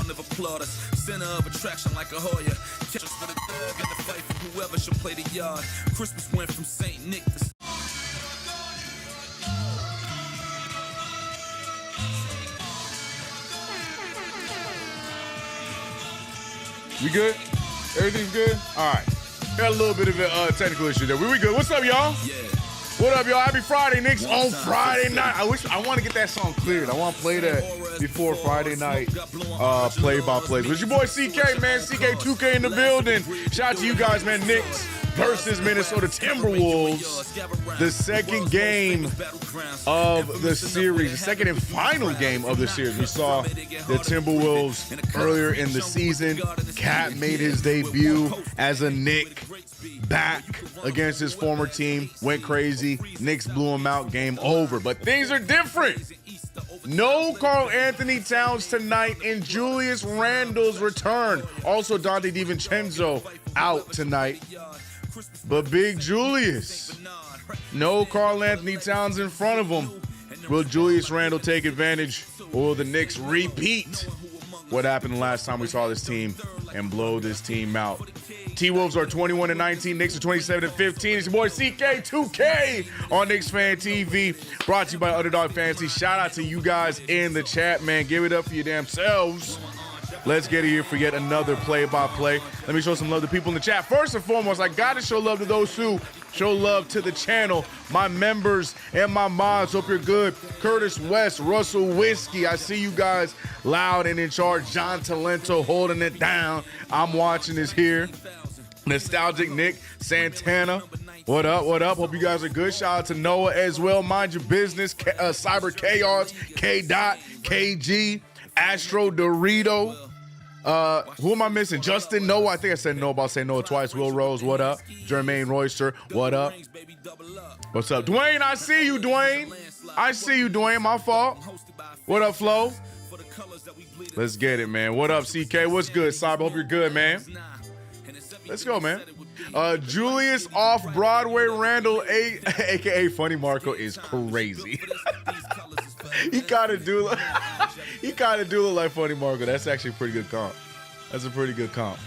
round of applauders. Center of attraction like a Hoya. Catch us with a dog in the fight for whoever should play the yard. Christmas went from St. Nick to... We good? Everything's good? All right. Got a little bit of a technical issue there. We good? What's up, y'all? Yeah. What up, y'all? Happy Friday, Knicks on Friday night. I want to get that song cleared. I want to play that before Friday night play-by-play. It's your boy CK, man. CK2K in the building. Shout out to you guys, man. Knicks versus Minnesota Timberwolves. The second game of the series, the second and final game of the series. We saw the Timberwolves earlier in the season. Cat made his debut as a Knick back against his former team. Went crazy. Knicks blew him out. Game over. But things are different. No Karl Anthony Towns tonight and Julius Randle's return. Also, Dante DiVincenzo out tonight. But Big Julius, no Karl Anthony Towns in front of him. Will Julius Randle take advantage, or will the Knicks repeat what happened the last time we saw this team and blow this team out? T-Wolves are 21-19, Knicks are 27-15. It's your boy CK2K on KnicksFanTV, brought to you by Underdog Fantasy. Shout out to you guys in the chat, man. Give it up for your damn selves. Let's get it here for yet another play-by-play. Let me show some love to people in the chat. First and foremost, I got to show love to those who show love to the channel. My members and my mods, hope you're good. Curtis West, Russell Whiskey, I see you guys loud and in charge. John Talento holding it down. I'm watching this here. Nostalgic Nick Santana. What up? What up? Hope you guys are good. Shout out to Noah as well. Mind your business. Cyber Chaos, K-Dot, KG, Astro Dorito. Who am I missing? Justin Noah. I think I said Noah, but I'll say Noah twice. Will Rose, what up? Jermaine Royster, what up? What's up? Dwayne, I see you, Dwayne. I see you, Dwayne. My fault. What up, Flo? Let's get it, man. What up, CK? What's good, Cyber? Hope you're good, man. Let's go, man. Julius Off-Broadway Randle, a.k.a. Funny Marco, is crazy. He kind of do look like Funny Marco. That's actually a pretty good comp. That's a pretty good comp.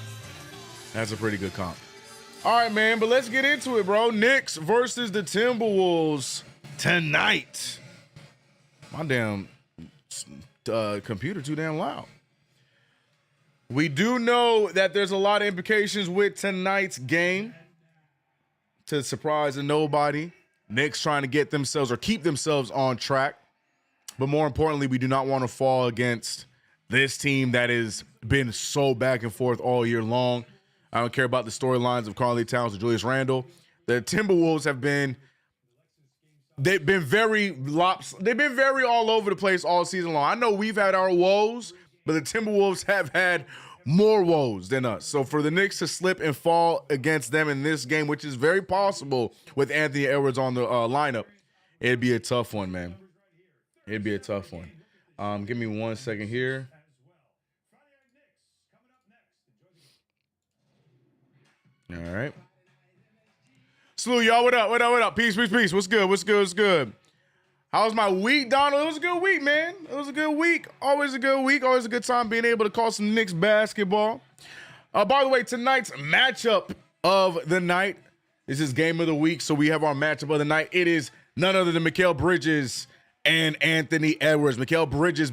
All right, man, but let's get into it, bro. Knicks versus the Timberwolves tonight. My damn computer too damn loud. We do know that there's a lot of implications with tonight's game. To the surprise of nobody, Knicks trying to get themselves or keep themselves on track. But more importantly, we do not want to fall against this team that has been so back and forth all year long. I don't care about the storylines of Karl Towns or Julius Randle. The Timberwolves they've been very all over the place all season long. I know we've had our woes, but the Timberwolves have had more woes than us. So for the Knicks to slip and fall against them in this game, which is very possible with Anthony Edwards on the lineup, it'd be a tough one, man. It'd be a tough one. Give me 1 second here. All right. Salute, y'all. What up? What up? What up? Peace, peace, peace. What's good? What's good? What's good? How was my week, Donald? It was a good week, man. It was a good week. Always a good week. Always a good time being able to call some Knicks basketball. By the way, tonight's matchup of the night, this is game of the week, so we have our matchup of the night. It is none other than Mikal Bridges and Anthony Edwards. Mikal Bridges,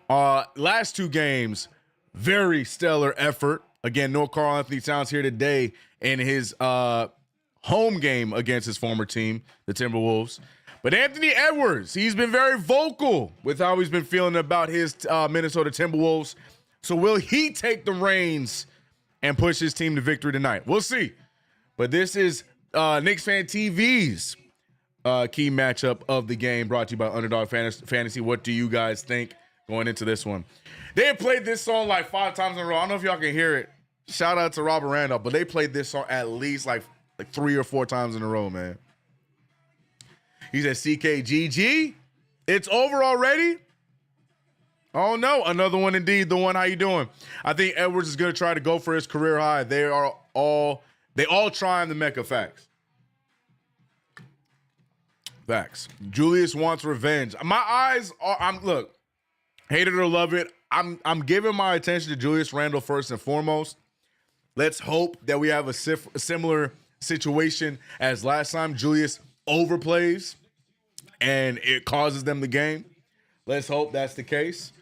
last two games, very stellar effort. Again, no Karl Anthony Towns here today in his home game against his former team, the Timberwolves. But Anthony Edwards, he's been very vocal with how he's been feeling about his Minnesota Timberwolves. So will he take the reins and push his team to victory tonight? We'll see. But this is KnicksFanTV's key matchup of the game, brought to you by Underdog Fantasy. What do you guys think going into this one? They have played this song like 5 times in a row. I don't know if y'all can hear it. Shout out to Robert Randolph, but they played this song at least like 3 or 4 times in a row, man. He said, CKGG, it's over already? Oh, no. Another one indeed. The one, how you doing? I think Edwards is going to try to go for his career high. They all trying the Mecca. Facts. Julius wants revenge. My eyes are, look, Hate it or love it, I'm giving my attention to Julius Randle first and foremost. Let's hope that we have a similar situation as last time. Julius overplays and it causes them the game. Let's hope that's the case.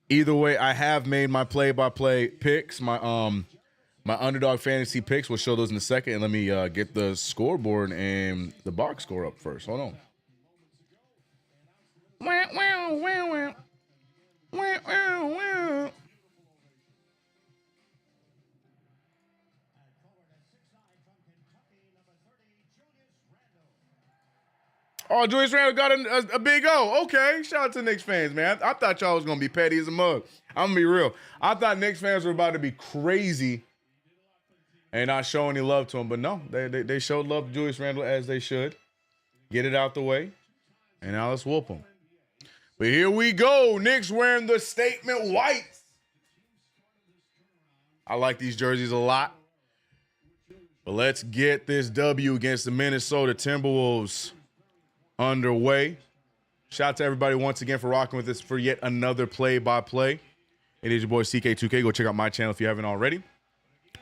Either way, I have made my play-by-play picks. My underdog fantasy picks. We'll show those in a second. And let me get the scoreboard and the box score up first. Hold on. Wow, wow, wow, wow. Wow, wow, wow. Oh, Julius Randle got a big O. Okay, shout out to Knicks fans, man. I thought y'all was going to be petty as a mug. I'm going to be real. I thought Knicks fans were about to be crazy and not show any love to him. But no, they showed love to Julius Randle as they should. Get it out the way. And now let's whoop them. But here we go. Knicks wearing the statement whites. I like these jerseys a lot. But let's get this W against the Minnesota Timberwolves underway. Shout out to everybody once again for rocking with us for yet another play-by-play. It is your boy CK2K. Go check out my channel if you haven't already.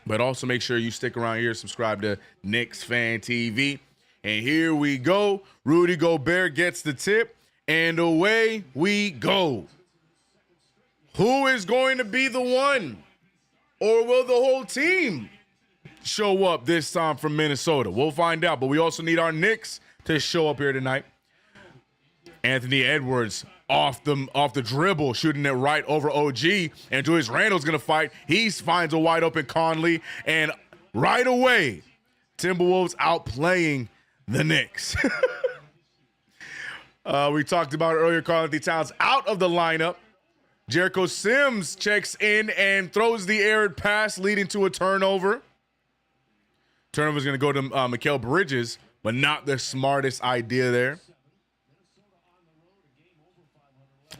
But also make sure you stick around here, subscribe to KnicksFanTV. And here we go. Rudy Gobert gets the tip, and away we go. Who is going to be the one? Or will the whole team show up this time from Minnesota? We'll find out. But we also need our Knicks to show up here tonight. Anthony Edwards off the dribble, shooting it right over OG, and Julius Randle's gonna fight. He finds a wide open Conley, and right away, Timberwolves outplaying the Knicks. We talked about it earlier. Karl-Anthony Towns out of the lineup. Jericho Sims checks in and throws the errant pass, leading to a turnover. Turnover's gonna go to Mikal Bridges, but not the smartest idea there.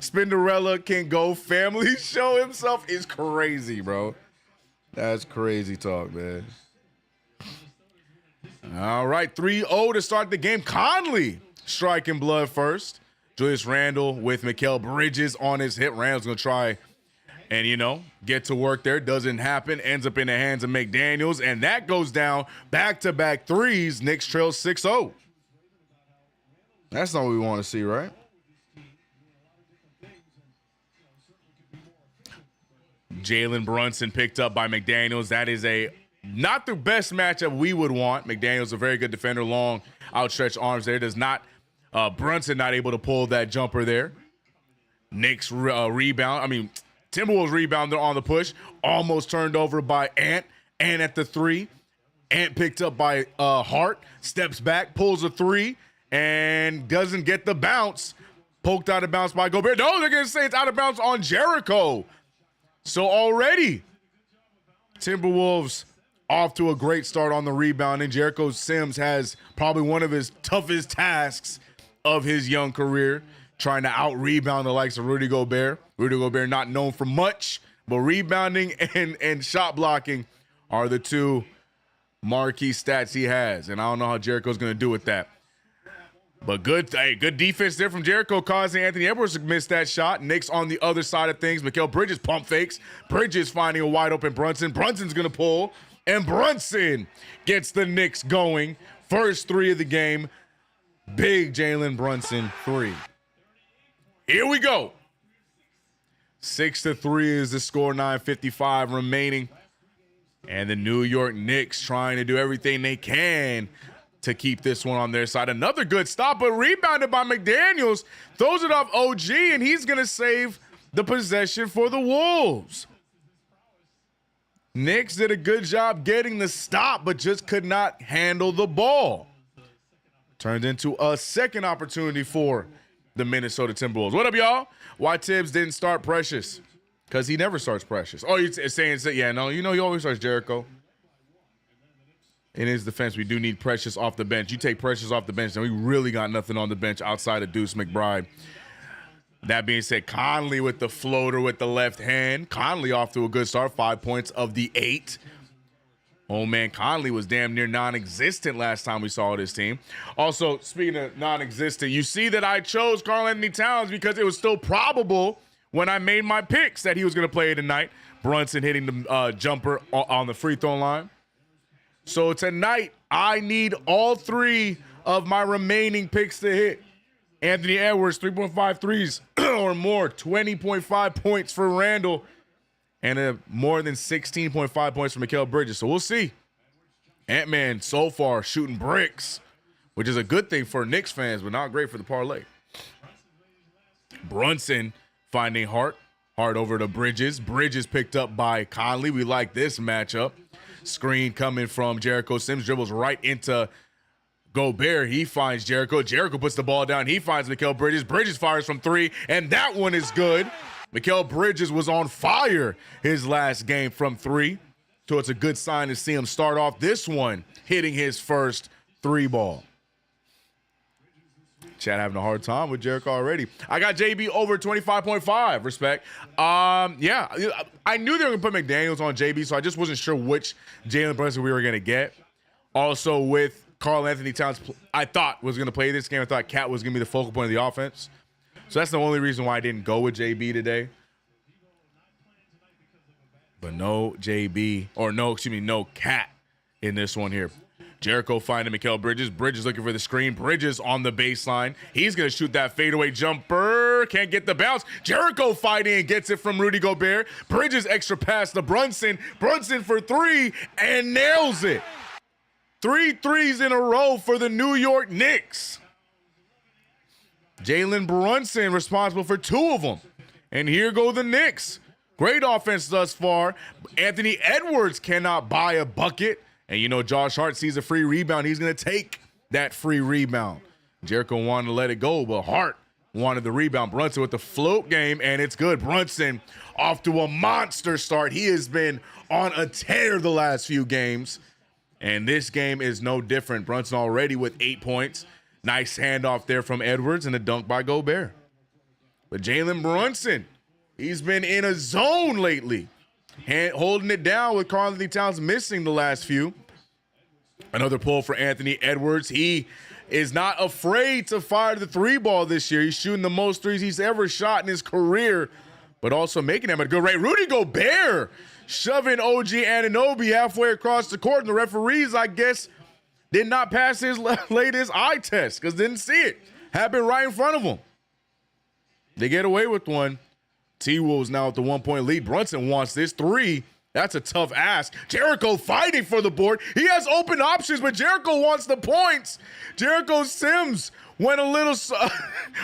Spinderella can go. Family show himself is crazy, bro. That's crazy talk, man. All right, 3-0 to start the game. Conley striking blood first. Julius Randle with Mikal Bridges on his hip. Randle's going to try and, get to work there. Doesn't happen. Ends up in the hands of McDaniels, and that goes down. Back-to-back threes. Knicks trail 6-0. That's not what we want to see, right? Jalen Brunson picked up by McDaniels. That is not the best matchup we would want. McDaniels a very good defender, long outstretched arms there. Does not Brunson not able to pull that jumper there. Knicks rebound. Timberwolves rebound on the push. Almost turned over by Ant. Ant at the three. Ant picked up by Hart. Steps back, pulls a three, and doesn't get the bounce. Poked out of bounds by Gobert. No, they're going to say it's out of bounds on Jericho. So already, Timberwolves off to a great start on the rebounding. Jericho Sims has probably one of his toughest tasks of his young career, trying to out-rebound the likes of Rudy Gobert. Rudy Gobert not known for much, but rebounding and shot blocking are the two marquee stats he has. And I don't know how Jericho's going to do with that. But good defense there from Jericho, causing Anthony Edwards to miss that shot. Knicks on the other side of things. Mikal Bridges pump fakes. Bridges finding a wide open Brunson. Brunson's going to pull. And Brunson gets the Knicks going. First three of the game. Big Jalen Brunson three. Here we go. 6-3 is the score. 9:55 remaining. And the New York Knicks trying to do everything they can to keep this one on their side. Another good stop, but rebounded by McDaniels. Throws it off OG, and he's going to save the possession for the Wolves. Knicks did a good job getting the stop, but just could not handle the ball. Turned into a second opportunity for the Minnesota Timberwolves. What up, y'all? Why Tibbs didn't start Precious? Because he never starts Precious. Oh, you're saying, yeah, no, he always starts Jericho. In his defense, we do need Precious off the bench. You take Precious off the bench, and we really got nothing on the bench outside of Deuce McBride. That being said, Conley with the floater with the left hand. Conley off to a good start, 5 points of the 8. Oh, man, Conley was damn near non-existent last time we saw this team. Also, speaking of non-existent, you see that I chose Karl-Anthony Towns because it was still probable when I made my picks that he was going to play tonight. Brunson hitting the jumper on the free throw line. So tonight, I need all 3 of my remaining picks to hit. Anthony Edwards, 3.5 threes or more, 20.5 points for Randall, and more than 16.5 points for Mikal Bridges. So we'll see. Ant-Man so far shooting bricks, which is a good thing for Knicks fans, but not great for the parlay. Brunson finding Hart. Hart over to Bridges. Bridges picked up by Conley. We like this matchup. Screen coming from Jericho Sims. Dribbles right into Gobert. He finds Jericho. Jericho puts the ball down. He finds Mikal Bridges. Bridges fires from 3, and that one is good. Mikal Bridges was on fire his last game from 3. So it's a good sign to see him start off this one hitting his first 3 ball. Chad having a hard time with Jericho already. I got JB over 25.5. Respect. Yeah, I knew they were going to put McDaniels on JB, so I just wasn't sure which Jalen Brunson we were going to get. Also with Karl Anthony Towns, I thought was going to play this game. I thought Cat was going to be the focal point of the offense. So that's the only reason why I didn't go with JB today. But no JB, or no Cat in this one here. Jericho finding Mikal Bridges. Bridges looking for the screen. Bridges on the baseline. He's going to shoot that fadeaway jumper. Can't get the bounce. Jericho fighting and gets it from Rudy Gobert. Bridges extra pass to Brunson. Brunson for 3 and nails it. 3 threes in a row for the New York Knicks. Jalen Brunson responsible for 2 of them. And here go the Knicks. Great offense thus far. Anthony Edwards cannot buy a bucket. And you know Josh Hart sees a free rebound. He's going to take that free rebound. Jericho wanted to let it go, but Hart wanted the rebound. Brunson with the float game, and it's good. Brunson off to a monster start. He has been on a tear the last few games. And this game is no different. Brunson already with 8 points. Nice handoff there from Edwards and a dunk by Gobert. But Jalen Brunson, he's been in a zone lately. Holding it down with Karl Anthony Towns missing the last few. Another pull for Anthony Edwards. He is not afraid to fire the 3 ball this year. He's shooting the most threes he's ever shot in his career, but also making them at a good rate. Rudy Gobert shoving OG Anunoby halfway across the court, and the referees, I guess, did not pass his latest eye test because didn't see it. Happened right in front of him. They get away with one. T-Wolves now with the 1-point lead. Brunson wants this 3. That's a tough ask. Jericho fighting for the board. He has open options, but Jericho wants the points. Jericho Sims went a little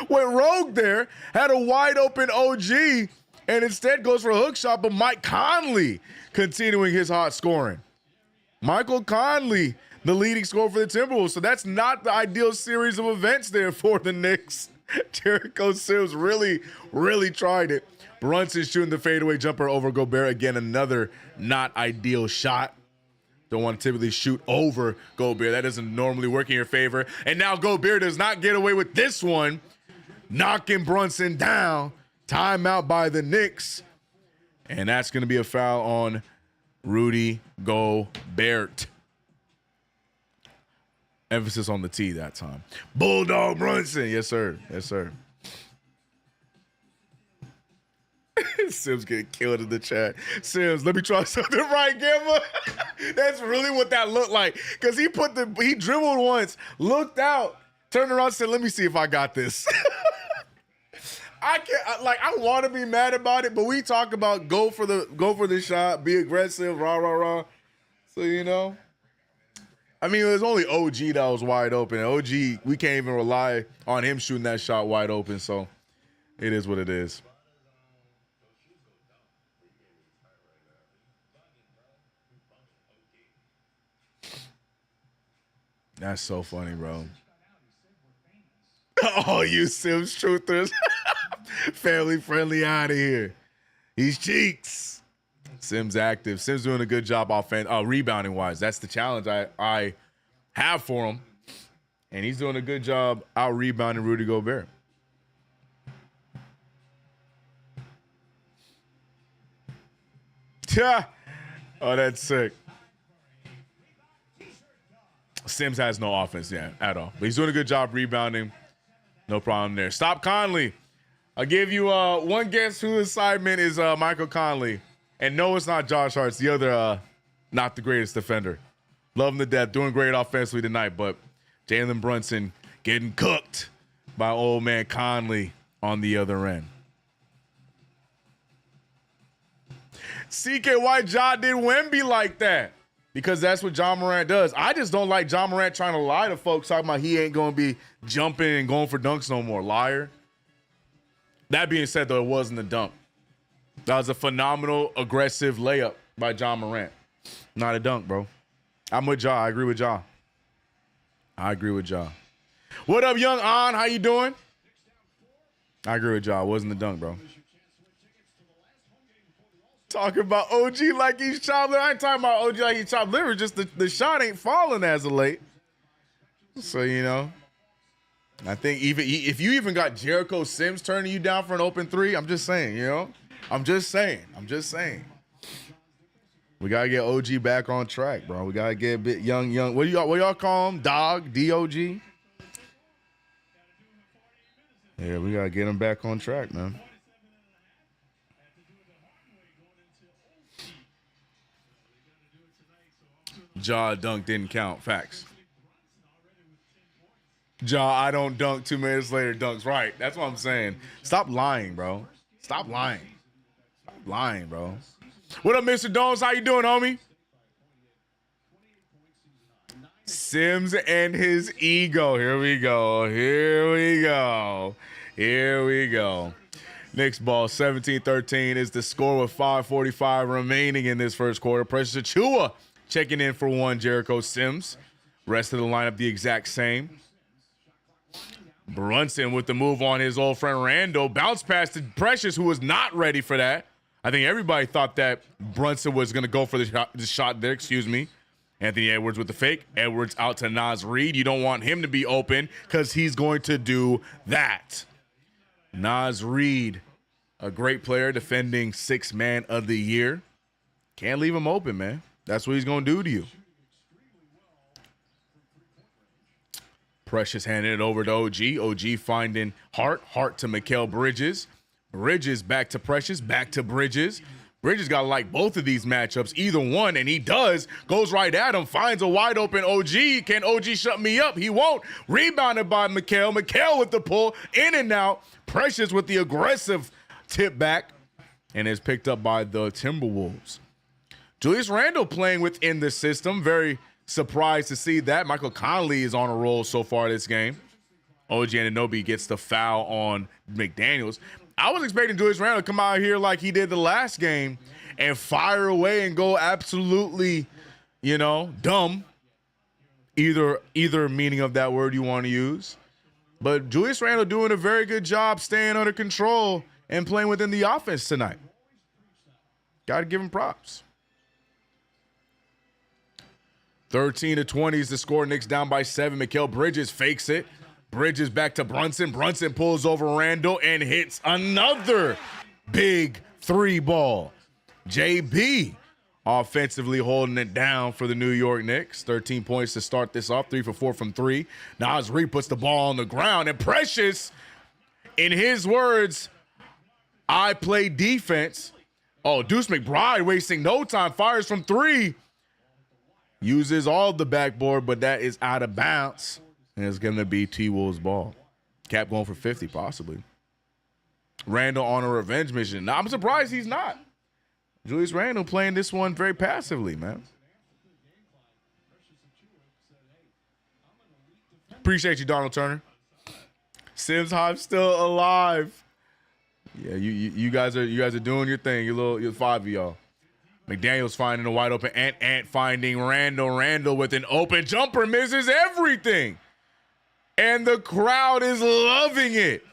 went rogue there, had a wide open OG, and instead goes for a hook shot, but Mike Conley continuing his hot scoring. Michael Conley, the leading scorer for the Timberwolves. So that's not the ideal series of events there for the Knicks. Jericho Sims really, really tried it. Brunson shooting the fadeaway jumper over Gobert. Again, another not ideal shot. Don't want to typically shoot over Gobert. That doesn't normally work in your favor. And now Gobert does not get away with this one. Knocking Brunson down. Timeout by the Knicks. And that's going to be a foul on Rudy Gobert. Emphasis on the T that time. Bulldog Brunson. Yes, sir. Yes, sir. Sims getting killed in the chat. Sims, let me try something right, Gamma. That's really what that looked like. Because he dribbled once, looked out, turned around, said, let me see if I got this. I want to be mad about it, but we talk about go for the shot, be aggressive, rah, rah, rah. So, you know. I mean, it was only OG that was wide open. OG, we can't even rely on him shooting that shot wide open. So it is what it is. That's so funny, bro. Oh, you Sims truthers. Family friendly out of here. He's cheeks. Sims active. Sims doing a good job rebounding wise. That's the challenge I have for him. And he's doing a good job out rebounding Rudy Gobert. Oh, that's sick. Sims has no offense at all. But he's doing a good job rebounding. No problem there. Stop Conley. I'll give you one guess who assignment is Michael Conley. And no, it's not Josh Hart's the other not the greatest defender. Love him to death, doing great offensively tonight, but Jalen Brunson getting cooked by old man Conley on the other end. CK, why Ja did Wemby like that? Because that's what John Morant does. I just don't like John Morant trying to lie to folks, talking about he ain't going to be jumping and going for dunks no more. Liar. That being said, though, it wasn't a dunk. That was a phenomenal, aggressive layup by John Morant. Not a dunk, bro. I'm with Ja. I agree with Ja. I agree with Ja. What up, young An? How you doing? I agree with Ja. It wasn't a dunk, bro. Talking about OG like he's chopped liver. I ain't talking about OG like he's chopped liver. Just the shot ain't falling as of late. So, you know, I think even if you even got Jericho Sims turning you down for an open three, I'm just saying, you know. I'm just saying. We gotta get OG back on track, bro. We gotta get a bit young. What y'all call him? Dog? DOG? Yeah, we gotta get him back on track, man. Ja dunk didn't count. Facts. Ja, I don't dunk 2 minutes later dunks. Right. That's what I'm saying. Stop lying, bro. Stop lying. Stop lying, bro. What up, Mr. Dones? How you doing, homie? Sims and his ego. Here we go. Knicks ball 17-13 is the score with 5:45 remaining in this first quarter. Precious Achiuwa checking in for one. Jericho Sims. Rest of the lineup the exact same. Brunson with the move on his old friend Randall. Bounce pass to Precious, who was not ready for that. I think everybody thought that Brunson was going to go for the shot there. Excuse me. Anthony Edwards with the fake. Edwards out to Naz Reid. You don't want him to be open because he's going to do that. Naz Reid, a great player, defending Sixth Man of the Year. Can't leave him open, man. That's what he's going to do to you. Precious handing it over to OG. OG finding Hart. Hart to Mikal Bridges. Bridges back to Precious. Back to Bridges. Bridges got to like both of these matchups. Either one, and he does. Goes right at him. Finds a wide open OG. Can OG shut me up? He won't. Rebounded by Mikal. Mikal with the pull. In and out. Precious with the aggressive tip back. And is picked up by the Timberwolves. Julius Randle playing within the system. Very surprised to see that. Michael Conley is on a roll so far this game. OG Anunoby gets the foul on McDaniels. I was expecting Julius Randle to come out here like he did the last game and fire away and go absolutely, you know, dumb. Either meaning of that word you want to use. But Julius Randle doing a very good job staying under control and playing within the offense tonight. Got to give him props. 13-20 is the score. Knicks down by 7. Mikal Bridges fakes it. Bridges back to Brunson. Brunson pulls over Randle and hits another big three ball. JB offensively holding it down for the New York Knicks. 13 points to start this off. 3 for 4 from 3. Naz Reid puts the ball on the ground. And Precious, in his words, I play defense. Oh, Deuce McBride wasting no time. Fires from 3. Uses all the backboard, but that is out of bounds. And it's going to be T-Wolves' ball. Cap going for 50, possibly. Randle on a revenge mission. Now, I'm surprised he's not. Julius Randle playing this one very passively, man. Appreciate you, Donald Turner. Sims Hive still alive. Yeah, you guys are doing your thing. You're 5 of y'all. McDaniels finding a wide open Ant finding Randle. Randle with an open jumper misses everything. And the crowd is loving it.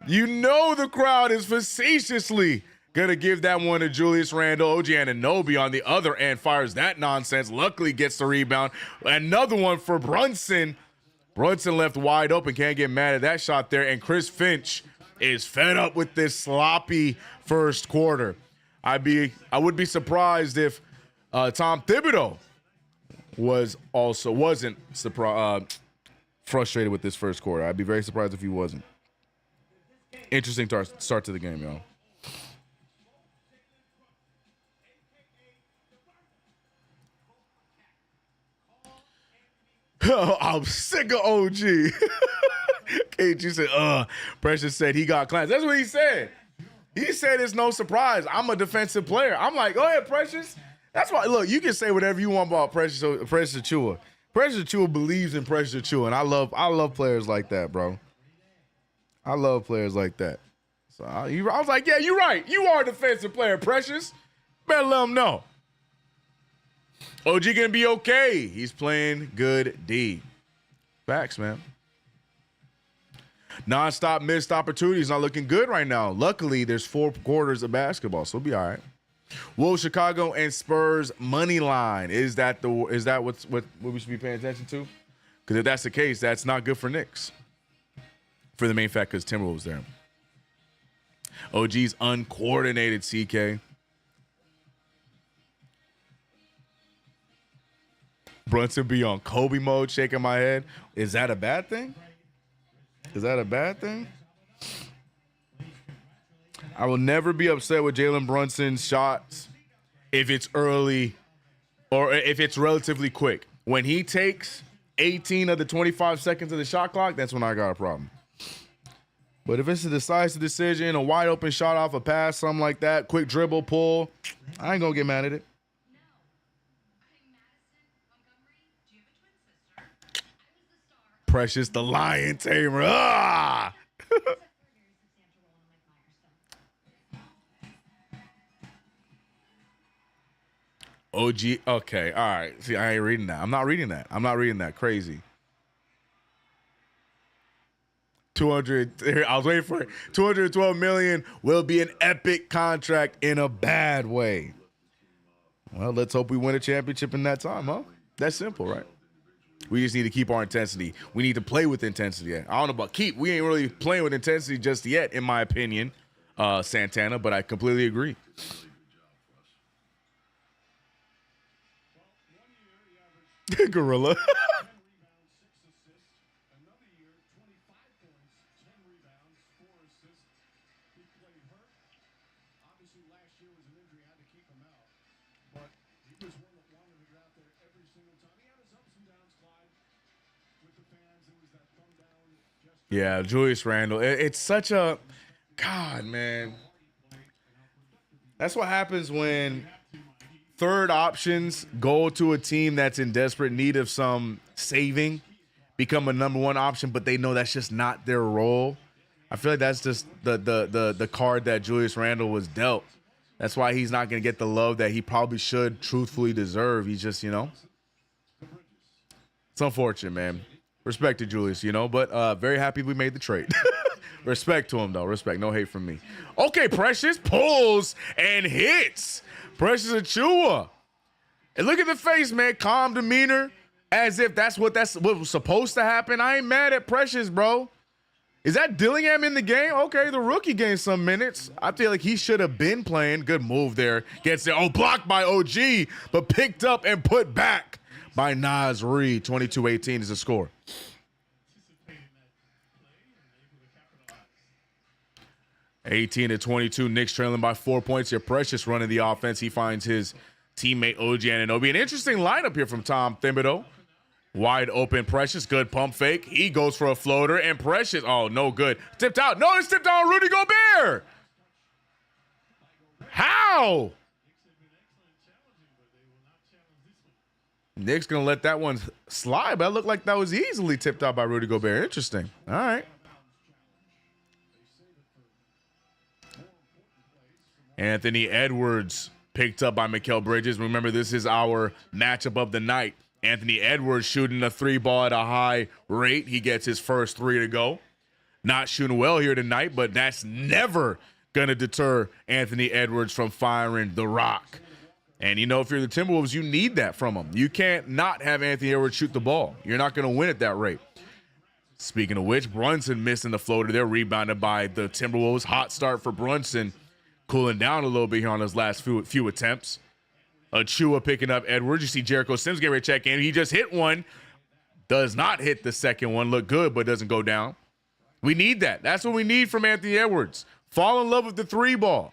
You know the crowd is facetiously going to give that one to Julius Randle. OG Anunoby on the other end fires that nonsense. Luckily gets the rebound. Another one for Brunson. Brunson left wide open. Can't get mad at that shot there. And Chris Finch is fed up with this sloppy first quarter. I would be surprised if Tom Thibodeau wasn't frustrated with this first quarter. I'd be very surprised if he wasn't. Interesting start to the game, y'all. I'm sick of OG. KG said, Precious said he got clans. That's what he said. He said it's no surprise. I'm a defensive player. I'm like, go ahead, Precious. That's why, look, you can say whatever you want about Precious Achiuwa. Precious Achiuwa believes in Precious Achiuwa, and I love players like that, bro. I love players like that. So I was like, yeah, you're right. You are a defensive player, Precious. Better let him know. OG gonna be okay. He's playing good D. Facts, man. Non-stop missed opportunities not looking good right now. Luckily, there's 4 quarters of basketball, so we'll be all right. Wolves, Chicago, and Spurs money line. Is that what we should be paying attention to? Because if that's the case, that's not good for Knicks. For the main fact, because Timberwolves there. OG's uncoordinated, CK. Brunson be on Kobe mode, shaking my head. Is that a bad thing? Is that a bad thing? I will never be upset with Jalen Brunson's shots if it's early or if it's relatively quick. When he takes 18 of the 25 seconds of the shot clock, that's when I got a problem. But if it's a decisive decision, a wide open shot off a pass, something like that, quick dribble, pull, I ain't going to get mad at it. Precious the lion tamer. Ah! OG. Okay. All right. See, I ain't reading that. I'm not reading that. Crazy. 200. I was waiting for it. 212 million will be an epic contract in a bad way. Well, let's hope we win a championship in that time, huh? That's simple, right? We just need to keep our intensity. We need to play with intensity. I don't know about keep. We ain't really playing with intensity just yet, in my opinion, Santana, but I completely agree. Gorilla. Yeah, Julius Randle. It's such a God, man. That's what happens when third options go to a team that's in desperate need of some saving, become a number one option, but they know that's just not their role. I feel like that's just the card that Julius Randle was dealt. That's why he's not going to get the love that he probably should truthfully deserve. He's just, it's unfortunate, man. Respect to Julius, but very happy we made the trade. Respect to him, though. Respect. No hate from me. Okay, Precious pulls and hits. Precious Achiuwa. And look at the face, man. Calm demeanor, as if that's what was supposed to happen. I ain't mad at Precious, bro. Is that Dillingham in the game? Okay, the rookie gained some minutes. I feel like he should have been playing. Good move there. Gets it. Oh, blocked by OG, but picked up and put back by Naz Reid. 22-18 is the score. $18 to 22. Knicks trailing by 4 points here. Precious running the offense. He finds his teammate OG Anunoby. An interesting lineup here from Tom Thibodeau. Wide open Precious. Good pump fake. He goes for a floater. And Precious, oh, no good. Tipped out. No, it's tipped out on Rudy Gobert. How? Knicks going to let that one slide, but it looked like that was easily tipped out by Rudy Gobert. Interesting. All right. Anthony Edwards picked up by Mikal Bridges. Remember, this is our matchup of the night. Anthony Edwards shooting a 3-ball at a high rate. He gets his first 3 to go. Not shooting well here tonight, but that's never going to deter Anthony Edwards from firing the rock. And, if you're the Timberwolves, you need that from him. You can't not have Anthony Edwards shoot the ball. You're not going to win at that rate. Speaking of which, Brunson missing the floater. They're rebounded by the Timberwolves. Hot start for Brunson. Cooling down a little bit here on his last few attempts. Achiuwa picking up Edwards. You see Jericho Sims get ready to check in. He just hit one. Does not hit the second one. Look good, but doesn't go down. We need that. That's what we need from Anthony Edwards. Fall in love with the 3-ball.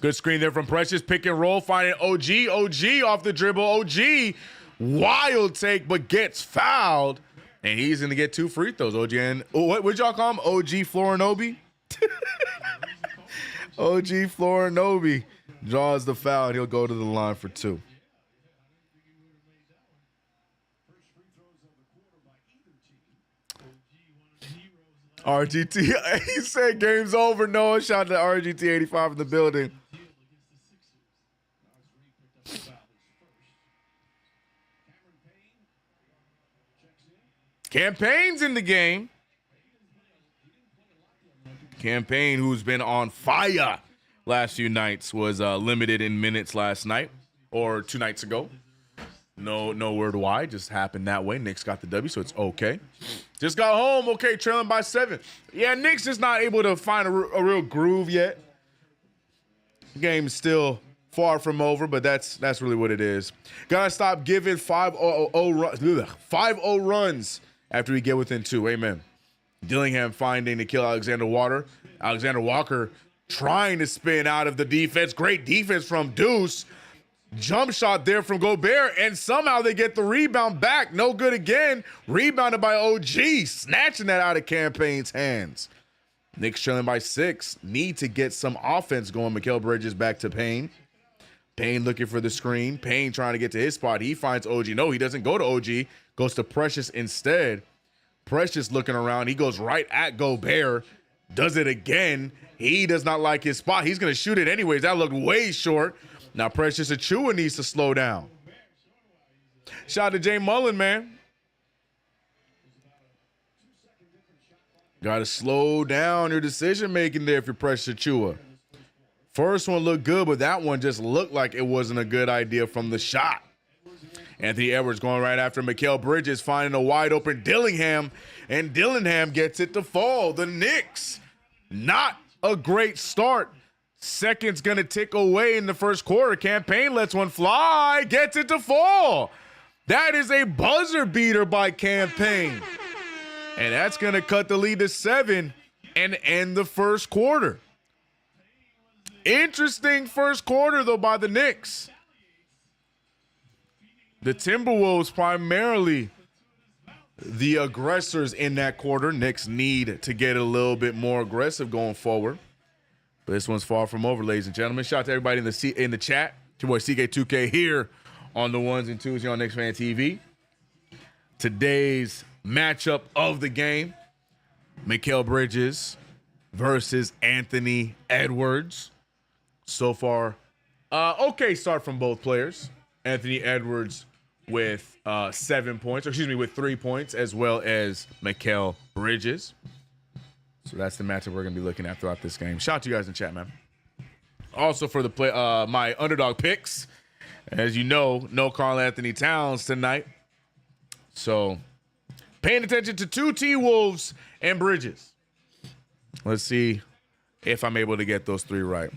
Good screen there from Precious. Pick and roll, finding OG. OG off the dribble. OG, wild take, but gets fouled. And he's going to get 2 free throws. OG and, what'd y'all call him? OG Florinobi? OG Florinobi draws the foul, and he'll go to the line for 2. RGT, he said game's over. Noah, shout out to RGT 85 in the building. Campaign's in the game. Campaign, who's been on fire last few nights, was limited in minutes last night or 2 nights ago. No word why, just happened that way. Knicks got the W, so it's okay. Just got home, okay, trailing by 7. Yeah, Knicks just not able to find a real groove yet. Game's still far from over, but that's really what it is. Gotta stop giving 5-0 runs after we get within 2. Amen. Dillingham finding to kill Alexander Walker. Alexander Walker trying to spin out of the defense. Great defense from Deuce. Jump shot there from Gobert, and somehow they get the rebound back. No good again. Rebounded by OG, snatching that out of Campaign's hands. Knicks trailing by 6. Need to get some offense going. Mikal Bridges back to Payne. Payne looking for the screen. Payne trying to get to his spot. He finds OG. No, he doesn't go to OG. Goes to Precious instead. Precious looking around. He goes right at Gobert. Does it again. He does not like his spot. He's going to shoot it anyways. That looked way short. Now Precious Achiuwa needs to slow down. Shout out to Jay Mullen, man. Got to slow down your decision-making there if you're Precious Achiuwa. First one looked good, but that one just looked like it wasn't a good idea from the shot. Anthony Edwards going right after Mikal Bridges, finding a wide-open Dillingham, and Dillingham gets it to fall. The Knicks, not a great start. Seconds going to tick away in the first quarter. Campaign lets one fly, gets it to fall. That is a buzzer beater by Campaign. And that's going to cut the lead to 7 and end the first quarter. Interesting first quarter, though, by the Knicks. The Timberwolves primarily the aggressors in that quarter. Knicks need to get a little bit more aggressive going forward. But this one's far from over, ladies and gentlemen. Shout out to everybody in the chat. It's your boy CK2K here on the ones and twos here on KnicksFanTV. Today's matchup of the game, Mikal Bridges versus Anthony Edwards. So far, okay start from both players. Anthony Edwards with 7 points, or excuse me, with 3 points, as well as Mikal Bridges. So that's the matchup we're going to be looking at throughout this game. Shout out to you guys in chat, man. Also for the play, my underdog picks, as you know, no Karl Anthony Towns tonight. So paying attention to 2 T-Wolves and Bridges. Let's see if I'm able to get those 3 right.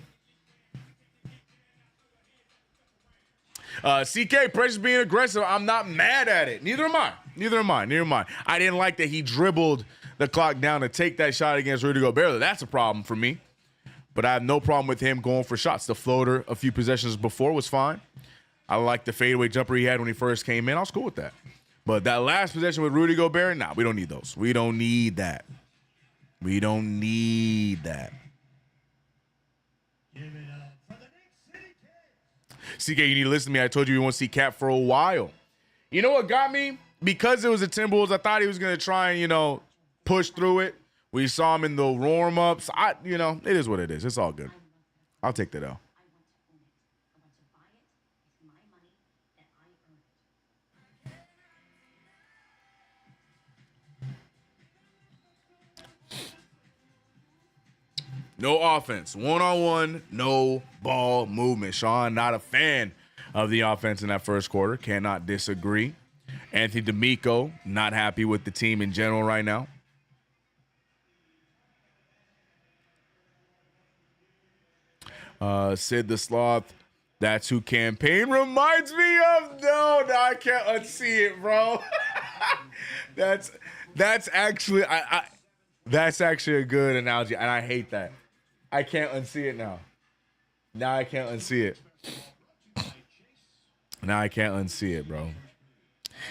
CK, Precious being aggressive. I'm not mad at it. Neither am I. I didn't like that he dribbled the clock down to take that shot against Rudy Gobert. That's a problem for me. But I have no problem with him going for shots. The floater a few possessions before was fine. I like the fadeaway jumper he had when he first came in. I was cool with that. But that last possession with Rudy Gobert, nah, we don't need those. We don't need that. CK, you need to listen to me. I told you we won't see Cap for a while. You know what got me? Because it was the Timberwolves, I thought he was going to try and, push through it. We saw him in the warm-ups. It is what it is. It's all good. I'll take that L. No offense. One-on-one, no ball movement. Sean, not a fan of the offense in that first quarter. Cannot disagree. Anthony D'Amico, not happy with the team in general right now. Sid the Sloth, that's who Campaign reminds me of. No, I can't unsee it, bro. That's actually, That's actually a good analogy, and I hate that. I can't unsee it now. Now I can't unsee it. Now I can't unsee it, bro.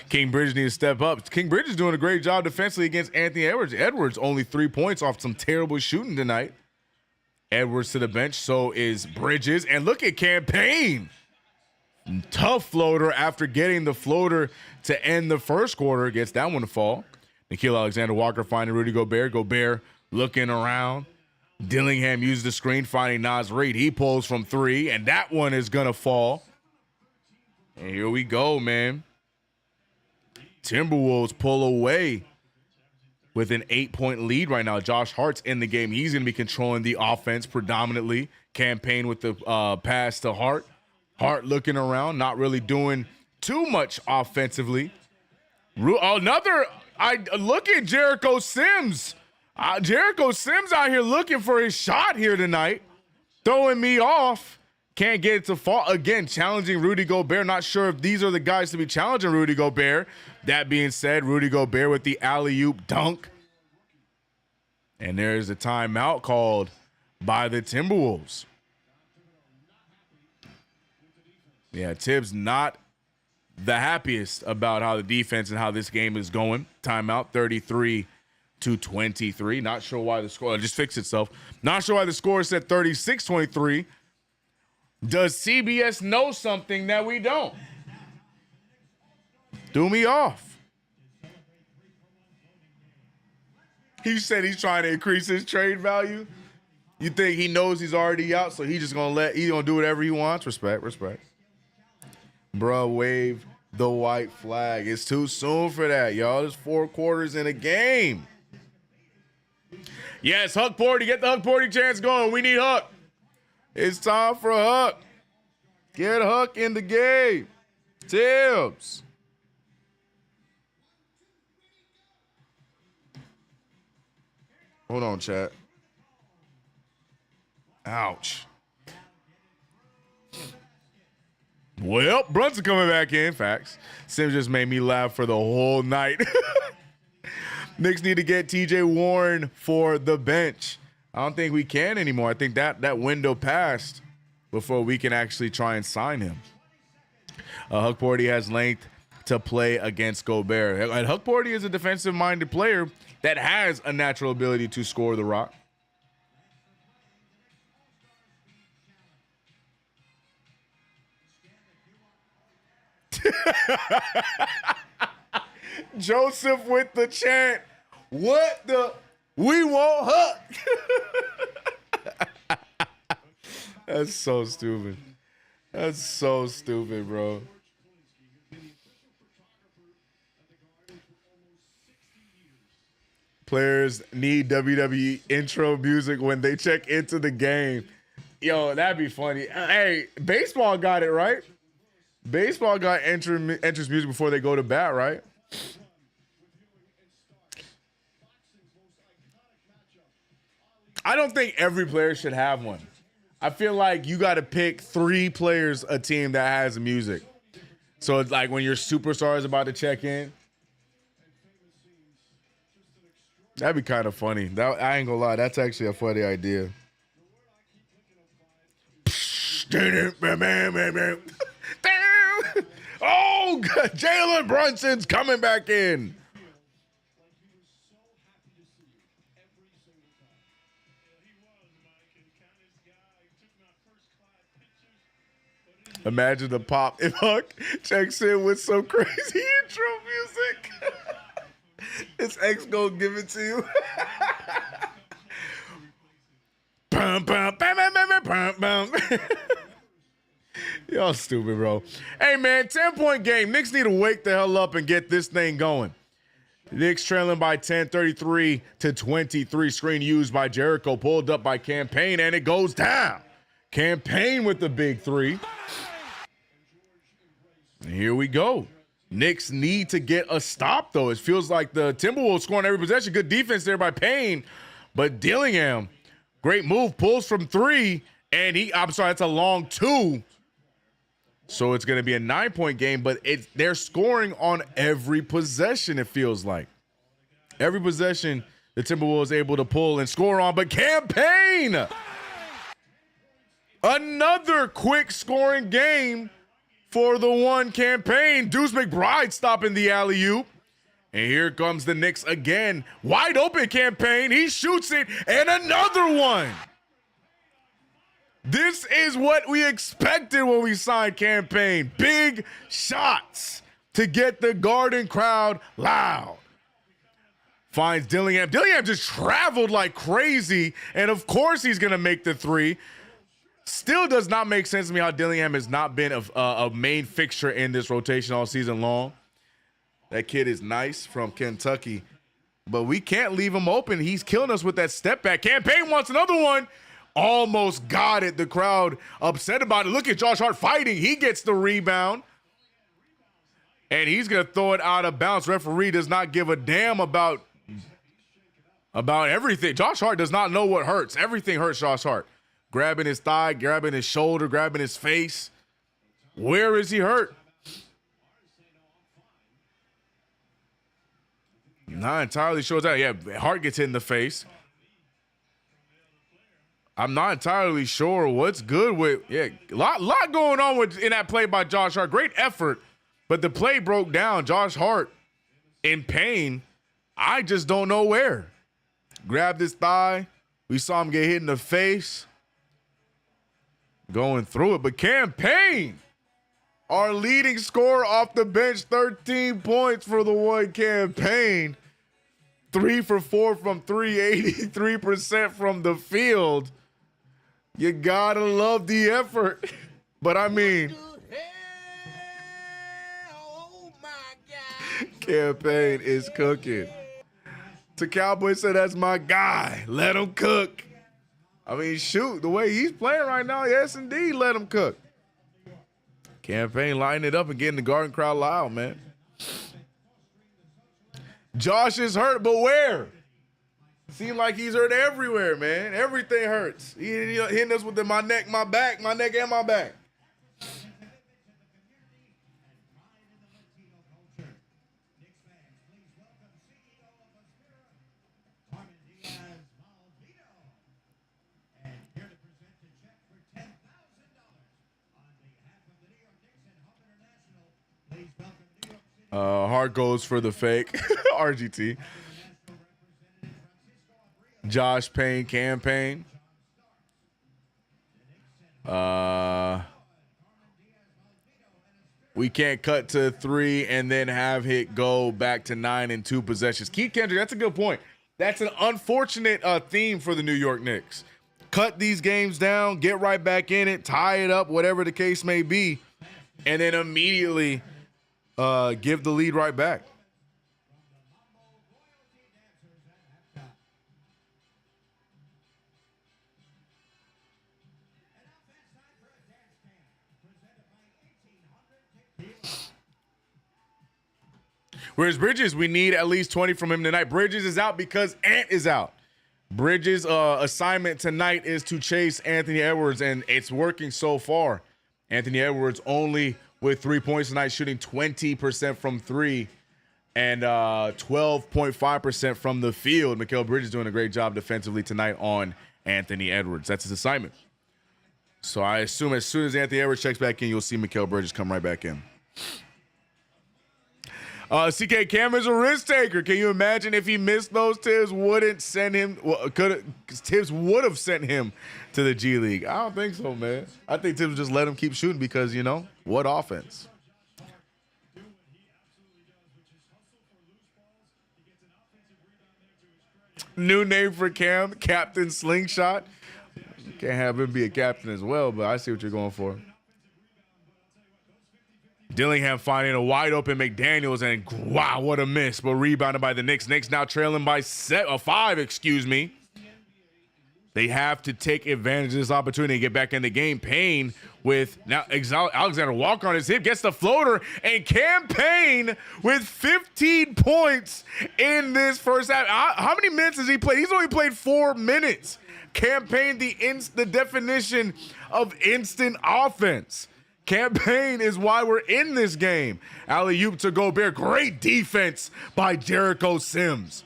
King Bridges needs to step up. King Bridges doing a great job defensively against Anthony Edwards. Edwards only 3 points off some terrible shooting tonight. Edwards to the bench, so is Bridges. And look at Campaign. Tough floater after getting the floater to end the first quarter. Gets that one to fall. Nickeil Alexander-Walker finding Rudy Gobert. Gobert looking around. Dillingham uses the screen, finding Naz Reid. He pulls from 3, and that one is going to fall. And here we go, man. Timberwolves pull away with an 8-point lead right now. Josh Hart's in the game. He's going to be controlling the offense predominantly. Campaign with the pass to Hart. Hart looking around, not really doing too much offensively. Look at Jericho Sims. Jericho Sims out here looking for his shot here tonight. Throwing me off. Can't get it to fall. Again, challenging Rudy Gobert. Not sure if these are the guys to be challenging Rudy Gobert. That being said, Rudy Gobert with the alley-oop dunk. And there's a timeout called by the Timberwolves. Yeah, Tibbs not the happiest about how the defense and how this game is going. Timeout, 33-23. Not sure why the score just fixed itself. Not sure why the score said 36-23. Does CBS know something that we don't? Threw me off. He said he's trying to increase his trade value. You think he knows he's already out, so he's just gonna do whatever he wants? Respect. Bruh, wave the white flag. It's too soon for that, y'all. There's 4 quarters in a game. Yes, Huck Porty. Get the Huck Porty chance going. We need Huck. It's time for Huck. Get Huck in the game. Tibbs. Hold on, chat. Ouch. Well, Brunson coming back in. Facts. Sims just made me laugh for the whole night. Knicks need to get TJ Warren for the bench. I don't think we can anymore. I think that window passed before we can actually try and sign him. Huck Porty has length to play against Gobert. And Huck Porty is a defensive-minded player that has a natural ability to score the rock. Joseph with the chant. What the? We want Huck. That's so stupid. That's so stupid, bro. Players need WWE intro music when they check into the game. Yo, that'd be funny. Hey, baseball got it, right? Baseball got entrance music before they go to bat, right? I don't think every player should have one. I feel like you got to pick 3 players a team that has music. So it's like when your superstar is about to check in. That'd be kind of funny. I ain't gonna lie, that's actually a funny idea. Oh, Jalen Brunson's coming back in. Imagine the pop if Huck checks in with some crazy intro music. His ex gonna give it to you. Bum, bum, bum, bum, bum, bum, bum. Y'all stupid, bro. Hey, man, 10-point game. Knicks need to wake the hell up and get this thing going. Knicks trailing by 10, 33-23. Screen used by Jericho, pulled up by Campaign, and it goes down. Campaign with the big 3. And here we go. Knicks need to get a stop, though. It feels like the Timberwolves scoring every possession. Good defense there by Payne. But Dillingham, great move, pulls from 3. And that's a long 2. So it's going to be a 9-point game, but they're scoring on every possession, it feels like. Every possession, the Timberwolves able to pull and score on, but Campaign! Another quick scoring game for the one Campaign. Deuce McBride stopping the alley-oop. And here comes the Knicks again. Wide open Campaign. He shoots it, and another one. This is what we expected when we signed Campaign. Big shots to get the Garden crowd loud. Finds Dillingham. Dillingham just traveled like crazy, and of course he's going to make the three. Still does not make sense to me how Dillingham has not been a main fixture in this rotation all season long. That kid is nice from Kentucky, but we can't leave him open. He's killing us with that step back. Campaign wants another one. Almost got it. The crowd upset about it. Look at Josh Hart fighting. He gets the rebound, and he's going to throw it out of bounds. Referee does not give a damn about everything. Josh Hart does not know what hurts. Everything hurts Josh Hart. Grabbing his thigh, grabbing his shoulder, grabbing his face. Where is he hurt? Not entirely sure. Yeah, Hart gets hit in the face. I'm not entirely sure what's good with. Yeah, a lot going on in that play by Josh Hart. Great effort, but the play broke down. Josh Hart in pain. I just don't know where. Grabbed his thigh. We saw him get hit in the face. Going through it, but Campaign, our leading scorer off the bench, 13 points for the one Campaign. 3 for 4 from 3, 83% from the field. You gotta love the effort. But I mean, Campaign is cooking. The Cowboy said, that's my guy. Let him cook. I mean, shoot, the way he's playing right now, yes, indeed, let him cook. Campaign lining it up and getting the Garden crowd loud, man. Josh is hurt, but where? Seems like he's hurt everywhere, man. Everything hurts. He hitting us with my neck, my back, and my back. Hart goes for the fake. RGT. Josh Payne, Campaign. We can't cut to 3 and then have it go back to 9 and 2 possessions. Keith Kendrick, that's a good point. That's an unfortunate theme for the New York Knicks. Cut these games down, get right back in it, tie it up, whatever the case may be, and then immediately give the lead right back. Whereas Bridges, we need at least 20 from him tonight. Bridges is out because Ant is out. Bridges' assignment tonight is to chase Anthony Edwards, and it's working so far. Anthony Edwards only with 3 points tonight, shooting 20% from 3 and 12.5% from the field. Mikal Bridges doing a great job defensively tonight on Anthony Edwards. That's his assignment. So I assume as soon as Anthony Edwards checks back in, you'll see Mikal Bridges come right back in. CK Cam is a risk taker. Can you imagine if he missed those? Tibbs wouldn't send him. Well, Tibbs would have sent him to the G League. I don't think so, man. I think Tibbs just let him keep shooting because, you know, what offense? New name for Cam, Captain Slingshot. Can't have him be a captain as well, but I see what you're going for. Dillingham finding a wide open McDaniels, and wow, what a miss, but rebounded by the Knicks. Knicks now trailing by 5, excuse me. They have to take advantage of this opportunity to get back in the game. Payne with now Alexander Walker on his hip, gets the floater, and Cam Payne with 15 points in this first half. How many minutes has he played? He's only played 4 minutes. Cam Payne, the definition of instant offense. Campaign is why we're in this game. Alley-oop to Gobert. Great defense by Jericho Sims.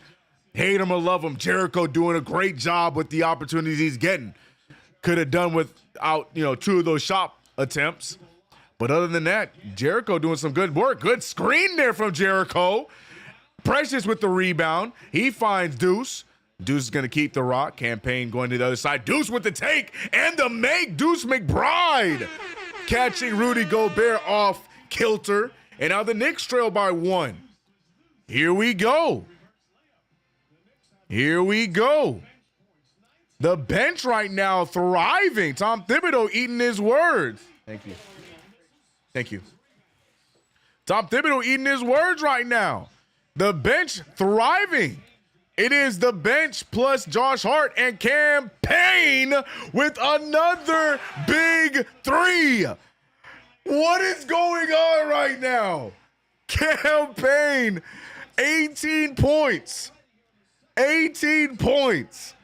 Hate him or love him, Jericho doing a great job with the opportunities he's getting. Could have done without, 2 of those shot attempts. But other than that, Jericho doing some good work. Good screen there from Jericho. Precious with the rebound. He finds Deuce. Deuce is going to keep the rock. Campaign going to the other side. Deuce with the take and the make. Deuce McBride catching Rudy Gobert off kilter. And now the Knicks trail by 1. Here we go. Here we go. The bench right now thriving. Tom Thibodeau eating his words. Thank you. Thank you. Tom Thibodeau eating his words right now. The bench thriving. It is the bench plus Josh Hart and Cam Payne with another big 3. What is going on right now? Cam Payne, 18 points. 18 points.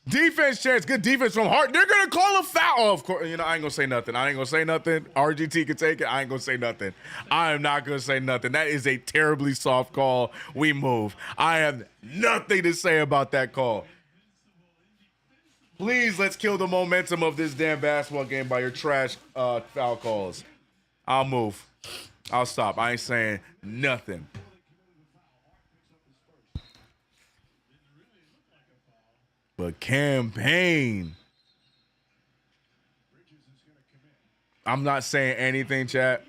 Defense chance. Good defense from Hart. They're going to call a foul. Oh, of course. I ain't going to say nothing. RGT can take it. I ain't going to say nothing. I am not going to say nothing. That is a terribly soft call. We move. I have nothing to say about that call. Please, let's kill the momentum of this damn basketball game by your trash foul calls. I'll move. I'll stop. I ain't saying nothing. But Cam Payne, I'm not saying anything, chat.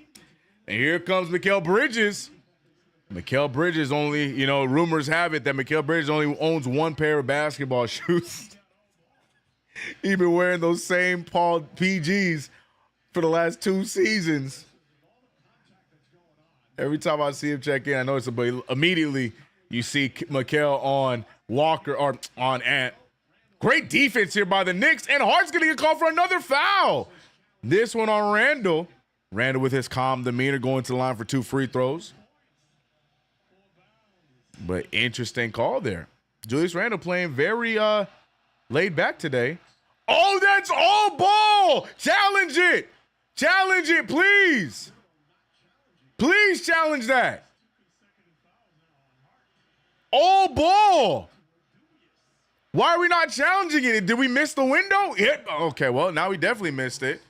And here comes Mikal Bridges. Mikal Bridges only, rumors have it that Mikal Bridges only owns 1 pair of basketball shoes. He's been wearing those same Paul PGs for the last 2 seasons. Every time I see him check in, I notice it, but immediately you see Mikal on Walker or on Ant. Great defense here by the Knicks, and Hart's going to get called for another foul. This one on Randall. Randall with his calm demeanor going to the line for 2 free throws. But interesting call there. Julius Randle playing very laid back today. Oh, that's all ball. Challenge it. Challenge it, please. Please challenge that. All ball. Why are we not challenging it? Did we miss the window? Yeah. Okay, well, now we definitely missed it.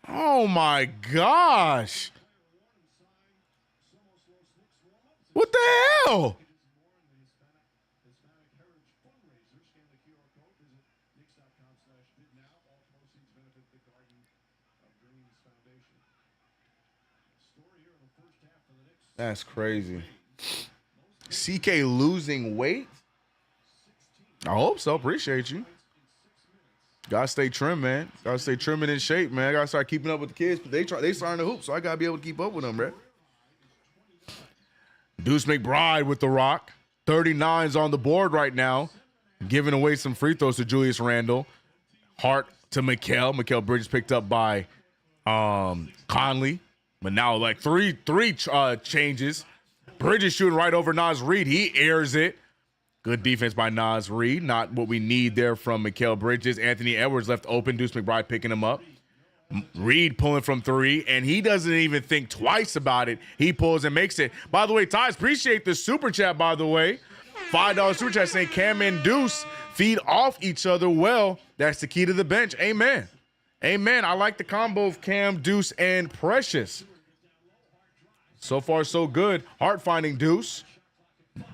Oh, my gosh. What the hell? That's crazy. CK losing weight? I hope so. Appreciate you. Gotta stay trim, man. Gotta stay trim and in shape, man. I gotta start keeping up with the kids. But they starting to hoop, so I gotta be able to keep up with them, bro. Deuce McBride with the rock. 39's on the board right now. Giving away some free throws to Julius Randle. Hart to Mikal. Mikal Bridges picked up by Conley. But now like three changes. Bridges shooting right over Naz Reid. He airs it. Good defense by Naz Reid. Not what we need there from Mikal Bridges. Anthony Edwards left open. Deuce McBride picking him up. Reid pulling from 3, and he doesn't even think twice about it. He pulls and makes it. By the way, Tyus, appreciate the super chat, by the way. $5 super chat saying Cam and Deuce feed off each other well. That's the key to the bench. Amen. Amen. I like the combo of Cam, Deuce, and Precious. So far, so good. Hart finding Deuce.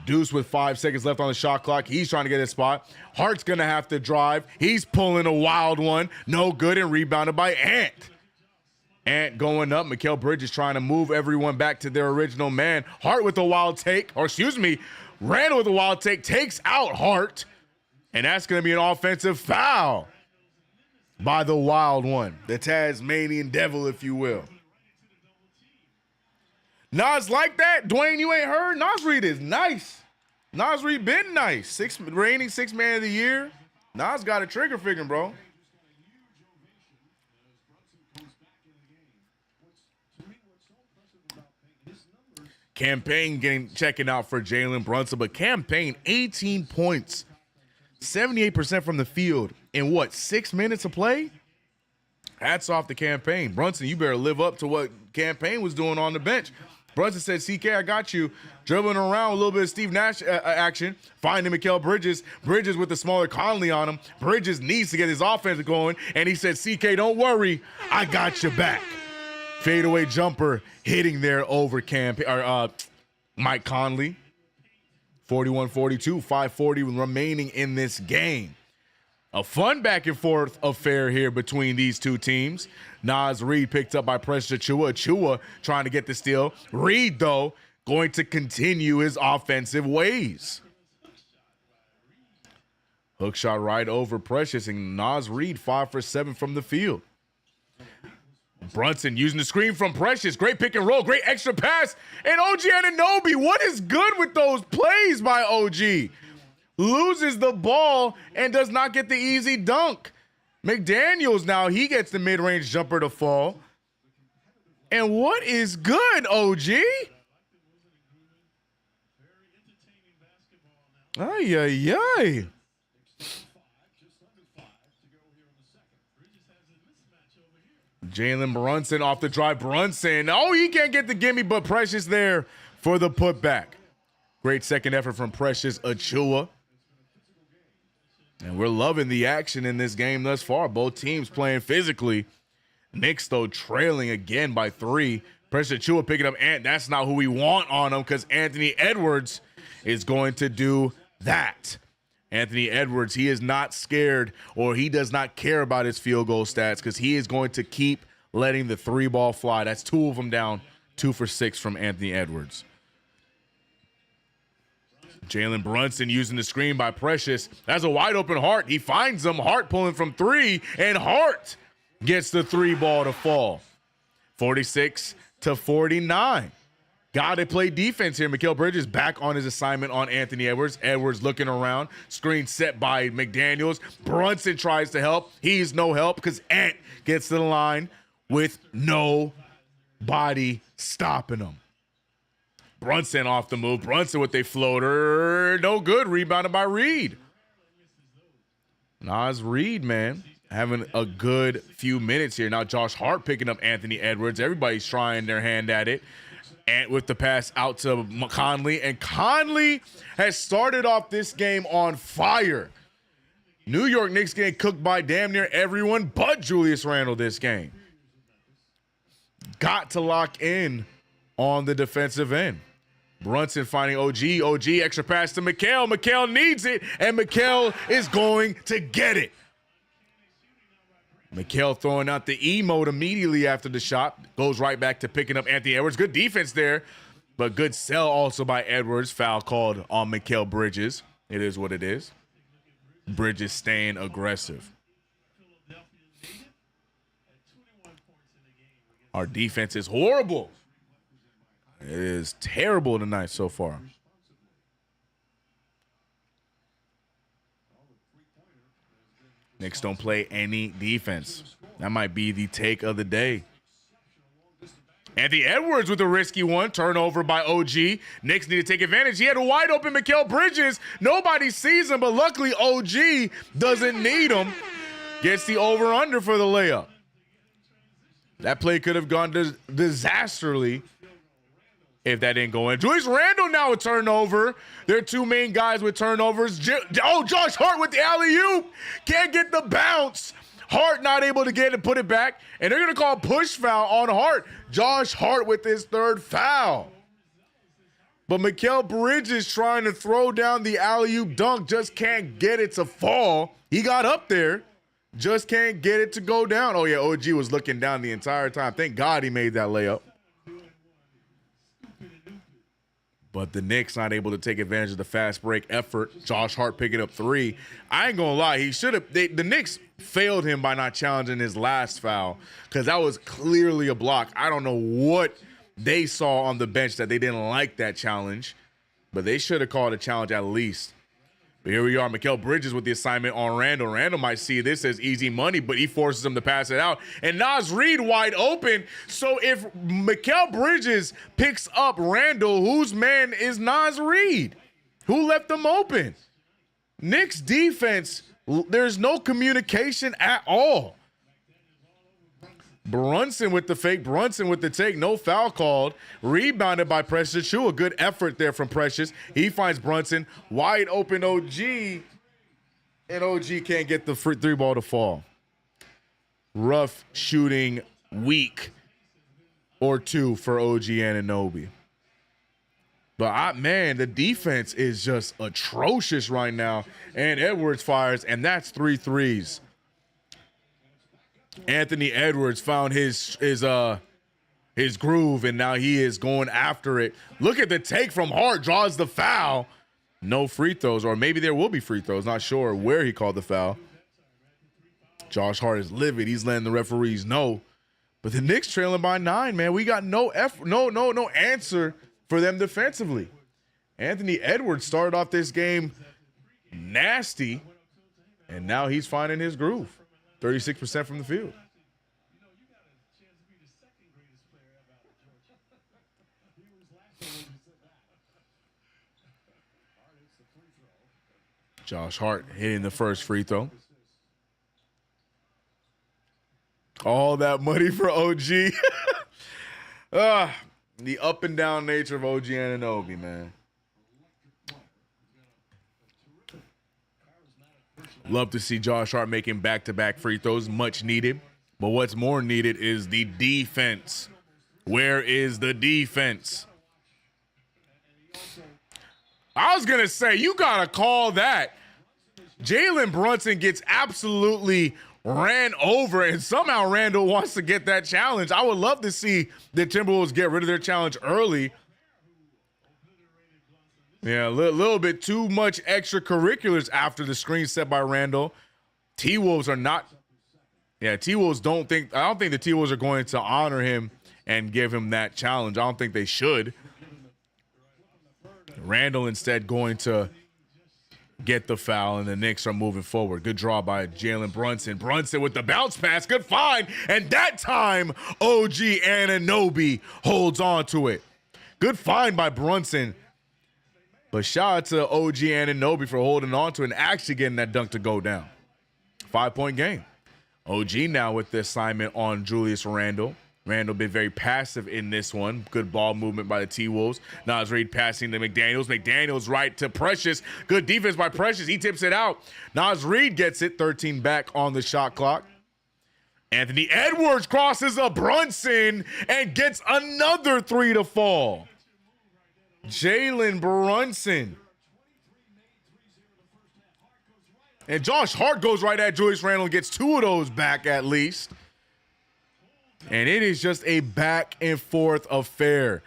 Deuce with 5 seconds left on the shot clock. He's trying to get his spot. Hart's going to have to drive. He's pulling a wild one. No good, and rebounded by Ant. Ant going up. Mikal Bridges trying to move everyone back to their original man. Hart with a wild take. Randall with a wild take. Takes out Hart. And that's going to be an offensive foul by the wild one. The Tasmanian devil, if you will. Nas like that? Dwayne, you ain't heard? Naz Reid is nice. Naz Reid been nice. Reigning 6th man of the year. Nas got a trigger finger, bro. Cam Payne checking out for Jalen Brunson, but Cam Payne, 18 points. 78% from the field in 6 minutes of play? Hats off to Cam Payne. Brunson, you better live up to what Cam Payne was doing on the bench. Brunson said, CK, I got you. Dribbling around, a little bit of Steve Nash action. Finding Mikal Bridges. Bridges with the smaller Conley on him. Bridges needs to get his offense going. And he said, CK, don't worry. I got your back. Fadeaway jumper hitting there over Mike Conley. 41-42, 5:40 remaining in this game. A fun back and forth affair here between these two teams. Naz Reid picked up by Precious Achiuwa. Achiuwa trying to get the steal. Reid, though, going to continue his offensive ways. Hook shot right over Precious, and Naz Reid 5 for 7 from the field. Brunson using the screen from Precious. Great pick and roll. Great extra pass. And OG Anunoby, what is good with those plays by OG? Loses the ball and does not get the easy dunk. McDaniels now, he gets the mid-range jumper to fall. And what is good, OG? Ay, ay, ay. Jalen Brunson off the drive. Brunson. Oh, he can't get the gimme, but Precious there for the putback. Great second effort from Precious Achiuwa. And we're loving the action in this game thus far. Both teams playing physically. Knicks, though, trailing again by 3. Precious Achiuwa picking up Ant. That's not who we want on him because Anthony Edwards is going to do that. Anthony Edwards, he is not scared or he does not care about his field goal stats because he is going to keep letting the 3 ball fly. That's 2 of them down, 2 for 6 from Anthony Edwards. Jalen Brunson using the screen by Precious. That's a wide open Hart. He finds him. Hart pulling from 3, and Hart gets the 3 ball to fall. 46-49. Got to play defense here. Mikal Bridges back on his assignment on Anthony Edwards. Edwards looking around. Screen set by McDaniels. Brunson tries to help. He's no help because Ant gets to the line with nobody stopping him. Brunson off the move. Brunson with a floater. No good. Rebounded by Reid. Naz Reid, man, having a good few minutes here. Now Josh Hart picking up Anthony Edwards. Everybody's trying their hand at it. And with the pass out to Conley. And Conley has started off this game on fire. New York Knicks getting cooked by damn near everyone but Julius Randle this game. Got to lock in on the defensive end. Brunson finding OG. OG extra pass to Mikal. Mikal needs it, and Mikal is going to get it. Mikal throwing out the E mode immediately after the shot. Goes right back to picking up Anthony Edwards. Good defense there, but good sell also by Edwards. Foul called on Mikal Bridges. It is what it is. Bridges staying aggressive. Our defense is horrible. It is terrible tonight so far. Knicks don't play any defense. That might be the take of the day. Anthony Edwards with a risky one. Turnover by OG. Knicks need to take advantage. He had a wide open Mikal Bridges. Nobody sees him, but luckily OG doesn't need him. Gets the over-under for the layup. That play could have gone disastrously if that didn't go in. Julius Randle now a turnover. They're 2 main guys with turnovers. Josh Hart with the alley-oop. Can't get the bounce. Hart not able to get it and put it back. And they're going to call a push foul on Hart. Josh Hart with his 3rd foul. But Mikal Bridges trying to throw down the alley-oop dunk. Just can't get it to fall. He got up there. Just can't get it to go down. Oh, yeah, OG was looking down the entire time. Thank God he made that layup. But the Knicks not able to take advantage of the fast break effort. Josh Hart picking up 3. I ain't gonna lie, he should have. The Knicks failed him by not challenging his last foul because that was clearly a block. I don't know what they saw on the bench that they didn't like that challenge, but they should have called a challenge at least. But here we are, Mikal Bridges with the assignment on Randle. Randle might see this as easy money, but he forces him to pass it out. And Naz Reid wide open. So if Mikal Bridges picks up Randle, whose man is Naz Reid? Who left him open? Knicks defense, there's no communication at all. Brunson with the fake. Brunson with the take. No foul called. Rebounded by Precious Achiuwa. A good effort there from Precious. He finds Brunson. Wide open OG. And OG can't get the three ball to fall. Rough shooting week or two for OG Anunoby. But, man, the defense is just atrocious right now. And Edwards fires, and that's 3 threes. Anthony Edwards found his groove, and now he is going after it. Look at the take from Hart, draws the foul. No free throws, or maybe there will be free throws. Not sure where he called the foul. Josh Hart is livid. He's letting the referees know. But the Knicks trailing by 9, man. We got no effort, no answer for them defensively. Anthony Edwards started off this game nasty, and now he's finding his groove. 36% from the field. Josh Hart hitting the first free throw. All that money for OG. The up and down nature of OG Anunoby, man. Love to see Josh Hart making back-to-back free throws, much needed. But what's more needed is the defense. Where is the defense? I was going to say, you got to call that. Jalen Brunson gets absolutely ran over, and somehow Randall wants to get that challenge. I would love to see the Timberwolves get rid of their challenge early. Yeah, a little bit too much extracurriculars after the screen set by Randall. T-Wolves are not. Yeah, T-Wolves I don't think the T-Wolves are going to honor him and give him that challenge. I don't think they should. Randall instead going to get the foul, and the Knicks are moving forward. Good draw by Jalen Brunson. Brunson with the bounce pass. Good find. And that time, OG Anunoby holds on to it. Good find by Brunson. But shout out to OG Anunoby for holding on to it and actually getting that dunk to go down. 5-point game. OG now with the assignment on Julius Randle. Randle been very passive in this one. Good ball movement by the T-Wolves. Naz Reid passing to McDaniels. McDaniels right to Precious. Good defense by Precious. He tips it out. Naz Reid gets it. 13 back on the shot clock. Anthony Edwards crosses a Brunson and gets another 3 to fall. Jalen Brunson. And Josh Hart goes right at Julius Randle and gets 2 of those back at least. And it is just a back and forth affair.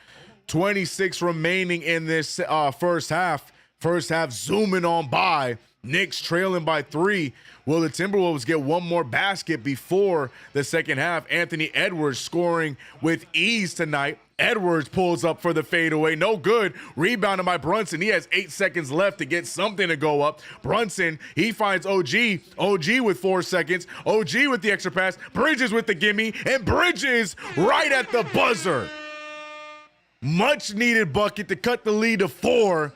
26 remaining in this first half. First half zooming on by. Knicks trailing by 3. Will the Timberwolves get one more basket before the second half? Anthony Edwards scoring with ease tonight. Edwards pulls up for the fadeaway. No good. Rebounded by Brunson. He has 8 seconds left to get something to go up. Brunson, he finds OG. OG with 4 seconds. OG with the extra pass. Bridges with the gimme. And Bridges right at the buzzer. Much needed bucket to cut the lead to 4.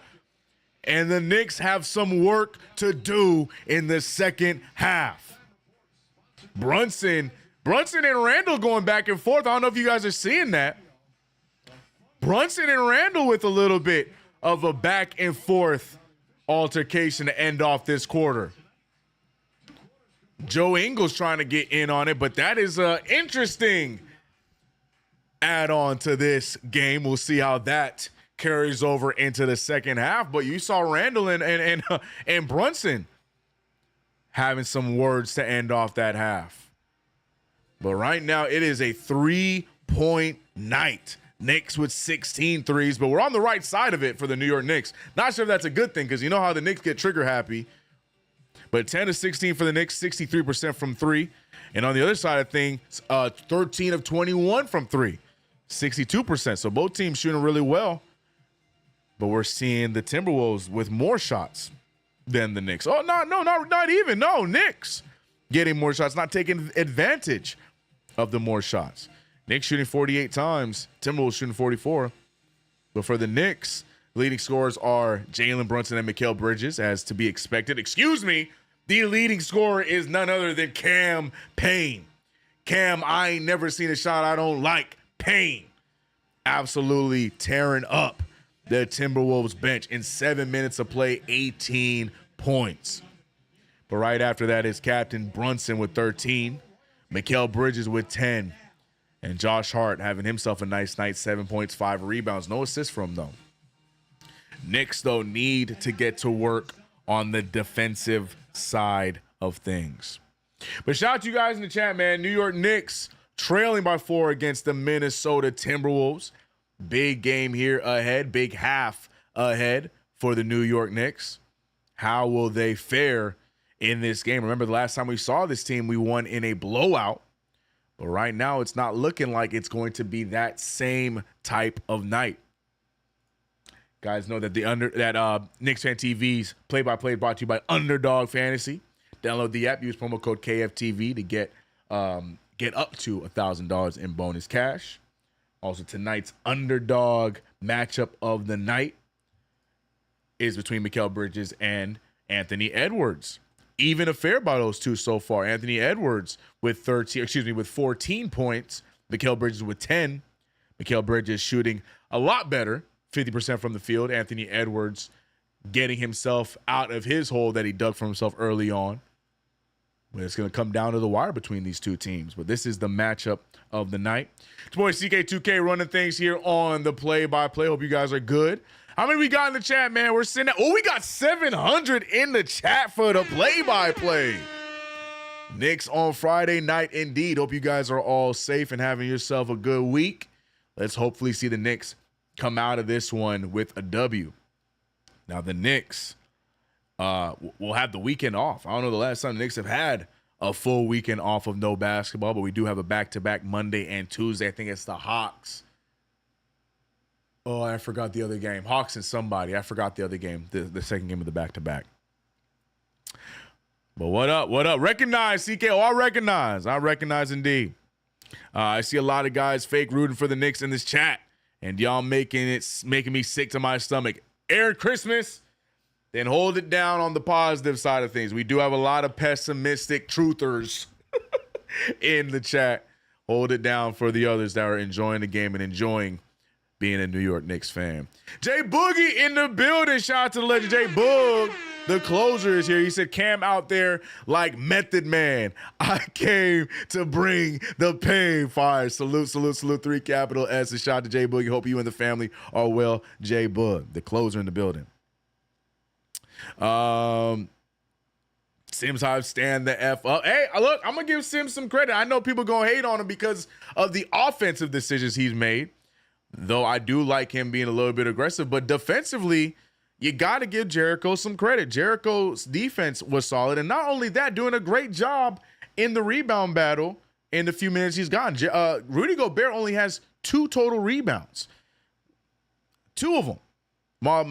And the Knicks have some work to do in the second half. Brunson and Randall going back and forth. I don't know if you guys are seeing that. Brunson and Randall with a little bit of a back and forth altercation to end off this quarter. Joe Ingles trying to get in on it, but that is an interesting add-on to this game. We'll see how that carries over into the second half. But you saw Randall and Brunson having some words to end off that half. But right now it is a 3-point night. Knicks with 16 threes, but we're on the right side of it for the New York Knicks. Not sure if that's a good thing because you know how the Knicks get trigger happy. But 10 of 16 for the Knicks, 63% from 3. And on the other side of things, 13 of 21 from 3, 62%. So both teams shooting really well. But we're seeing the Timberwolves with more shots than the Knicks. Oh, not even. No, Knicks getting more shots, not taking advantage of the more shots. Knicks shooting 48 times, Timberwolves shooting 44. But for the Knicks, leading scorers are Jalen Brunson and Mikal Bridges, as to be expected. Excuse me, the leading scorer is none other than Cam Payne. Cam, I ain't never seen a shot I don't like. Payne absolutely tearing up the Timberwolves bench in 7 minutes of play, 18 points. But right after that is Captain Brunson with 13, Mikal Bridges with 10, and Josh Hart having himself a nice night, 7 points, 5 rebounds. No assists from him, though. Knicks, though, need to get to work on the defensive side of things. But shout out to you guys in the chat, man. New York Knicks trailing by 4 against the Minnesota Timberwolves. Big game here ahead, big half ahead for the New York Knicks. How will they fare in this game? Remember, the last time we saw this team, we won in a blowout. But right now, it's not looking like it's going to be that same type of night. Guys, know that KnicksFanTV's play-by-play brought to you by Underdog Fantasy. Download the app, use promo code KFTV to get up to $1,000 in bonus cash. Also, tonight's underdog matchup of the night is between Mikal Bridges and Anthony Edwards. Even affair by those two so far. Anthony Edwards with 14 points. Mikal Bridges with 10. Mikal Bridges shooting a lot better, 50% from the field. Anthony Edwards getting himself out of his hole that he dug for himself early on. But it's going to come down to the wire between these two teams. But this is the matchup of the night. It's boy CK2K running things here on the play-by-play. Hope you guys are good. How many we got in the chat, man? We're sitting at, we got 700 in the chat for the play-by-play. Knicks on Friday night indeed. Hope you guys are all safe and having yourself a good week. Let's hopefully see the Knicks come out of this one with a W. Now, the Knicks will have the weekend off. I don't know the last time the Knicks have had a full weekend off of no basketball, but we do have a back-to-back Monday and Tuesday. I think it's the Hawks. Oh, I forgot the other game. Hawks and somebody. I forgot the other game, the second game of the back-to-back. But what up? What up? Recognize, CK. Oh, I recognize indeed. I see a lot of guys fake rooting for the Knicks in this chat, and y'all making me sick to my stomach. Aaron Christmas, then hold it down on the positive side of things. We do have a lot of pessimistic truthers in the chat. Hold it down for the others that are enjoying the game and enjoying being a New York Knicks fan. Jay Boogie in the building. Shout out to the legend Jay Boog. The closer is here. He said, Cam out there like Method Man. I came to bring the pain. Fire. Salute, 3 capital S. And shout out to Jay Boogie. Hope you and the family are well. Jay Boog, the closer in the building. Sims Hive stand the F up. Hey, look, I'm going to give Sims some credit. I know people going to hate on him because of the offensive decisions he's made. Though I do like him being a little bit aggressive, but defensively, you got to give Jericho some credit. Jericho's defense was solid, and not only that, doing a great job in the rebound battle in the few minutes he's gotten. Rudy Gobert only has 2 total rebounds, 2 of them.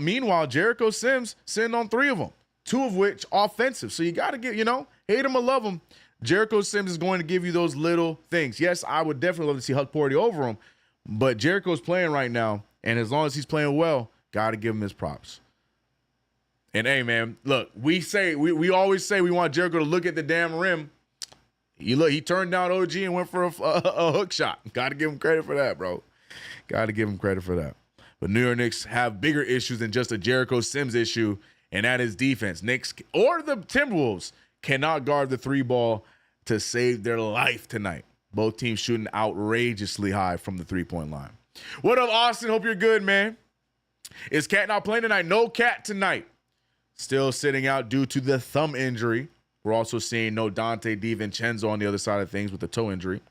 Meanwhile, Jericho Sims sitting on 3 of them, 2 of which offensive. So you got to give, hate him or love him. Jericho Sims is going to give you those little things. Yes, I would definitely love to see Huck Porty over him. But Jericho's playing right now, and as long as he's playing well, got to give him his props. And, hey, man, look, we always say we want Jericho to look at the damn rim. He turned down OG and went for a hook shot. Got to give him credit for that, bro. Got to give him credit for that. But New York Knicks have bigger issues than just a Jericho Sims issue, and that is defense. Knicks or the Timberwolves cannot guard the 3 ball to save their life tonight. Both teams shooting outrageously high from the 3-point line. What up, Austin? Hope you're good, man. Is Cat not playing tonight? No Cat tonight. Still sitting out due to the thumb injury. We're also seeing no Dante DiVincenzo on the other side of things with the toe injury.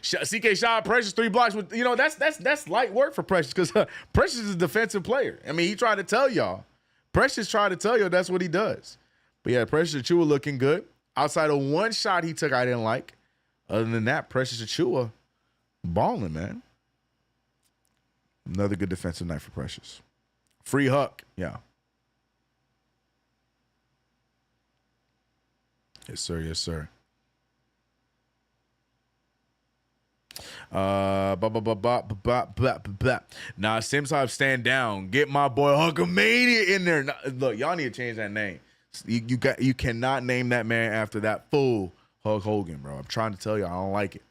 CK shot Precious 3 blocks. With that's light work for Precious because Precious is a defensive player. I mean, he tried to tell y'all. Precious tried to tell you that's what he does. But yeah, Precious Achiuwa looking good. Outside of 1 shot he took I didn't like. Other than that, Precious Achiuwa balling, man. Another good defensive night for Precious. Free Huck, yeah. Yes, sir. Yes, sir. Nah, Sims Hive stand down. Get my boy Hulkamania in there. Nah, look, y'all need to change that name. You cannot name that man after that fool Hulk Hogan, bro. I'm trying to tell you, I don't like it.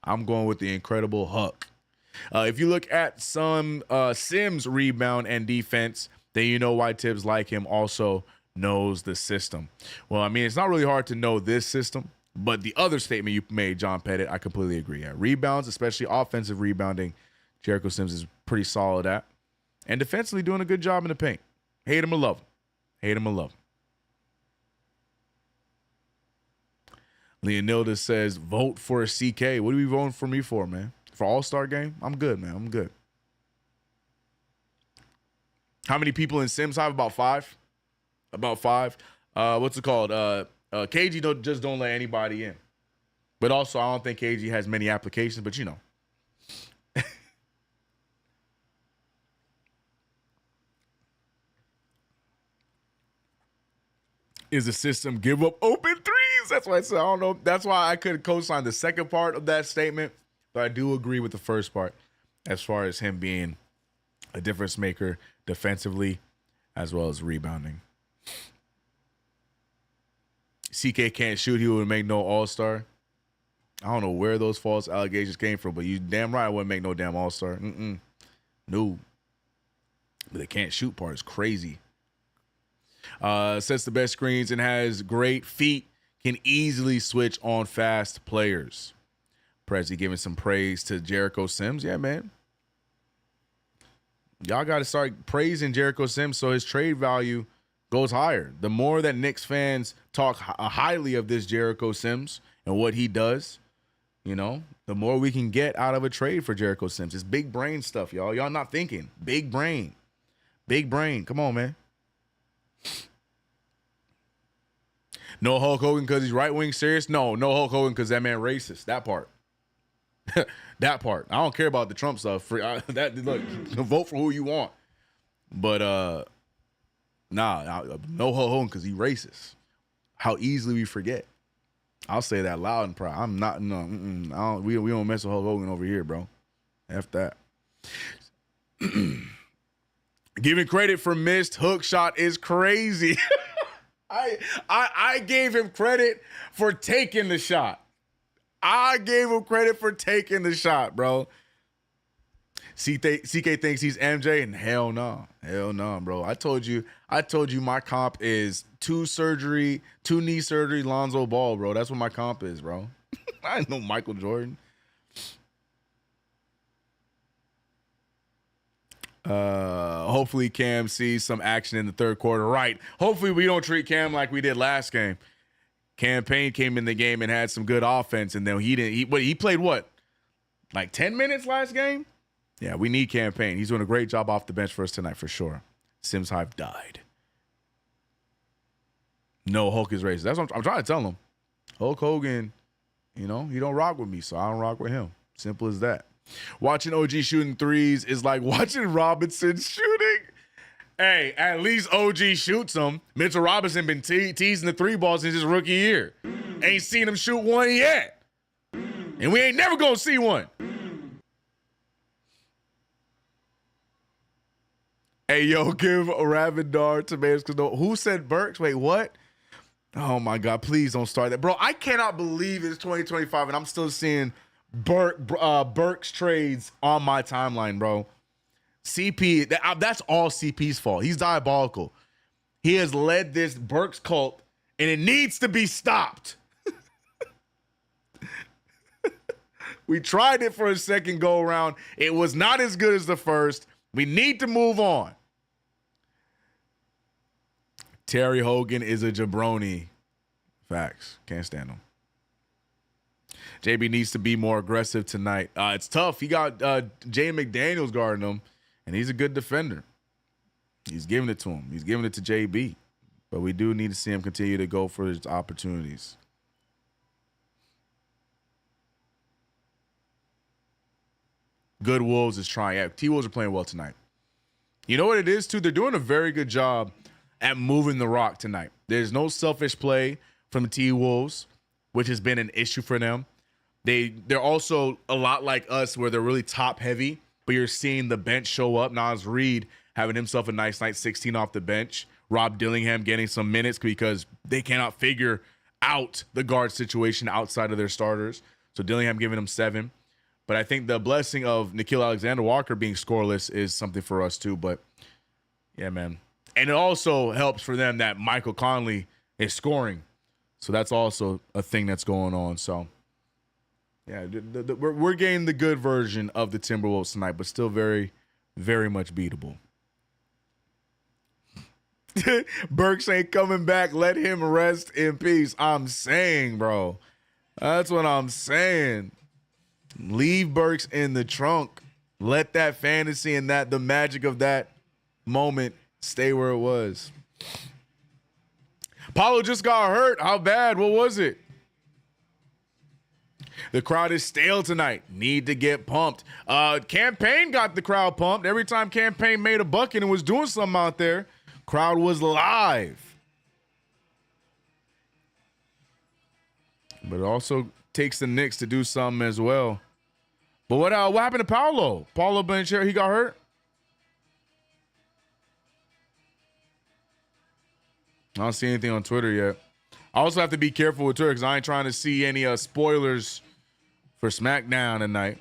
I'm going with the Incredible Hulk. If you look at some Sims rebound and defense, then you know why Tibbs like him. Also knows the system. Well, I mean, it's not really hard to know this system, but the other statement you made, John Pettit, I completely agree. Yeah, rebounds, especially offensive rebounding, Jericho Sims is pretty solid at. And defensively doing a good job in the paint. Hate him or love him. Hate him or love him. Leonilda says, vote for a CK. What are you voting for me for, man? For All-Star game? I'm good, man. I'm good. How many people in Sims have? About 5? About 5. What's it called? KG just don't let anybody in. But also, I don't think KG has many applications, but you know. Is the system give up open threes? That's why I said I don't know. That's why I couldn't co-sign the second part of that statement, but I do agree with the first part as far as him being a difference maker defensively as well as rebounding. CK can't shoot. He would make no All-Star. I don't know where those false allegations came from, but you damn right I wouldn't make no damn All-Star. No. But the can't shoot part is crazy. Sets the best screens and has great feet. Can easily switch on fast players. Prezi giving some praise to Jericho Sims. Yeah, man. Y'all got to start praising Jericho Sims so his trade value goes higher. The more that Knicks fans talk highly of this Jericho Sims and what he does, you know, the more we can get out of a trade for Jericho Sims. It's big brain stuff, y'all. Y'all not thinking. Big brain. Big brain. Come on, man. No Hulk Hogan because he's right-wing serious? No Hulk Hogan because that man racist. That part. That part. I don't care about the Trump stuff. Look, vote for who you want. But no Hulk Hogan because he racist. How easily we forget. I'll say that loud and proud. I'm not, no, we don't mess with Hulk Hogan over here, bro. F that. Giving credit for missed hook shot is crazy. I gave him credit for taking the shot. I gave him credit for taking the shot, bro. CK thinks he's MJ, and hell no. Hell no, bro. I told you my comp is 2 knee surgery, Lonzo Ball, bro. That's what my comp is, bro. I ain't no Michael Jordan. Hopefully Cam sees some action in the third quarter. Right. Hopefully we don't treat Cam like we did last game. Cam Payne came in the game and had some good offense, and then he played what? Like 10 minutes last game? Yeah, we need Cam Payne. He's doing a great job off the bench for us tonight for sure. Sims Hype died. No, Hulk is racist. That's what I'm trying to tell him. Hulk Hogan, you know, he don't rock with me, so I don't rock with him. Simple as that. Watching OG shooting threes is like watching Robinson shooting. Hey, at least OG shoots them. Mitchell Robinson been teasing the 3 balls since his rookie year. Ain't seen him shoot one yet. And we ain't never gonna see one. Hey, yo, give Ravindar tomatoes. Who said Burks? Wait, what? Oh, my God. Please don't start that. Bro, I cannot believe it's 2025 and I'm still seeing Burks trades on my timeline, bro. CP, that's all CP's fault. He's diabolical. He has led this Burks cult, and it needs to be stopped. We tried it for a second go around. It was not as good as the first. We need to move on. Terry Hogan is a jabroni. Facts. Can't stand him. JB needs to be more aggressive tonight. It's tough. He got Jay McDaniels guarding him, and he's a good defender. He's giving it to him. He's giving it to JB. But we do need to see him continue to go for his opportunities. Good Wolves is trying. Yeah, T-Wolves are playing well tonight. You know what it is, too? They're doing a very good job at moving the rock tonight. There's no selfish play from the T-Wolves, which has been an issue for them. They're also a lot like us where they're really top-heavy, but you're seeing the bench show up. Nas Reed having himself a nice night, 16 off the bench. Rob Dillingham getting some minutes because they cannot figure out the guard situation outside of their starters. So Dillingham giving them 7. But I think the blessing of Nickeil Alexander-Walker being scoreless is something for us too. But yeah, man. And it also helps for them that Michael Conley is scoring. So that's also a thing that's going on. So yeah, we're getting the good version of the Timberwolves tonight, but still very, very much beatable. Burks ain't coming back. Let him rest in peace. I'm saying, bro. That's what I'm saying. Leave Burks in the trunk. Let that fantasy and the magic of that moment stay where it was. Paulo just got hurt. How bad? What was it? The crowd is stale tonight. Need to get pumped. Campaign got the crowd pumped. Every time Campaign made a bucket and was doing something out there, crowd was live. But it also takes the Knicks to do something as well. But what happened to Paulo? Paulo Bencher, he got hurt? I don't see anything on Twitter yet. I also have to be careful with Twitter because I ain't trying to see any spoilers for SmackDown tonight.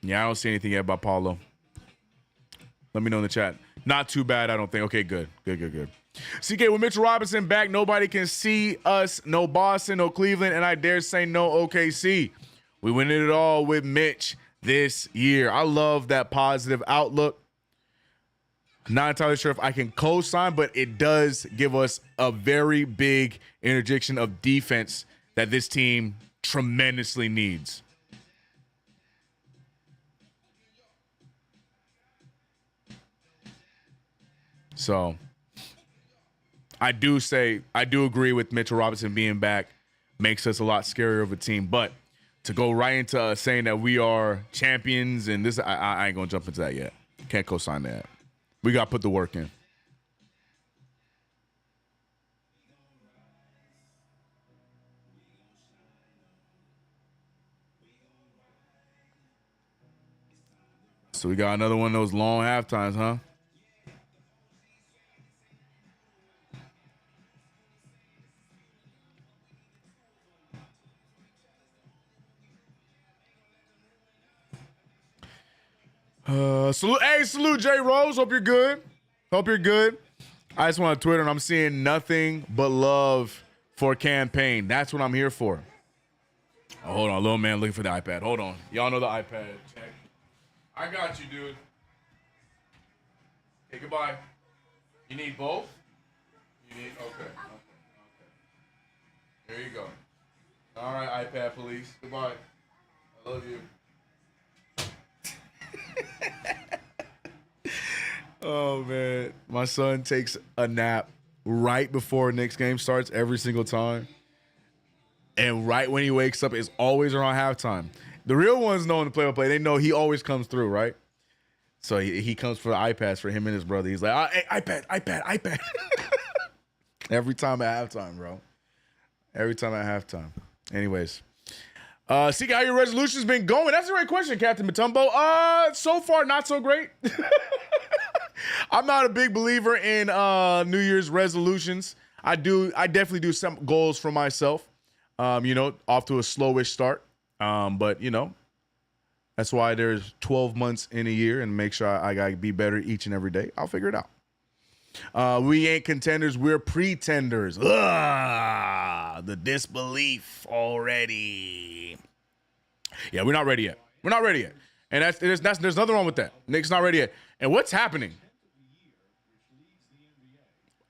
Yeah, I don't see anything yet about Paulo. Let me know in the chat. Not too bad, I don't think. Okay, good. Good. CK, with Mitchell Robinson back, nobody can see us. No Boston, no Cleveland, and I dare say no OKC. We winning it all with Mitch this year. I love that positive outlook. Not entirely sure if I can co-sign, but it does give us a very big interjection of defense that this team tremendously needs. So I do agree with Mitchell Robinson being back makes us a lot scarier of a team. But to go right into saying that we are champions and this, I ain't going to jump into that yet. Can't co-sign that. We got to put the work in. So we got another one of those long halftimes, huh? Salute J Rose. Hope you're good. I just went on Twitter and I'm seeing nothing but love for Campaign. That's what I'm here for. Oh, hold on, little man looking for the iPad. Hold on. Y'all know the iPad. Check. I got you, dude. Okay, goodbye. You need both? Okay. There you go. All right, iPad police. Goodbye. I love you. Oh, man. My son takes a nap right before Knicks game starts every single time. And right when he wakes up, it's always around halftime. The real ones know in the play-by-play. They know he always comes through, right? So he comes for the iPads for him and his brother. He's like, hey, iPad. Every time at halftime, bro. Every time at halftime. Anyways. See how your resolution's been going. That's a great question, Captain Matumbo. So far, not so great. I'm not a big believer in New Year's resolutions. I definitely do some goals for myself. Off to a slowish start. But that's why there's 12 months in a year and make sure I gotta be better each and every day. I'll figure it out. We ain't contenders, we're pretenders. The disbelief already. Yeah, we're not ready yet. And there's nothing wrong with that. Knicks not ready yet. And what's happening?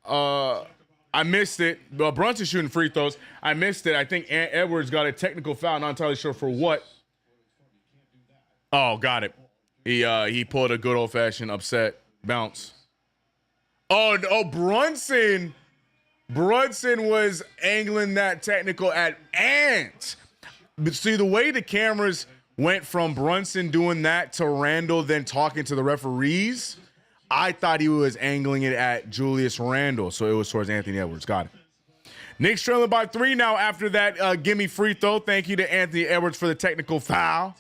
I missed it. Brunson's shooting free throws. I missed it. I think Edwards got a technical foul. Not entirely sure for what. Oh, got it. He pulled a good old-fashioned upset bounce. Oh, Brunson. Brunson was angling that technical at Ant. But see, the way the cameras went from Brunson doing that to Randall then talking to the referees, I thought he was angling it at Julius Randle, so it was towards Anthony Edwards. Got it. Knicks trailing by 3 now after that gimme free throw. Thank you to Anthony Edwards for the technical foul.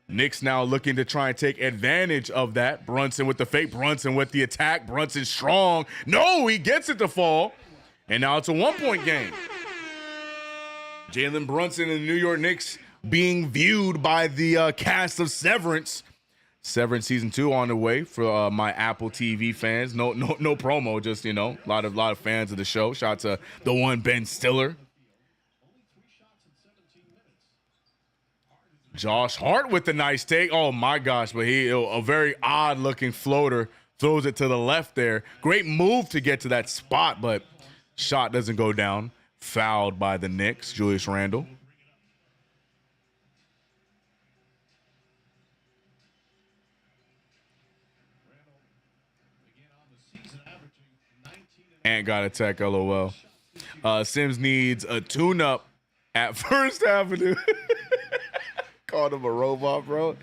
Knicks now looking to try and take advantage of that. Brunson with the fake. Brunson with the attack. Brunson strong. No, he gets it to fall. And now it's a 1-point game. Jalen Brunson and the New York Knicks being viewed by the cast of Severance. Severance season 2 on the way for my Apple TV fans. No promo, just, a lot of fans of the show. Shout out to the one Ben Stiller. Josh Hart with the nice take. Oh my gosh, but a very odd looking floater, throws it to the left there. Great move to get to that spot, but shot doesn't go down. Fouled by the Knicks, Julius Randle. And got a tech, LOL. Sims needs a tune-up at First Avenue. Called him a robot, bro.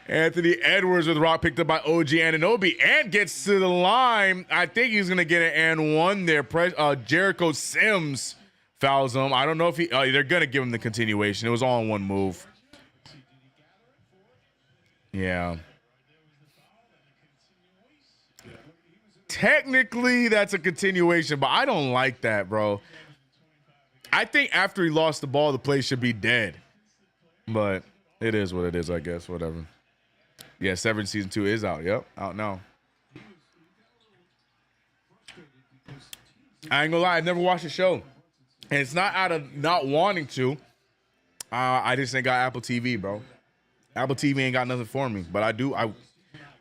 Anthony Edwards with rock picked up by OG Anunoby. Ant gets to the line. I think he's going to get an and one there. Jericho Sims fouls him. I don't know if they're going to give him the continuation. It was all in one move. Yeah. Technically, that's a continuation, but I don't like that, bro. I think after he lost the ball, the play should be dead. But it is what it is, I guess. Whatever. Yeah, Severance season 2 is out. Yep, out now. I ain't gonna lie, I've never watched the show. And it's not out of not wanting to. I just ain't got Apple TV, bro. Apple TV ain't got nothing for me. But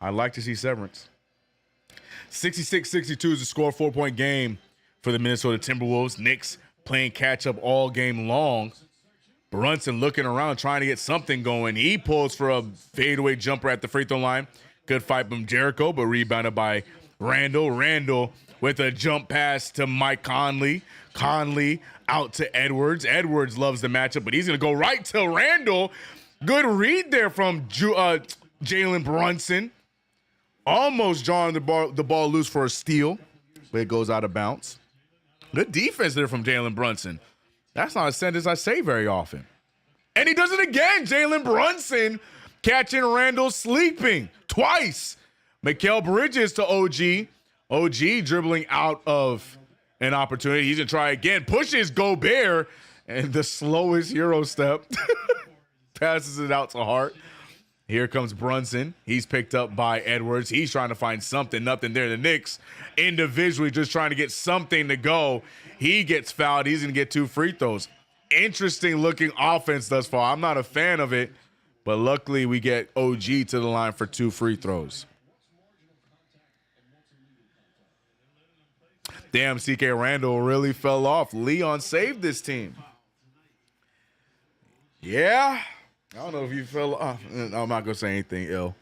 I like to see Severance. 66-62 is the score, 4-point game for the Minnesota Timberwolves. Knicks playing catch-up all game long. Brunson looking around, trying to get something going. He pulls for a fadeaway jumper at the free throw line. Good fight from Jericho, but rebounded by Randle. Randle with a jump pass to Mike Conley. Conley out to Edwards. Edwards loves the matchup, but he's going to go right to Randle. Good read there from Jalen Brunson. Almost drawing the ball loose for a steal, but it goes out of bounds. Good defense there from Jalen Brunson. That's not a sentence I say very often. And he does it again. Jalen Brunson catching Randle sleeping twice. Mikal Bridges to OG. OG dribbling out of an opportunity. He's going to try again. Pushes Gobert. And the slowest Euro step. Passes it out to Hart. Here comes Brunson. He's picked up by Edwards. He's trying to find something. Nothing there. The Knicks individually just trying to get something to go. He gets fouled. He's going to get 2 free throws. Interesting looking offense thus far. I'm not a fan of it, but luckily we get OG to the line for 2 free throws. Damn, CK Randall really fell off. Leon saved this team. Yeah. I don't know if you fell off. I'm not going to say anything ill.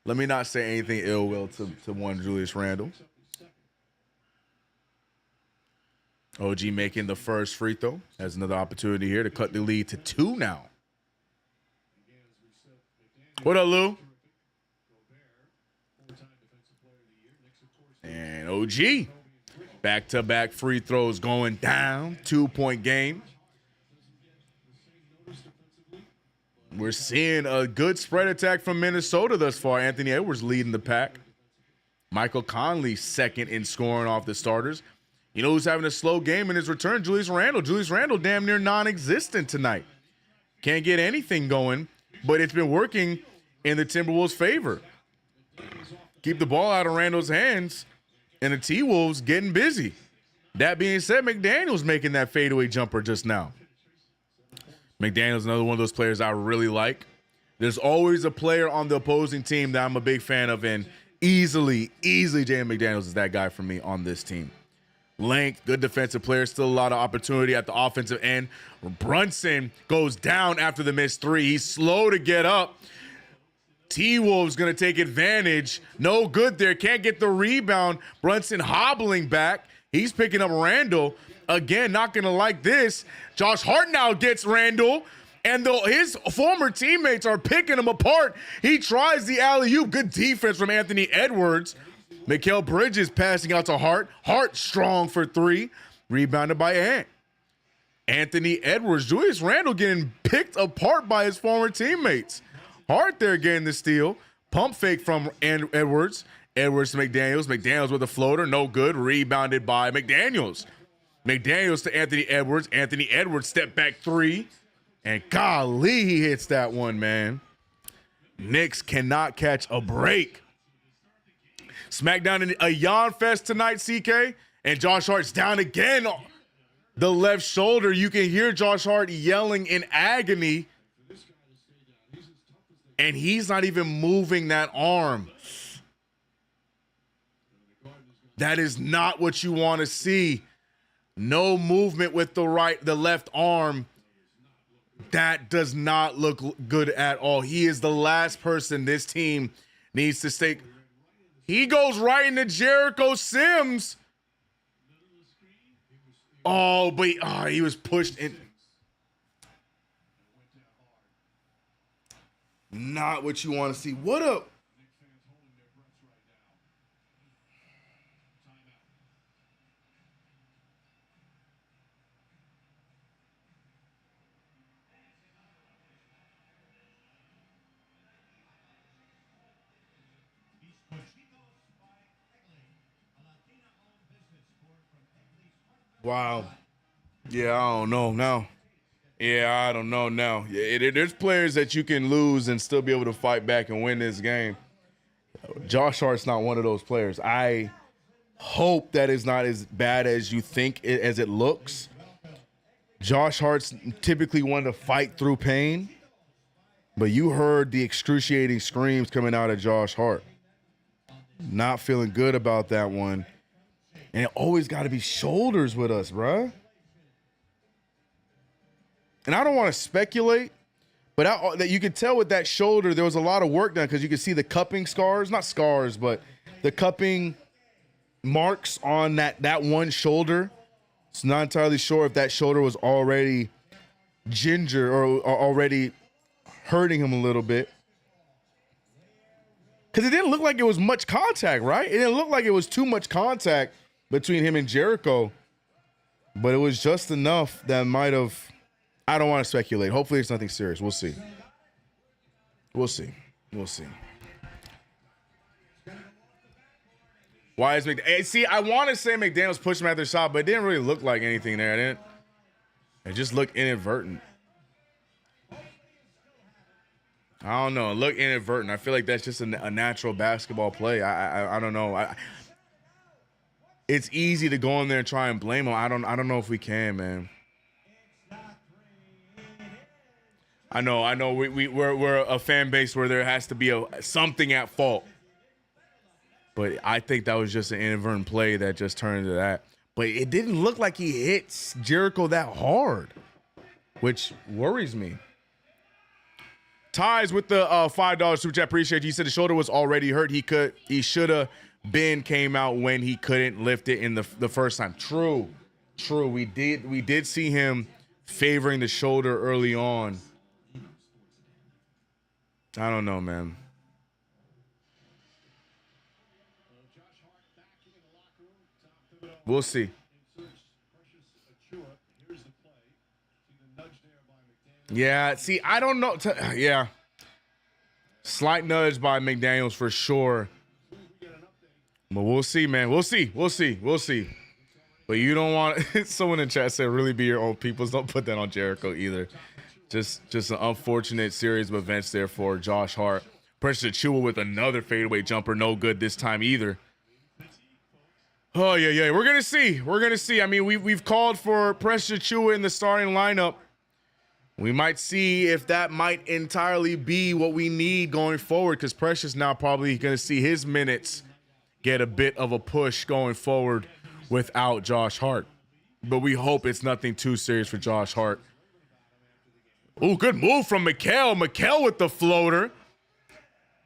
Let me not say anything ill will to one Julius Randle. OG making the first free throw. Has another opportunity here to cut the lead to 2 now. What up, Lou? And OG. Back-to-back free throws going down. 2-point game. We're seeing a good spread attack from Minnesota thus far. Anthony Edwards leading the pack. Michael Conley second in scoring off the starters. You know who's having a slow game in his return? Julius Randle. Julius Randle damn near non-existent tonight. Can't get anything going, but it's been working in the Timberwolves' favor. Keep the ball out of Randle's hands, and the T-Wolves getting busy. That being said, McDaniel's making that fadeaway jumper just now. McDaniel's another one of those players I really like. There's always a player on the opposing team that I'm a big fan of, and easily Jaden McDaniels is that guy for me on this team. Length, good defensive player, still a lot of opportunity at the offensive end. Brunson goes down after the missed 3. He's slow to get up. T-Wolves going to take advantage. No good there. Can't get the rebound. Brunson hobbling back. He's picking up Randle. Again, not going to like this. Josh Hart now gets Randle. And though his former teammates are picking him apart, he tries the alley-oop. Good defense from Anthony Edwards. Mikal Bridges passing out to Hart. Hart strong for 3. Rebounded by Ant. Anthony Edwards. Julius Randle getting picked apart by his former teammates. Hart there getting the steal. Pump fake from Edwards. Edwards to McDaniels. McDaniels with a floater. No good. Rebounded by McDaniels. McDaniels to Anthony Edwards. Anthony Edwards step back three. And golly, he hits that one, man. Knicks cannot catch a break. Smackdown in a yawn fest tonight, CK. And Josh Hart's down again. The left shoulder. You can hear Josh Hart yelling in agony. And he's not even moving that arm. That is not what you want to see. No movement with the left arm. That does not look good at all. He is the last person this team needs to stay. He goes right into Jericho Sims. Oh, but he was pushed in. Not what you want to see. What up? Wow. Yeah, I don't know now. Yeah, I don't know now. Yeah, there's players that you can lose and still be able to fight back and win this game. Josh Hart's not one of those players. I hope that is not as bad as you think as it looks. Josh Hart's typically one to fight through pain, but you heard the excruciating screams coming out of Josh Hart. Not feeling good about that one. And it always got to be shoulders with us, bruh. And I don't want to speculate, but that you could tell with that shoulder, there was a lot of work done because you could see the cupping scars, not scars, but the cupping marks on that one shoulder. It's not entirely sure if that shoulder was already ginger or already hurting him a little bit. Because it didn't look like it was much contact, right? It didn't look like it was too much contact between him and Jericho, but it was just enough that might have. I don't want to speculate. Hopefully it's nothing serious. We'll see. We'll see. We'll see. Why is McDaniels? See, I want to say McDaniels pushed him at their shot, but it didn't really look like anything there. It just looked inadvertent. I don't know. It looked inadvertent. I feel like that's just a natural basketball play. I don't know. It's easy to go in there and try and blame him. I don't know if we can, man. I know. We're a fan base where there has to be something at fault, but I think that was just an inadvertent play that just turned into that. But it didn't look like he hit Jericho that hard, which worries me. Ties with the $5 super chat. Appreciate you. He said the shoulder was already hurt. He should have been came out when he couldn't lift it in the first time. True. We did see him favoring the shoulder early on. I don't know, man. We'll see. Yeah, see, I don't know. Yeah. Slight nudge by McDaniels for sure. But we'll see, man. We'll see. But you don't want someone in chat said really be your own peoples. Don't put that on Jericho either. Just an unfortunate series of events there for Josh Hart. Precious Achiuwa with another fadeaway jumper. No good this time either. Oh, yeah. We're going to see. I mean, we've called for Precious Achiuwa in the starting lineup. We might see if that might entirely be what we need going forward, because Precious now probably going to see his minutes get a bit of a push going forward without Josh Hart. But we hope it's nothing too serious for Josh Hart. Ooh, good move from Mikal. Mikal with the floater.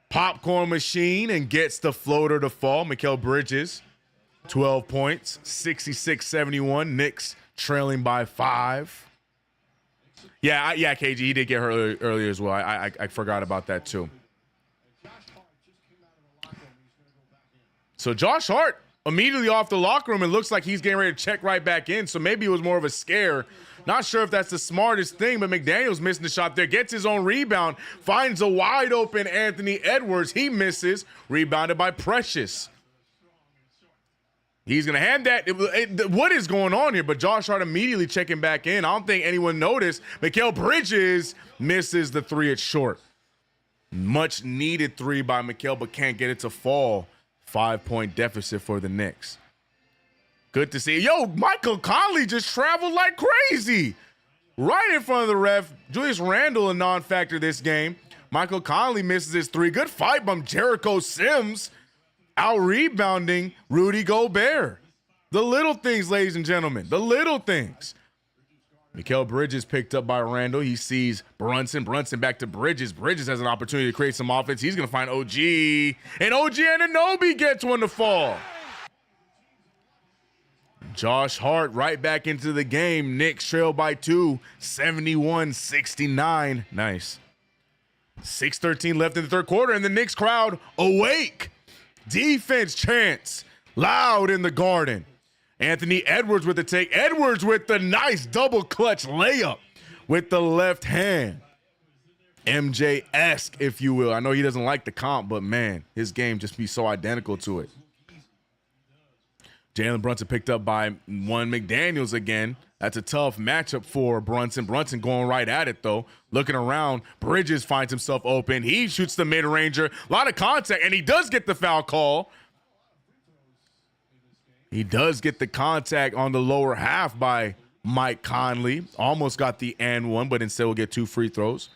Popcorn machine and gets the floater to fall. Mikal Bridges, 12 points, 66-71. Knicks trailing by 5. Yeah, KG, he did get hurt earlier as well. I forgot about that too. So Josh Hart immediately off the locker room, it looks like he's getting ready to check right back in. So maybe it was more of a scare. Not sure if that's the smartest thing, but McDaniels missing the shot there. Gets his own rebound. Finds a wide open Anthony Edwards. He misses. Rebounded by Precious. He's going to hand that. What is going on here? But Josh Hart immediately checking back in. I don't think anyone noticed. Mikal Bridges misses the three. It's short. Much needed three by Mikal, but can't get it to fall. 5-point deficit for the Knicks. Good to see. Yo, Michael Conley just traveled like crazy. Right in front of the ref. Julius Randle a non-factor this game. Michael Conley misses his three. Good fight by Jericho Sims. Out-rebounding Rudy Gobert. The little things, ladies and gentlemen. The little things. Mikal Bridges picked up by Randle. He sees Brunson. Brunson back to Bridges. Bridges has an opportunity to create some offense. He's going to find OG. And OG Anunoby gets one to fall. Josh Hart right back into the game. Knicks trail by 2, 71-69. Nice. 6:13 left in the third quarter, and the Knicks crowd awake. Defense chants loud in the Garden. Anthony Edwards with the take. Edwards with the nice double clutch layup with the left hand. MJ-esque, if you will. I know he doesn't like the comp, but man, his game just be so identical to it. Jalen Brunson picked up by one McDaniels again. That's a tough matchup for Brunson. Brunson going right at it, though. Looking around, Bridges finds himself open. He shoots the mid-ranger. A lot of contact, and he does get the foul call. He does get the contact on the lower half by Mike Conley. Almost got the and one, but instead will get 2 free throws.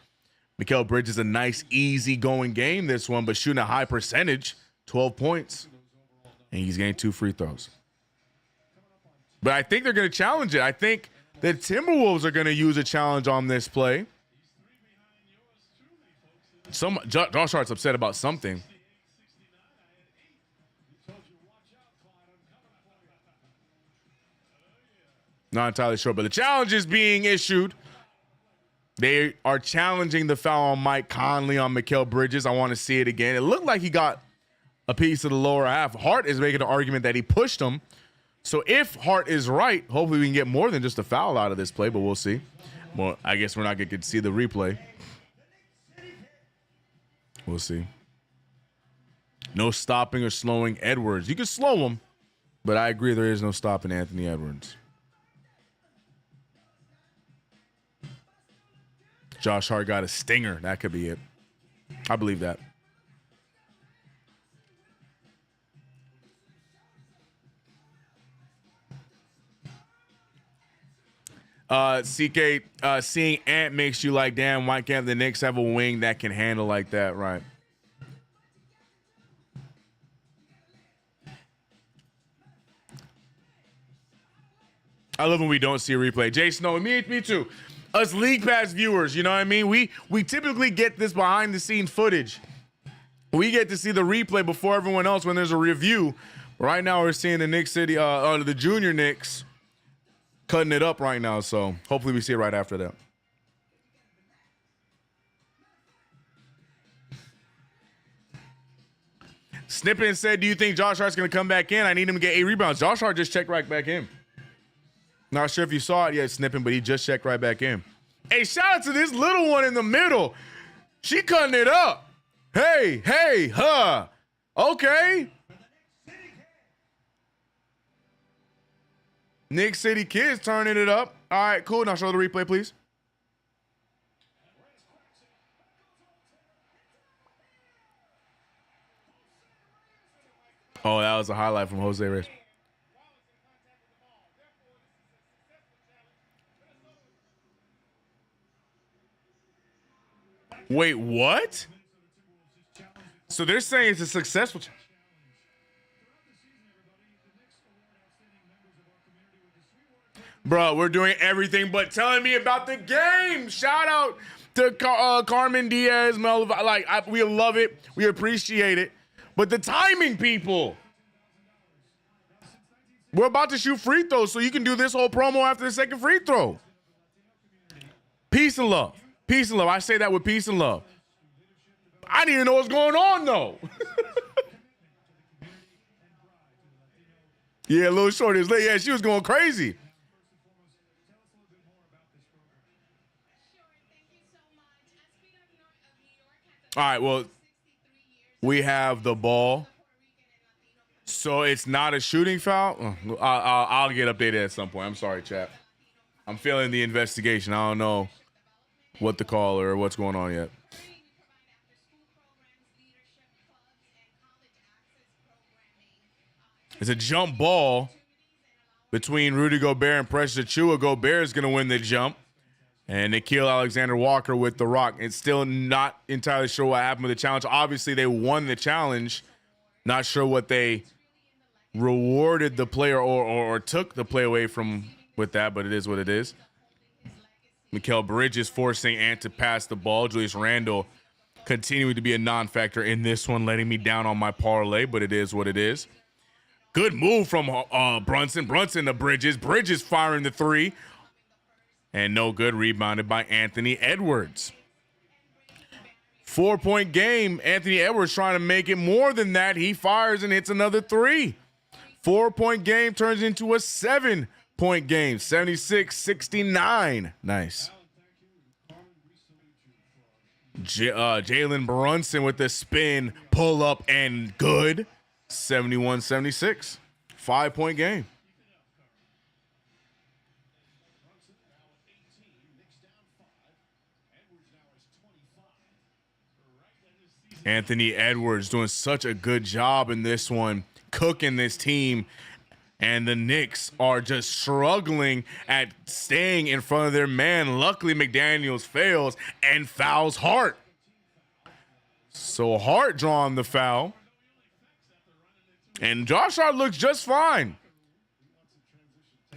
Mikal Bridges, a nice, easy-going game this one, but shooting a high percentage, 12 points. And he's getting 2 free throws. But I think they're going to challenge it. I think the Timberwolves are going to use a challenge on this play. Josh Hart's upset about something. Not entirely sure, but the challenge is being issued. They are challenging the foul on Mike Conley on Mikal Bridges. I want to see it again. It looked like he got a piece of the lower half. Hart is making an argument that he pushed him. So if Hart is right, hopefully we can get more than just a foul out of this play, but we'll see. Well, I guess we're not going to get to see the replay. We'll see. No stopping or slowing Edwards. You can slow him, but I agree there is no stopping Anthony Edwards. Josh Hart got a stinger. That could be it. I believe that. CK, seeing Ant makes you like, damn, why can't the Knicks have a wing that can handle like that? Right. I love when we don't see a replay. Jay Snow, me too. Us League Pass viewers, you know what I mean? We typically get this behind the scenes footage. We get to see the replay before everyone else when there's a review. Right now we're seeing the Knicks City, the junior Knicks cutting it up right now, so hopefully we see it right after that. Snippin said, do you think Josh Hart's going to come back in? I need him to get 8 rebounds. Josh Hart just checked right back in. Not sure if you saw it yet, Snippin, but he just checked right back in. Hey, shout out to this little one in the middle. She cutting it up. Hey, huh. Okay. Knicks City Kids turning it up. All right, cool. Now show the replay, please. Oh, that was a highlight from Jose Reyes. Wait, what? So they're saying it's a successful Bro, we're doing everything but telling me about the game. Shout out to Carmen Diaz, Mel. We love it. We appreciate it. But the timing, people. We're about to shoot free throws, so you can do this whole promo after the second free throw. Peace and love. Peace and love. I say that with peace and love. I need to know what's going on, though. Yeah, Little Shorty is late. Yeah, she was going crazy. All right, well, we have the ball. So it's not a shooting foul? I'll get updated at some point. I'm sorry, chat. I'm feeling the investigation. I don't know what the call or what's going on yet. It's a jump ball between Rudy Gobert and Precious Achiuwa. Gobert is going to win the jump. And Nickeil Alexander-Walker with the rock. It's still not entirely sure what happened with the challenge. Obviously, they won the challenge. Not sure what they rewarded the player or took the play away from with that, but it is what it is. Mikal Bridges forcing Ant to pass the ball. Julius Randle continuing to be a non-factor in this one, letting me down on my parlay, but it is what it is. Good move from Brunson. Brunson to Bridges. Bridges firing the three. And no good, rebounded by Anthony Edwards. 4-point game. Anthony Edwards trying to make it more than that. He fires and hits another three. 4-point game turns into a 7-point game. 76-69. Nice. Jalen Brunson with the spin, pull up, and good. 71-76. 5-point game. Anthony Edwards doing such a good job in this one, cooking this team, and the Knicks are just struggling at staying in front of their man. Luckily, McDaniels fails and fouls Hart. So Hart drawing the foul, and Josh Hart looks just fine.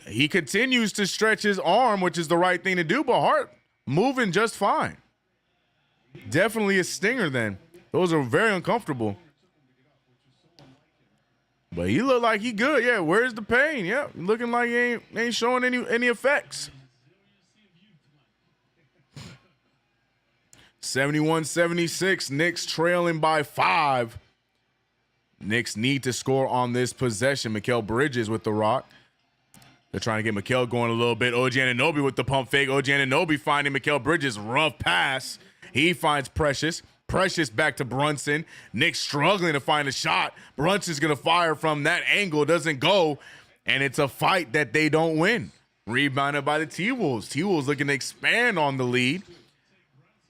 He continues to stretch his arm, which is the right thing to do, but Hart moving just fine. Definitely a stinger then. Those are very uncomfortable. But he looked like he good. Yeah, where's the pain? Yeah, looking like he ain't showing any effects. 71-76, Knicks trailing by 5. Knicks need to score on this possession. Mikal Bridges with the rock. They're trying to get Mikal going a little bit. OG Anunoby with the pump fake. OG Anunoby finding Mikal Bridges. Rough pass. He finds Precious. Precious back to Brunson. Knicks struggling to find a shot. Brunson's going to fire from that angle. Doesn't go. And it's a fight that they don't win. Rebounded by the T-Wolves. T-Wolves looking to expand on the lead.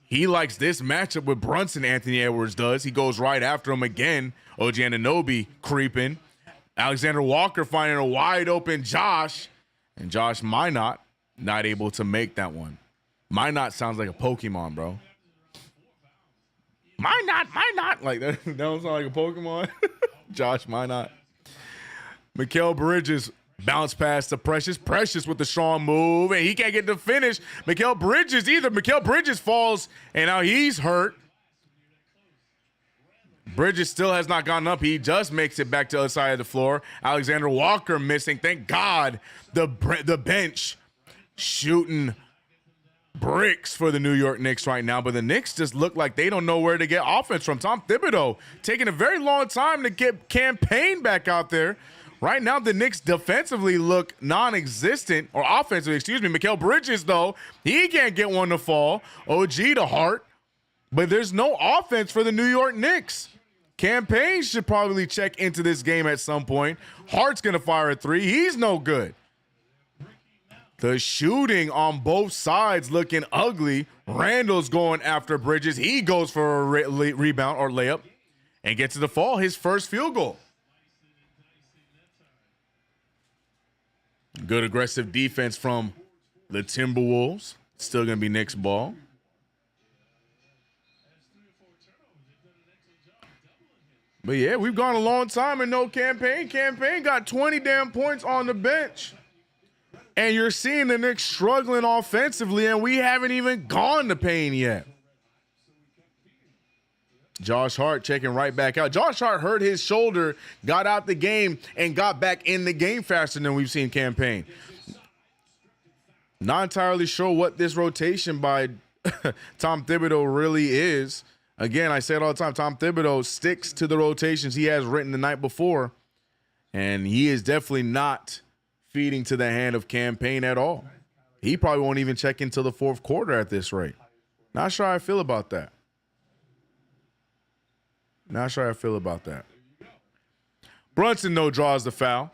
He likes this matchup with Brunson, Anthony Edwards does. He goes right after him again. OG Anunoby creeping. Alexander Walker finding a wide open Josh. And Josh Minot not able to make that one. Minot sounds like a Pokemon, bro. Minot. Like that don't sound like a Pokemon. Josh Minot. Mikal Bridges bounce pass to Precious. Precious with the strong move, and he can't get the finish. Mikal Bridges either. Mikal Bridges falls, and now he's hurt. Bridges still has not gotten up. He just makes it back to the other side of the floor. Alexander Walker missing. Thank God the bench shooting bricks for the New York Knicks right now, but the Knicks just look like they don't know where to get offense from. Tom Thibodeau taking a very long time to get Campaign back out there. Right now, the Knicks defensively look non-existent, or offensively, excuse me. Mikal Bridges, though, he can't get one to fall. OG to Hart, but there's no offense for the New York Knicks. Campaign should probably check into this game at some point. Hart's going to fire a three. He's no good. The shooting on both sides looking ugly. Randall's going after Bridges. He goes for a rebound or layup and gets to the fall, his first field goal. Good aggressive defense from the Timberwolves. Still going to be Knicks ball. But yeah, we've gone a long time and no Campaign. Campaign got 20 damn points on the bench. And you're seeing the Knicks struggling offensively, and we haven't even gone to pain yet. Josh Hart checking right back out. Josh Hart hurt his shoulder, got out the game, and got back in the game faster than we've seen Campaign. Not entirely sure what this rotation by Tom Thibodeau really is. Again, I say it all the time, Tom Thibodeau sticks to the rotations he has written the night before. And he is definitely not feeding to the hand of Campaign at all. He probably won't even check into the fourth quarter at this rate. Not sure how I feel about that. Not sure how I feel about that. Brunson, though, draws the foul.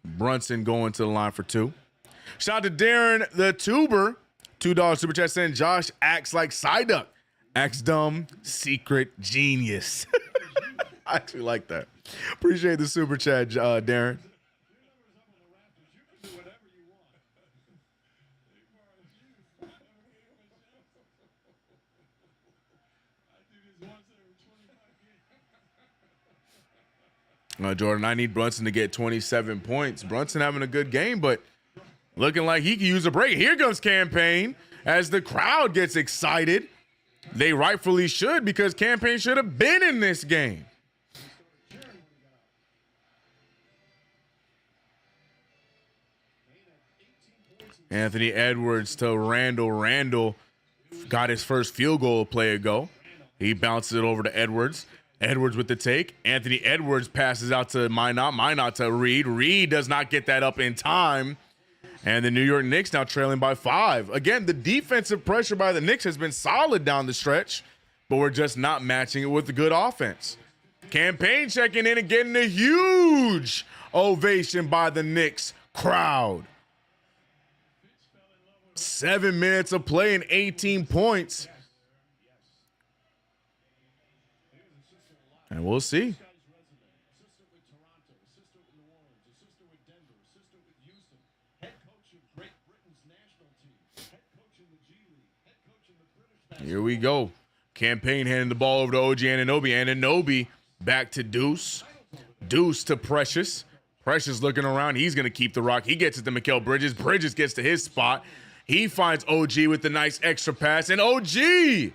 Brunson going to the line for 2. Shout out to Darren the Tuber. $2 super chat saying Josh acts like Psyduck. Acts dumb, secret genius. I actually like that. Appreciate the super chat, Darren. Jordan, I need Brunson to get 27 points. Brunson having a good game, but looking like he could use a break. Here comes Campaign as the crowd gets excited. They rightfully should, because Campaign should have been in this game. Anthony Edwards to Randall. Randall got his first field goal a play ago. He bounces it over to Edwards. Edwards with the take. Anthony Edwards passes out to Minot to Reed. Reed does not get that up in time. And the New York Knicks now trailing by 5. Again, the defensive pressure by the Knicks has been solid down the stretch, but we're just not matching it with the good offense. Campaign checking in and getting a huge ovation by the Knicks crowd. 7 minutes of play and 18 points. And we'll see. Here we go. Campaign handing the ball over to OG Anunoby. Anunoby back to Deuce. Deuce to Precious. Precious looking around. He's going to keep the rock. He gets it to Mikal Bridges. Bridges gets to his spot. He finds OG with the nice extra pass. And OG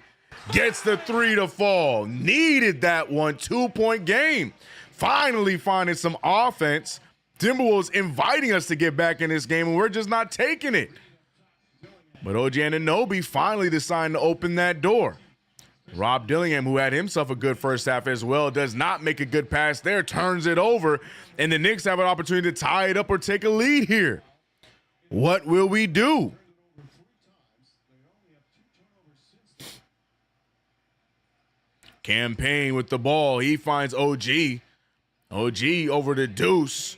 gets the 3 to fall. Needed that one. 2-point game. Finally finding some offense. Timberwolves inviting us to get back in this game, and we're just not taking it. But OG Anunoby finally deciding to open that door. Rob Dillingham, who had himself a good first half as well, does not make a good pass there, turns it over, and the Knicks have an opportunity to tie it up or take a lead here. What will we do? Campaign with the ball. He finds OG. OG over to Deuce.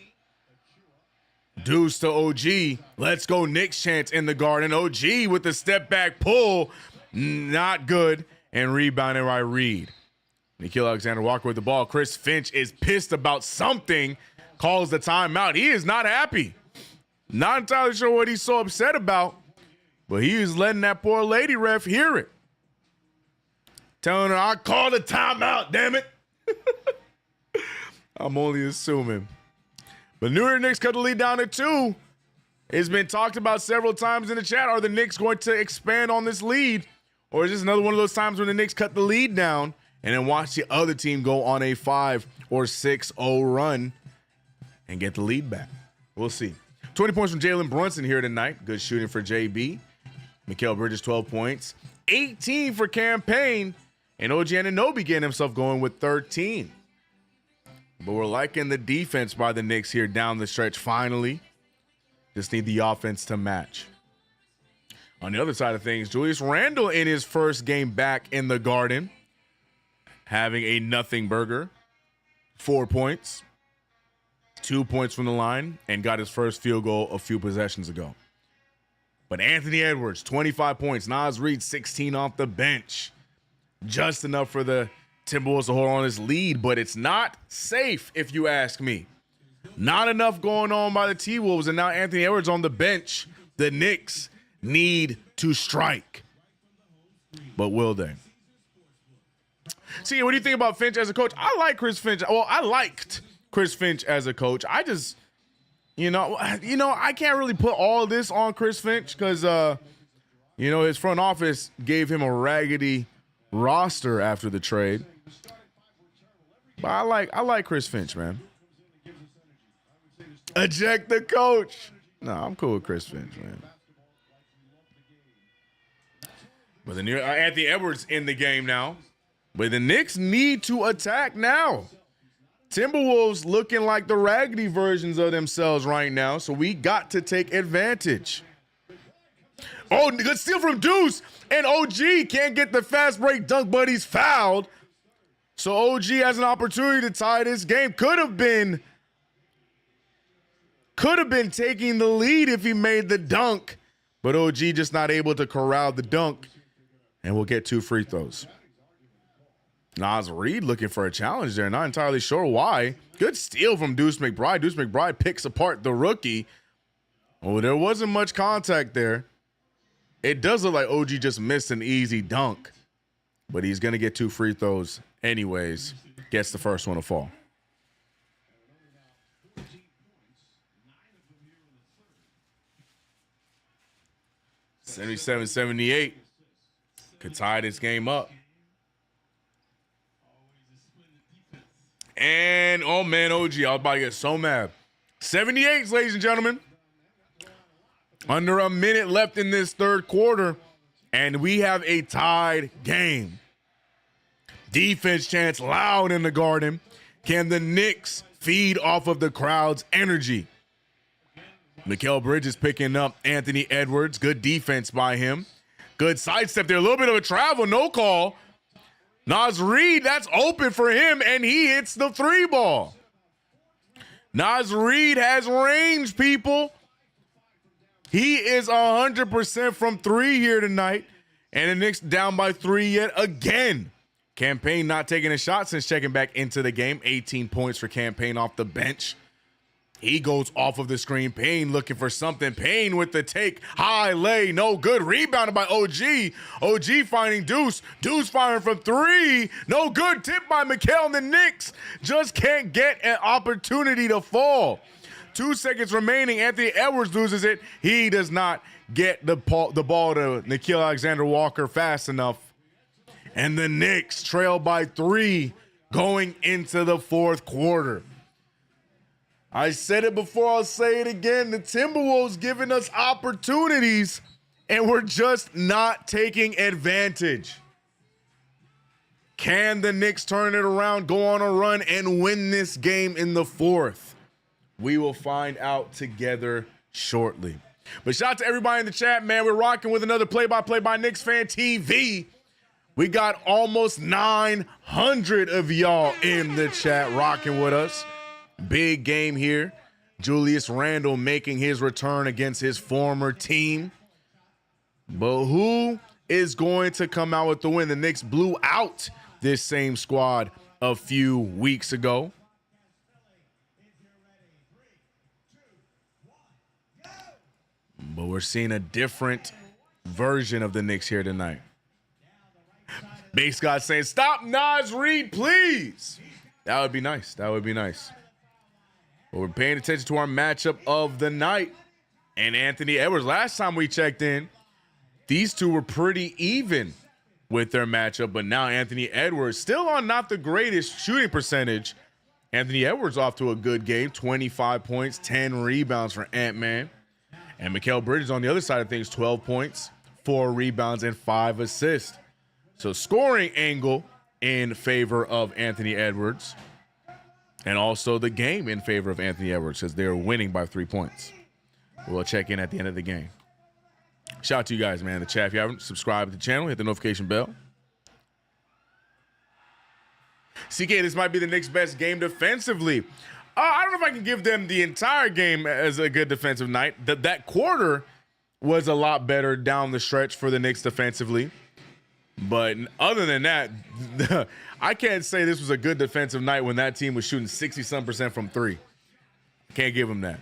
Deuce to OG. Let's go Knicks chance in the Garden. OG with the step back pull. Not good. And rebounded by Reed. Nickeil Alexander-Walker with the ball. Chris Finch is pissed about something. Calls the timeout. He is not happy. Not entirely sure what he's so upset about. But he is letting that poor lady ref hear it. Telling her, I called a timeout, damn it. I'm only assuming. But New York Knicks cut the lead down to 2. It's been talked about several times in the chat. Are the Knicks going to expand on this lead? Or is this another one of those times when the Knicks cut the lead down and then watch the other team go on a 5 or 6-0 run and get the lead back? We'll see. 20 points from Jalen Brunson here tonight. Good shooting for JB. Mikal Bridges, 12 points. 18 for Campaign. And OG Anunoby getting himself going with 13. But we're liking the defense by the Knicks here down the stretch finally. Just need the offense to match. On the other side of things, Julius Randle in his first game back in the Garden, having a nothing burger. 4 points. 2 points from the line, and got his first field goal a few possessions ago. But Anthony Edwards, 25 points. Naz Reid, 16 off the bench. Just enough for the Timberwolves to hold on this lead, but it's not safe, if you ask me. Not enough going on by the T-Wolves, and now Anthony Edwards on the bench. The Knicks need to strike. But will they? See, what do you think about Finch as a coach? I like Chris Finch. Well, I liked Chris Finch as a coach. I just, I can't really put all of this on Chris Finch because, his front office gave him a raggedy roster after the trade. But I like Chris Finch, man. Eject the coach. No, I'm cool with Chris Finch, man. But Anthony Edwards in the game now. But the Knicks need to attack now. Timberwolves looking like the raggedy versions of themselves right now, so we got to take advantage. Oh, good steal from Deuce, and OG can't get the fast break dunk, but he's fouled. So OG has an opportunity to tie this game. Could have been taking the lead if he made the dunk, but OG just not able to corral the dunk, and we'll get 2 free throws. Naz Reid looking for a challenge there. Not entirely sure why. Good steal from Deuce McBride. Deuce McBride picks apart the rookie. Oh, there wasn't much contact there. It does look like OG just missed an easy dunk, but he's going to get 2 free throws anyways. Gets the first one to fall. (77-78). Could tie this game up. And, oh man, OG, I was about to get so mad. 78, ladies and gentlemen. Under a minute left in this third quarter, and we have a tied game. Defense chants loud in the Garden. Can the Knicks feed off of the crowd's energy? Mikal Bridges picking up Anthony Edwards. Good defense by him. Good sidestep there. A little bit of a travel, no call. Naz Reid, that's open for him, and he hits the 3 ball. Naz Reid has range, people. He is 100% from 3 here tonight, and the Knicks down by 3 yet again. Campaign not taking a shot since checking back into the game. 18 points for Campaign off the bench. He goes off of the screen. Payne looking for something. Payne with the take. High lay. No good. Rebounded by OG. OG finding Deuce. Deuce firing from 3. No good. Tipped by Mikal, and the Knicks just can't get an opportunity to fall. 2 seconds remaining. Anthony Edwards loses it. He does not get the ball to Nickeil Alexander-Walker fast enough. And the Knicks trail by 3 going into the fourth quarter. I said it before, I'll say it again. The Timberwolves giving us opportunities, and we're just not taking advantage. Can the Knicks turn it around, go on a run, and win this game in the fourth? We will find out together shortly. But shout out to everybody in the chat, man. We're rocking with another play-by-play by KnicksFanTV. We got almost 900 of y'all in the chat rocking with us. Big game here. Julius Randle making his return against his former team. But who is going to come out with the win? The Knicks blew out this same squad a few weeks ago. But we're seeing a different version of the Knicks here tonight. Big Scott saying, stop Naz Reid, please. That would be nice. That would be nice. But we're paying attention to our matchup of the night. And Anthony Edwards, last time we checked in, these two were pretty even with their matchup. But now Anthony Edwards still on not the greatest shooting percentage. Anthony Edwards off to a good game, 25 points, 10 rebounds for Ant-Man. And Mikal Bridges on the other side of things, 12 points, 4 rebounds, and 5 assists. So scoring angle in favor of Anthony Edwards. And also the game in favor of Anthony Edwards because they're winning by 3 points. We'll check in at the end of the game. Shout out to you guys, man, in the chat. If you haven't subscribed to the channel, hit the notification bell. CK, this might be the Knicks' best game defensively. I don't know if I can give them the entire game as a good defensive night. That quarter was a lot better down the stretch for the Knicks defensively. But other than that, I can't say this was a good defensive night when that team was shooting 60-some% from 3. Can't give them that.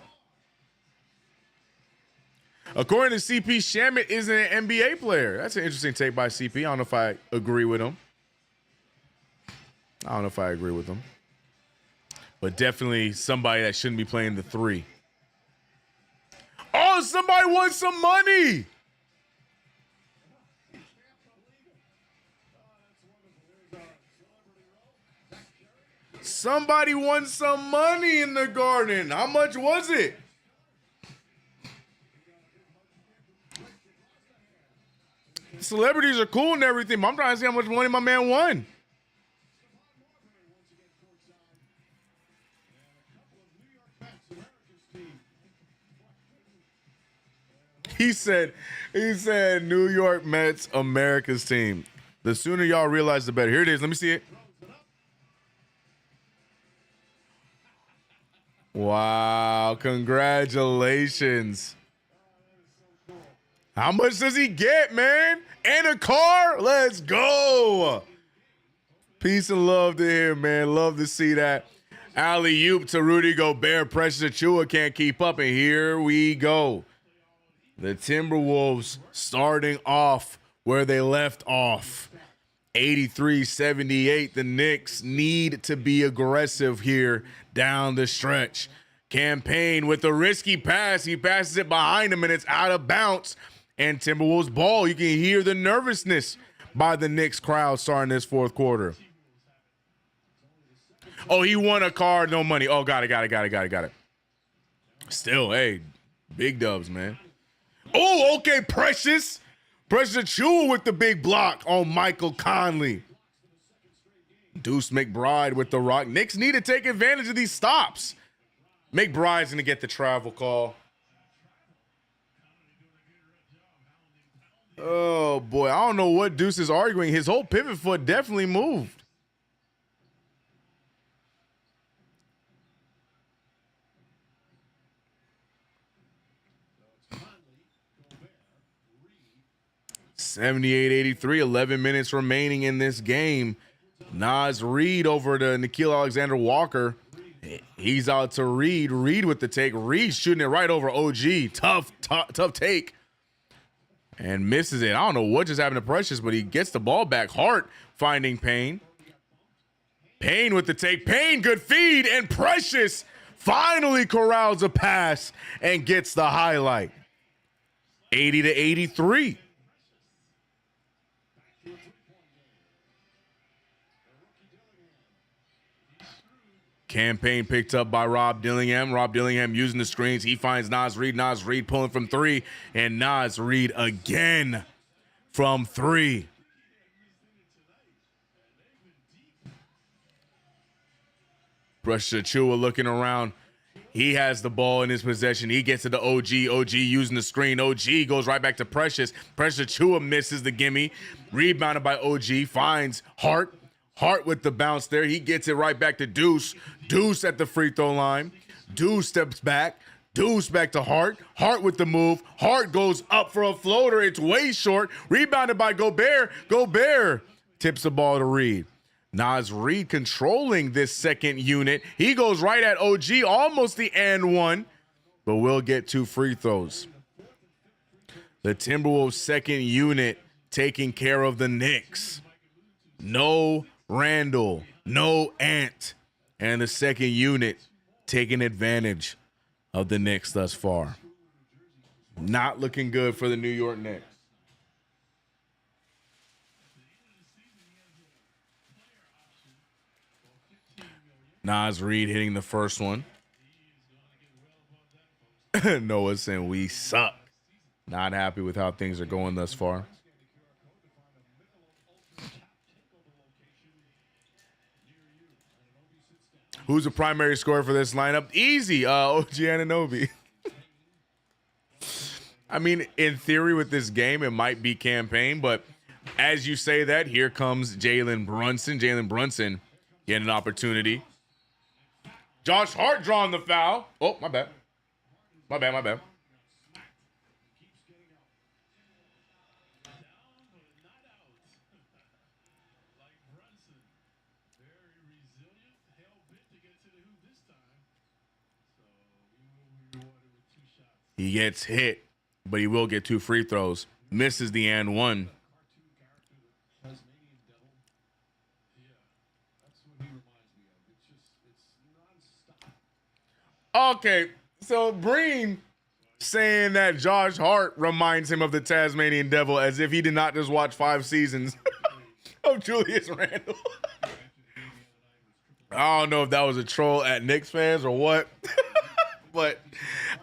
According to CP, Shamet isn't an NBA player. That's an interesting take by CP. I don't know if I agree with him. But definitely somebody that shouldn't be playing the 3. Oh, somebody wants some money. Somebody won some money in the Garden. How much was it? Celebrities are cool and everything, but I'm trying to see how much money my man won. He said New York Mets, America's team. The sooner y'all realize, the better. Here it is. Let me see it. Wow, congratulations. How much does he get, man? And a car? Let's go. Peace and love to him, man. Love to see that. Alley-oop to Rudy Gobert. Precious Achiuwa can't keep up, and here we go. The Timberwolves starting off where they left off. 83-78. The Knicks need to be aggressive here down the stretch. Campaign with a risky pass. He passes it behind him, and it's out of bounds. And Timberwolves ball. You can hear the nervousness by the Knicks crowd starting this fourth quarter. Oh, he won a car, no money. Oh, got it. Still, hey, big dubs, man. Oh, okay, Precious Achiuwa with the big block on Michael Conley. Deuce McBride with the rock. Knicks need to take advantage of these stops. McBride's going to get the travel call. Oh, boy. I don't know what Deuce is arguing. His whole pivot foot definitely moved. (78-83), 11 minutes remaining in this game. Naz Reid over to Nickeil Alexander-Walker. He's out to Reid. Reid with the take. Reid shooting it right over OG. Tough take. And misses it. I don't know what just happened to Precious, but he gets the ball back. Hart finding Payne. Payne with the take. Payne, good feed. And Precious finally corrals a pass and gets the highlight. 80-83. Campaign picked up by Rob Dillingham. Rob Dillingham using the screens. He finds Naz Reid. Naz Reid pulling from three. And Naz Reid again from three. Precious Achiuwa looking around. He has the ball in his possession. He gets it to OG. OG using the screen. OG goes right back to Precious. Precious Achiuwa misses the gimme. Rebounded by OG. Finds Hart. Hart with the bounce there. He gets it right back to Deuce. Deuce at the free throw line. Deuce steps back. Deuce back to Hart. Hart with the move. Hart goes up for a floater. It's way short. Rebounded by Gobert. Gobert tips the ball to Reid. Naz Reid controlling this second unit. He goes right at OG. Almost the and one. But will get two free throws. The Timberwolves second unit taking care of the Knicks. No Randall, no Ant, and the second unit taking advantage of the Knicks thus far. Not looking good for the New York Knicks. Naz Reid hitting the first one. Noah saying we suck. Not happy with how things are going thus far. Who's the primary scorer for this lineup? Easy, OG Anunoby. I mean, in theory with this game, it might be Campaign, but as you say that, here comes Jalen Brunson. Jalen Brunson getting an opportunity. Josh Hart drawing the foul. Oh, my bad. My bad. He gets hit, but he will get two free throws. Misses the and one. Okay, so Breen saying that Josh Hart reminds him of the Tasmanian Devil as if he did not just watch 5 seasons of Julius Randle. I don't know if that was a troll at Knicks fans or what, but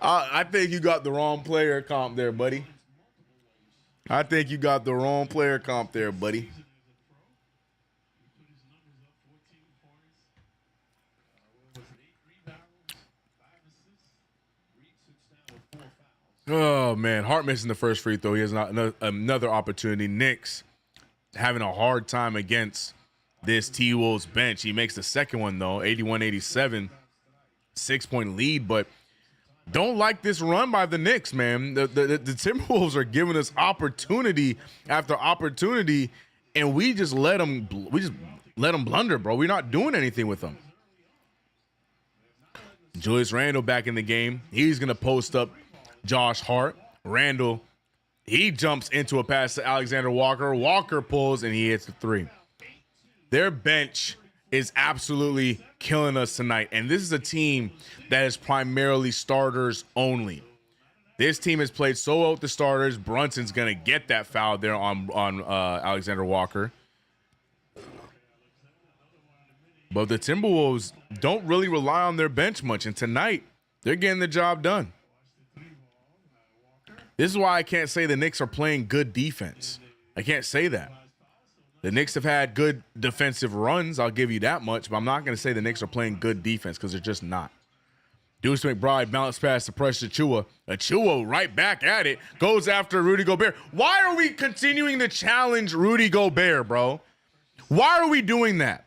I think you got the wrong player comp there, buddy. Oh, man. Hart missing the first free throw. He has another opportunity. Knicks having a hard time against this T-Wolves bench. He makes the second one, though, 81-87, 6-point lead. But don't like this run by the Knicks, man. The Timberwolves are giving us opportunity after opportunity, and we just let them blunder, bro. We're not doing anything with them. Julius Randle back in the game. He's going to post up Josh Hart. Randle, he jumps into a pass to Alexander Walker. Walker pulls, and he hits the three. Their bench is absolutely killing us tonight, and this is a team that is primarily starters only. This team has played so well with the starters. Brunson's going to get that foul there on Alexander Walker. But the Timberwolves don't really rely on their bench much, and tonight they're getting the job done. This is why I can't say the Knicks are playing good defense. I can't say that. The Knicks have had good defensive runs, I'll give you that much, but I'm not going to say the Knicks are playing good defense because they're just not. Deuce McBride bounced past the Precious Achiuwa. Achiuwa right back at it, goes after Rudy Gobert. Why are we continuing to challenge Rudy Gobert, bro? Why are we doing that?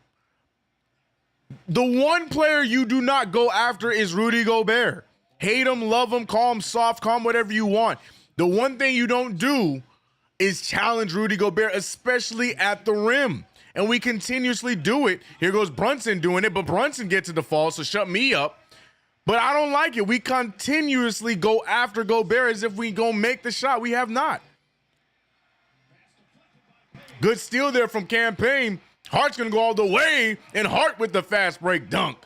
The one player you do not go after is Rudy Gobert. Hate him, love him, call him soft, call him whatever you want. The one thing you don't do is challenge Rudy Gobert, especially at the rim. And we continuously do it. Here goes Brunson doing it, but Brunson gets to the fall, so shut me up. But I don't like it. We continuously go after Gobert as if we go make the shot. We have not. Good steal there from Campaign. Hart's going to go all the way, and Hart with the fast break dunk.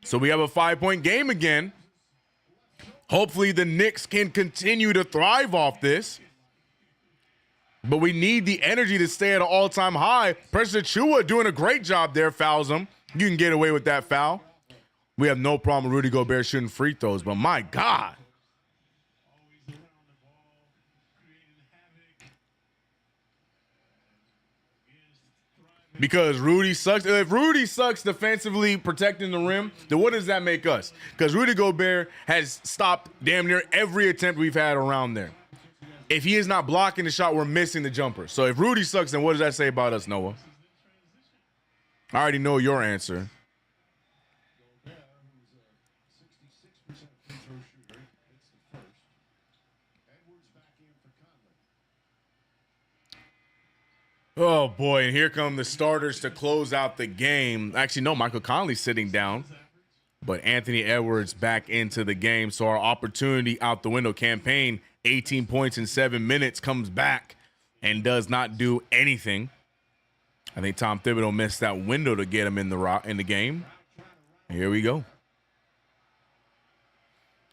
So we have a 5-point game again. Hopefully the Knicks can continue to thrive off this. But we need the energy to stay at an all-time high. Precious Achiuwa doing a great job there, fouls him. You can get away with that foul. We have no problem with Rudy Gobert shooting free throws, but my God. Because Rudy sucks. If Rudy sucks defensively protecting the rim, then what does that make us? Because Rudy Gobert has stopped damn near every attempt we've had around there. If he is not blocking the shot, we're missing the jumper. So if Rudy sucks, then what does that say about us, Noah? I already know your answer. Oh, boy, and here come the starters to close out the game. Actually, no, Michael Conley's sitting down, but Anthony Edwards back into the game. So our opportunity out the window. Campaign, 18 points in 7 minutes, comes back and does not do anything. I think Tom Thibodeau missed that window to get him in the game. Here we go.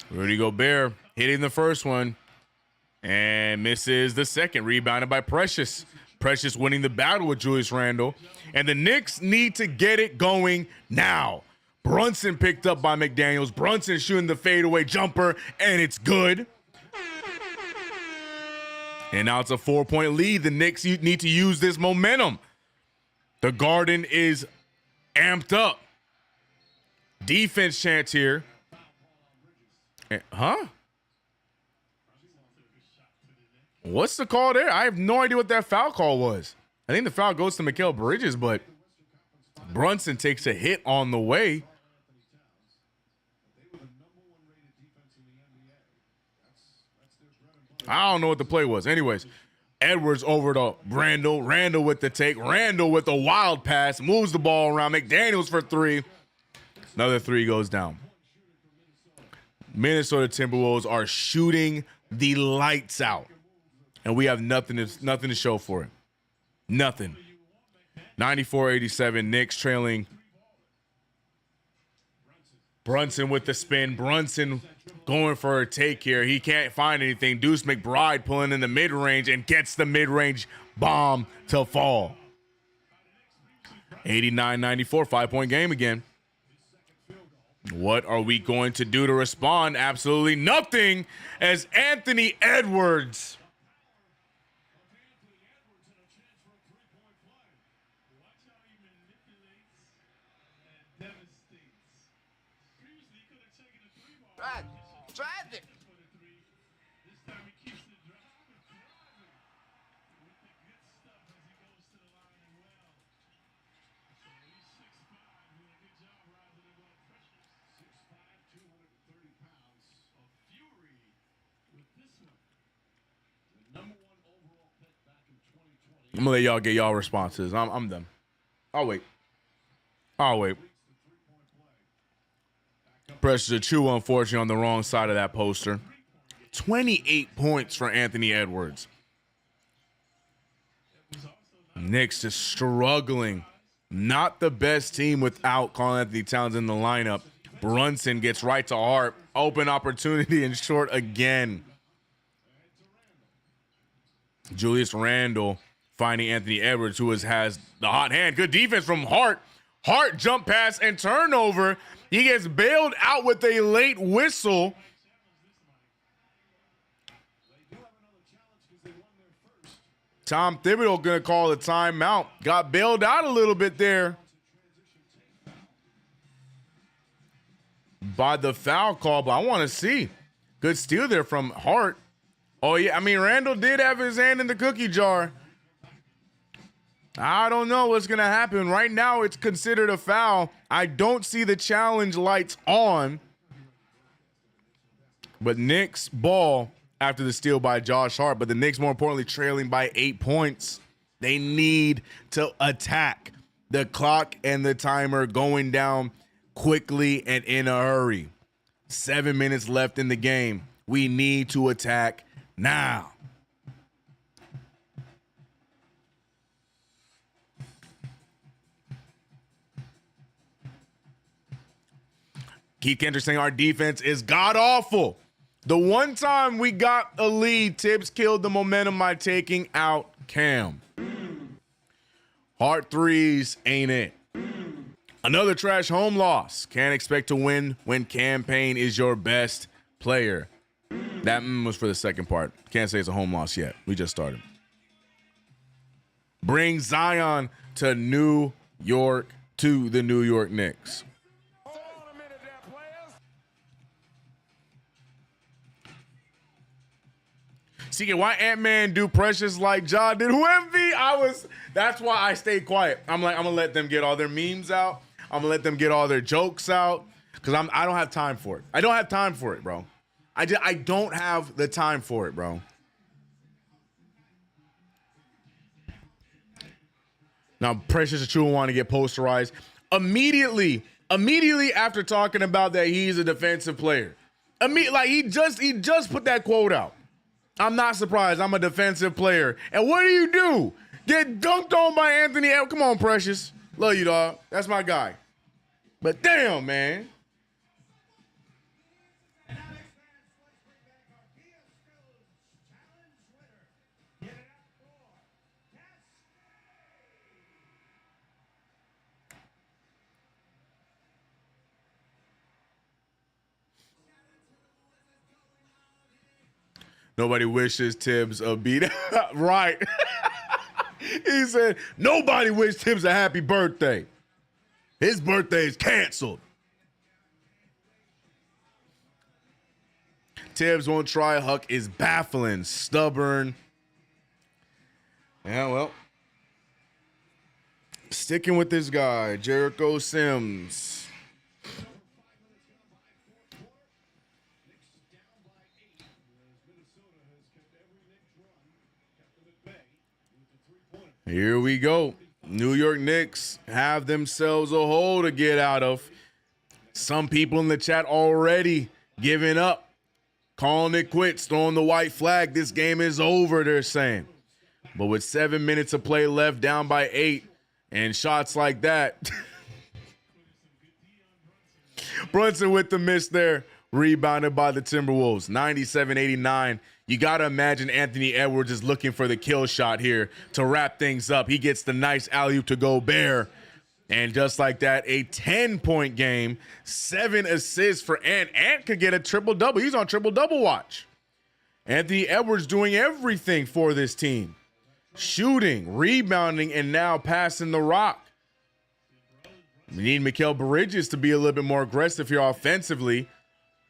Rudy Gobert hitting the first one and misses the second, rebounded by Precious. Precious winning the battle with Julius Randle. And the Knicks need to get it going now. Brunson picked up by McDaniels. Brunson shooting the fadeaway jumper, and it's good. And now it's a 4-point lead. The Knicks need to use this momentum. The Garden is amped up. Defense chance here. Huh? What's the call there? I have no idea what that foul call was. I think the foul goes to Mikal Bridges, but Brunson takes a hit on the way. I don't know what the play was. Anyways, Edwards over to Randle. Randle with the take. Randle with a wild pass. Moves the ball around. McDaniels for three. Another three goes down. Minnesota Timberwolves are shooting the lights out. And we have nothing to show for it. Nothing. 94-87, Knicks trailing. Brunson with the spin. Brunson going for a take here. He can't find anything. Deuce McBride pulling in the mid-range and gets the mid-range bomb to fall. 89-94, 5-point game again. What are we going to do to respond? Absolutely nothing, as Anthony Edwards I'm gonna let y'all get y'all responses. I'm done. I'll wait. Pressure to chew, unfortunately, on the wrong side of that poster. 28 points for Anthony Edwards. Knicks is struggling. Not the best team without Karl-Anthony Towns in the lineup. Brunson gets right to Hart. Open opportunity and short again. Julius Randle finding Anthony Edwards, who has the hot hand. Good defense from Hart. Hart jump pass and turnover. He gets bailed out with a late whistle. Tom Thibodeau going to call a timeout. Got bailed out a little bit there by the foul call, but I want to see. Good steal there from Hart. Oh, yeah, I mean, Randall did have his hand in the cookie jar. I don't know what's going to happen. Right now, it's considered a foul. I don't see the challenge lights on. But Knicks ball after the steal by Josh Hart. But the Knicks, more importantly, trailing by 8 points. They need to attack. The clock and the timer going down quickly and in a hurry. 7 minutes left in the game. We need to attack now. Keith Kendrick saying our defense is god-awful. The one time we got a lead, Tibbs killed the momentum by taking out Cam. Hard threes ain't it. Another trash home loss. Can't expect to win when Cam Payne is your best player. That was for the second part. Can't say it's a home loss yet. We just started. Bring Zion to the New York Knicks. See, why Ant-Man do Precious like Ja did? Who MV? That's why I stayed quiet. I'm gonna let them get all their memes out. I'm gonna let them get all their jokes out. Because I don't have time for it. I don't have time for it, bro. I don't have the time for it, bro. Now, Precious Achiuwa want to get posterized. Immediately after talking about that he's a defensive player. He just put that quote out. I'm not surprised. I'm a defensive player. And what do? Get dunked on by Anthony Edwards. Come on, Precious. Love you, dog. That's my guy. But damn, man. Nobody wishes Tibbs a beat. Right. He said, nobody wished Tibbs a happy birthday. His birthday is canceled. Tibbs won't try. Huck is baffling, stubborn. Yeah, well. Sticking with this guy, Jericho Sims. Here we go. New York Knicks have themselves a hole to get out of. Some people in the chat already giving up, calling it quits, throwing the white flag. This game is over, they're saying. But with 7 minutes of play left, down by 8, and shots like that. Brunson with the miss there, rebounded by the Timberwolves, 97-89. You got to imagine Anthony Edwards is looking for the kill shot here to wrap things up. He gets the nice alley-oop to Gobert. And just like that, a 10-point game, 7 assists for Ant. Ant could get a triple-double. He's on triple-double watch. Anthony Edwards doing everything for this team. Shooting, rebounding, and now passing the rock. We need Mikal Bridges to be a little bit more aggressive here offensively.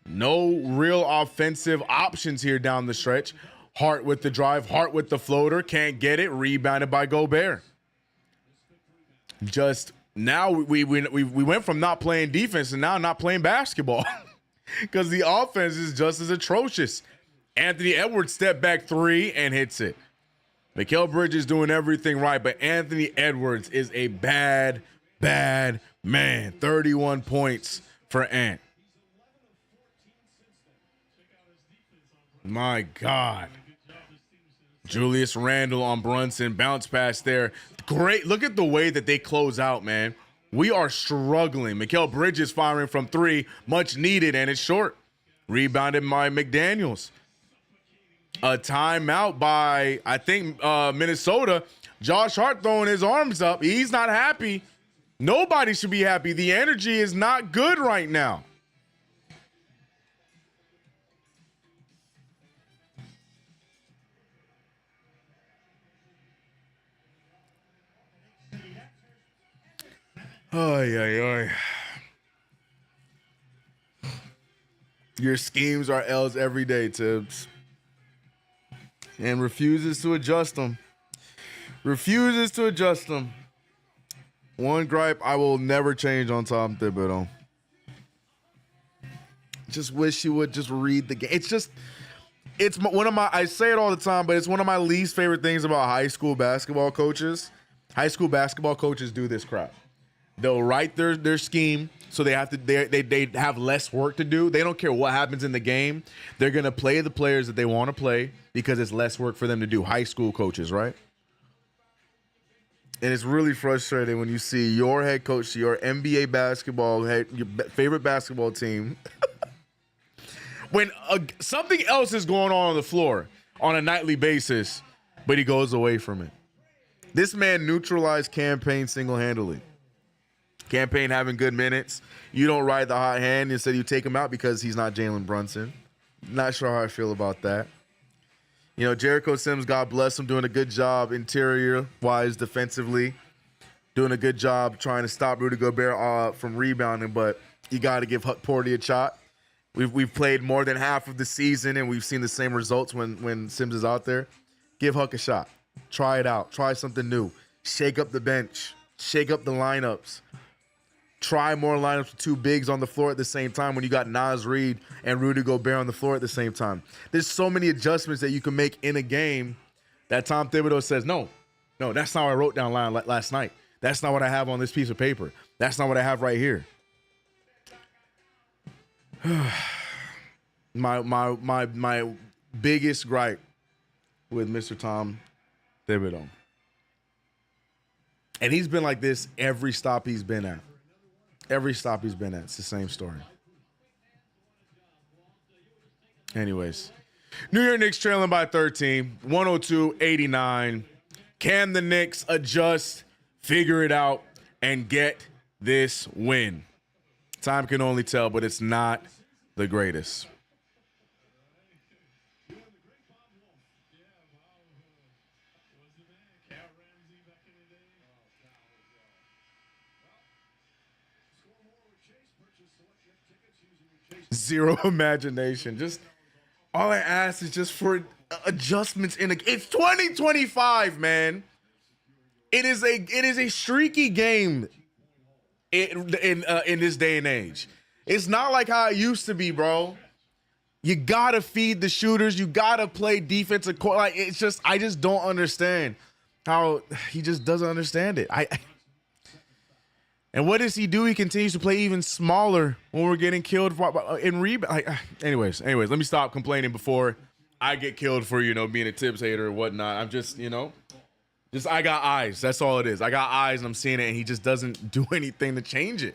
No real offensive options here down the stretch. Hart with the drive, Hart with the floater, can't get it, rebounded by Gobert. Just now we went from not playing defense and now not playing basketball because the offense is just as atrocious. Anthony Edwards step back three and hits it. Mikal Bridges doing everything right, but Anthony Edwards is a bad, bad man. 31 points for Ant. My God. Julius Randle on Brunson. Bounce pass there. Great. Look at the way that they close out, man. We are struggling. Mikal Bridges firing from three. Much needed, and it's short. Rebounded by McDaniels. A timeout by, I think, Minnesota. Josh Hart throwing his arms up. He's not happy. Nobody should be happy. The energy is not good right now. Oy, oy, oy. Your schemes are L's every day, Tibbs. And refuses to adjust them. Refuses to adjust them. One gripe I will never change on Tom Thibodeau. Just wish he would just read the game. It's one of my, I say it all the time, but it's one of my least favorite things about high school basketball coaches. High school basketball coaches do this crap. They'll write their scheme, so they have to they have less work to do. They don't care what happens in the game. They're gonna play the players that they want to play because it's less work for them to do. High school coaches, right? And it's really frustrating when you see your head coach, your NBA basketball head, your favorite basketball team, when something else is going on the floor on a nightly basis, but he goes away from it. This man neutralized Campaign single-handedly. Campaign having good minutes. You don't ride the hot hand. Instead, you take him out because he's not Jalen Brunson. Not sure how I feel about that. You know, Jericho Sims, God bless him, doing a good job interior-wise, defensively. Doing a good job trying to stop Rudy Gobert from rebounding, but you got to give Huck Porty a shot. We've played more than half of the season, and we've seen the same results when Sims is out there. Give Huck a shot. Try it out. Try something new. Shake up the bench. Shake up the lineups. Try more lineups with two bigs on the floor at the same time when you got Naz Reid and Rudy Gobert on the floor at the same time. There's so many adjustments that you can make in a game that Tom Thibodeau says, no, that's not what I wrote down last night. That's not what I have on this piece of paper. That's not what I have right here. my biggest gripe with Mr. Tom Thibodeau. And he's been like this every stop he's been at. Every stop he's been at, it's the same story. Anyways, New York Knicks trailing by 13, 102-89. Can the Knicks adjust, figure it out, and get this win? Time can only tell, but it's not the greatest. Zero imagination. Just all I ask is just for adjustments in it's 2025, man. It is a streaky game in this day and age. It's not like how it used to be, bro. You gotta feed the shooters. You gotta play defensive court. Like it's just, I just don't understand how he just doesn't understand it. And what does he do? He continues to play even smaller when we're getting killed in rebound. Anyways, let me stop complaining before I get killed for, being a Tibbs hater or whatnot. I'm just, I got eyes. That's all it is. I got eyes and I'm seeing it, and he just doesn't do anything to change it.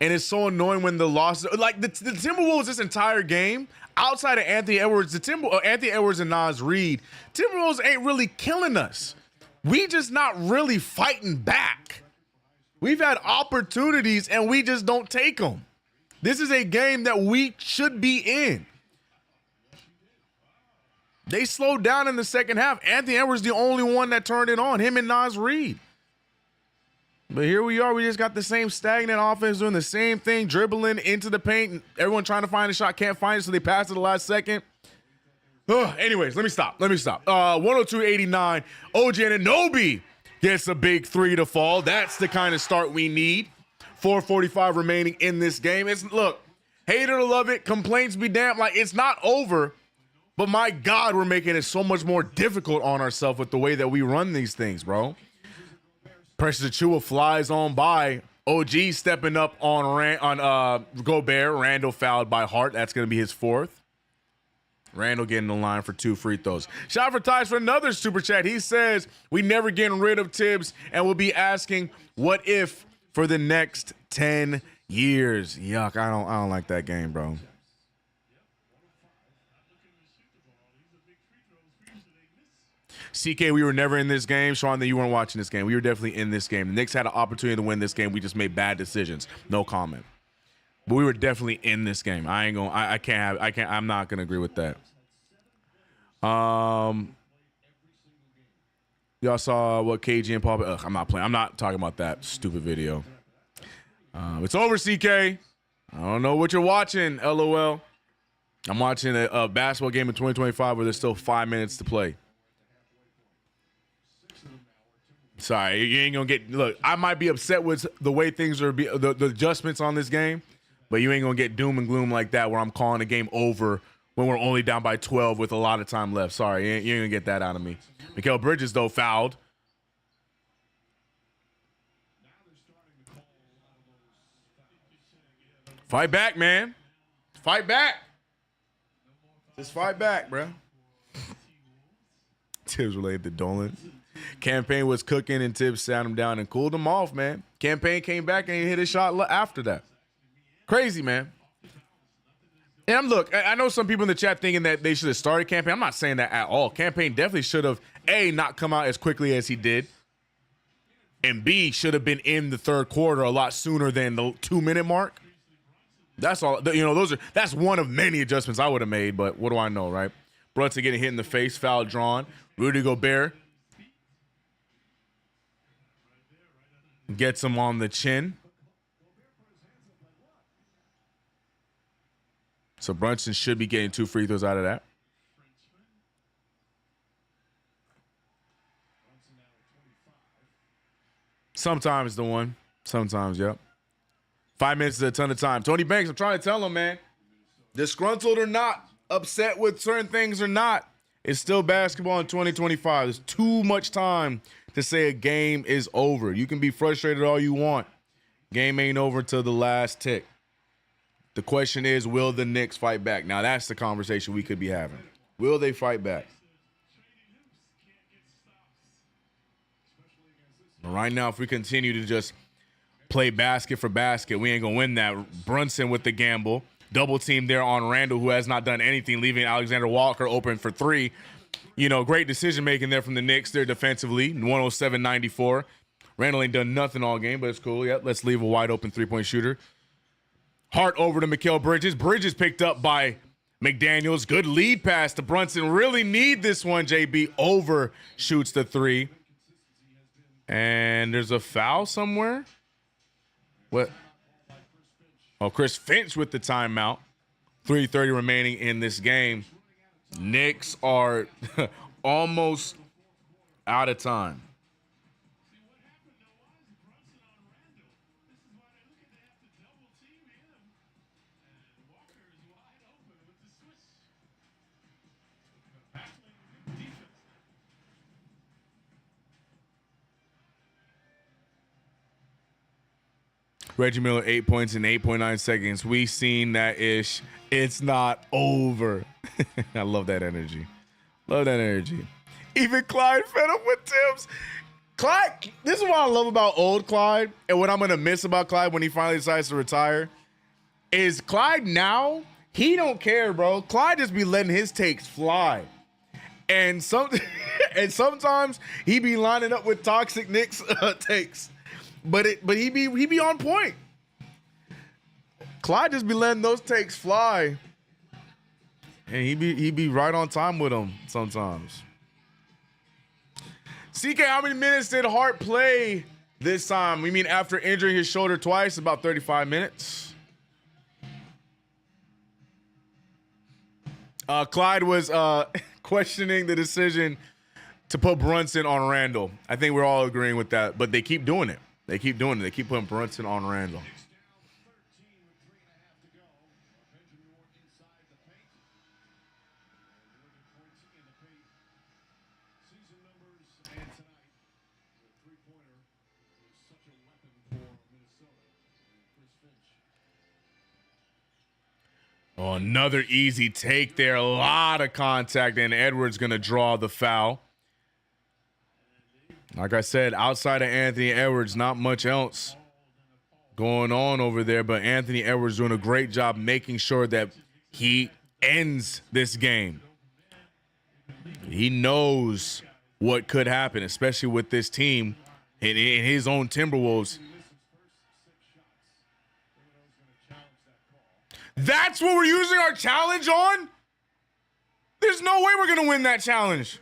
And it's so annoying when the loss, like the Timberwolves this entire game, outside of Anthony Edwards, Anthony Edwards and Naz Reid, Timberwolves ain't really killing us. We just not really fighting back. We've had opportunities and we just don't take them. This is a game that we should be in. They slowed down in the second half. Anthony Edwards the only one that turned it on, him and Naz Reid. But here we are. We just got the same stagnant offense doing the same thing, dribbling into the paint. Everyone trying to find a shot, can't find it, so they pass it the last second. Anyways, let me stop. 102-89. OG Anunoby gets a big three to fall. That's the kind of start we need. 4:45 remaining in this game. Hey, Hate it or love it, complaints be damned. Like, it's not over, but my God, we're making it so much more difficult on ourselves with the way that we run these things, bro. Precious Achua flies on by. OG stepping up on Gobert. Randall fouled by Hart. That's going to be his fourth. Randall getting the line for 2 free throws. Shout for Ties for another super chat. He says, we never getting rid of Tibbs and we'll be asking what if for the next 10 years. Yuck, I don't like that game, bro. CK, we were never in this game. Sean, that you weren't watching this game. We were definitely in this game. The Knicks had an opportunity to win this game. We just made bad decisions. No comment. But we were definitely in this game. I'm not gonna agree with that. Y'all saw what KG and Paul. I'm not playing. I'm not talking about that stupid video. It's over, CK. I don't know what you're watching, LOL. I'm watching a basketball game in 2025 where there's still 5 minutes to play. Sorry, you ain't gonna get. Look, I might be upset with the way things are, the adjustments on this game. But you ain't going to get doom and gloom like that where I'm calling the game over when we're only down by 12 with a lot of time left. Sorry, you ain't going to get that out of me. Mikal Bridges, though, fouled. Fight back, man. Fight back. Just fight back, bro. Tibbs related to Dolan. Campaign was cooking and Tibbs sat him down and cooled him off, man. Campaign came back and he hit a shot after that. Crazy, man. And look, I know some people in the chat thinking that they should have started Campaign. I'm not saying that at all. Campaign definitely should have, A, not come out as quickly as he did, and B, should have been in the third quarter a lot sooner than the 2-minute mark. That's all. You know, that's one of many adjustments I would have made, but what do I know, right? Brunson getting hit in the face, foul drawn. Rudy Gobert gets him on the chin. So Brunson should be getting 2 free throws out of that. Sometimes the one. Sometimes, yep. 5 minutes is a ton of time. Tony Banks, I'm trying to tell him, man. Disgruntled or not, upset with certain things or not, it's still basketball in 2025. There's too much time to say a game is over. You can be frustrated all you want. Game ain't over till the last tick. The question is, will the Knicks fight back? Now, that's the conversation we could be having. Will they fight back? Right now, if we continue to just play basket for basket, we ain't going to win that. Brunson with the gamble. Double team there on Randall, who has not done anything, leaving Alexander Walker open for 3. You know, great decision-making there from the Knicks there defensively, 107-94. Randall ain't done nothing all game, but it's cool. Yep, let's leave a wide-open three-point shooter. Hart over to Mikal Bridges. Bridges picked up by McDaniels. Good lead pass to Brunson. Really need this one, JB. Over shoots the 3. And there's a foul somewhere. What? Oh, Chris Finch with the timeout. 3:30 remaining in this game. Knicks are almost out of time. Reggie Miller, 8 points in 8.9 seconds. We seen that ish. It's not over. I love that energy. Love that energy. Even Clyde fed up with Tibbs. Clyde, this is what I love about old Clyde, and what I'm going to miss about Clyde when he finally decides to retire, is Clyde now, he don't care, bro. Clyde just be letting his takes fly. And sometimes he be lining up with toxic Knicks takes. But he be on point. Clyde just be letting those takes fly, and he be right on time with them sometimes. CK, how many minutes did Hart play this time? We mean after injuring his shoulder twice, about 35 minutes. Clyde was questioning the decision to put Brunson on Randall. I think we're all agreeing with that, but they keep doing it. They keep doing it. They keep putting Brunson on Randall. Oh, another easy take there. A lot of contact, and Edwards going to draw the foul. Like I said, outside of Anthony Edwards, not much else going on over there, but Anthony Edwards doing a great job making sure that he ends this game. He knows what could happen, especially with this team in his own Timberwolves. That's what we're using our challenge on? There's no way we're going to win that challenge.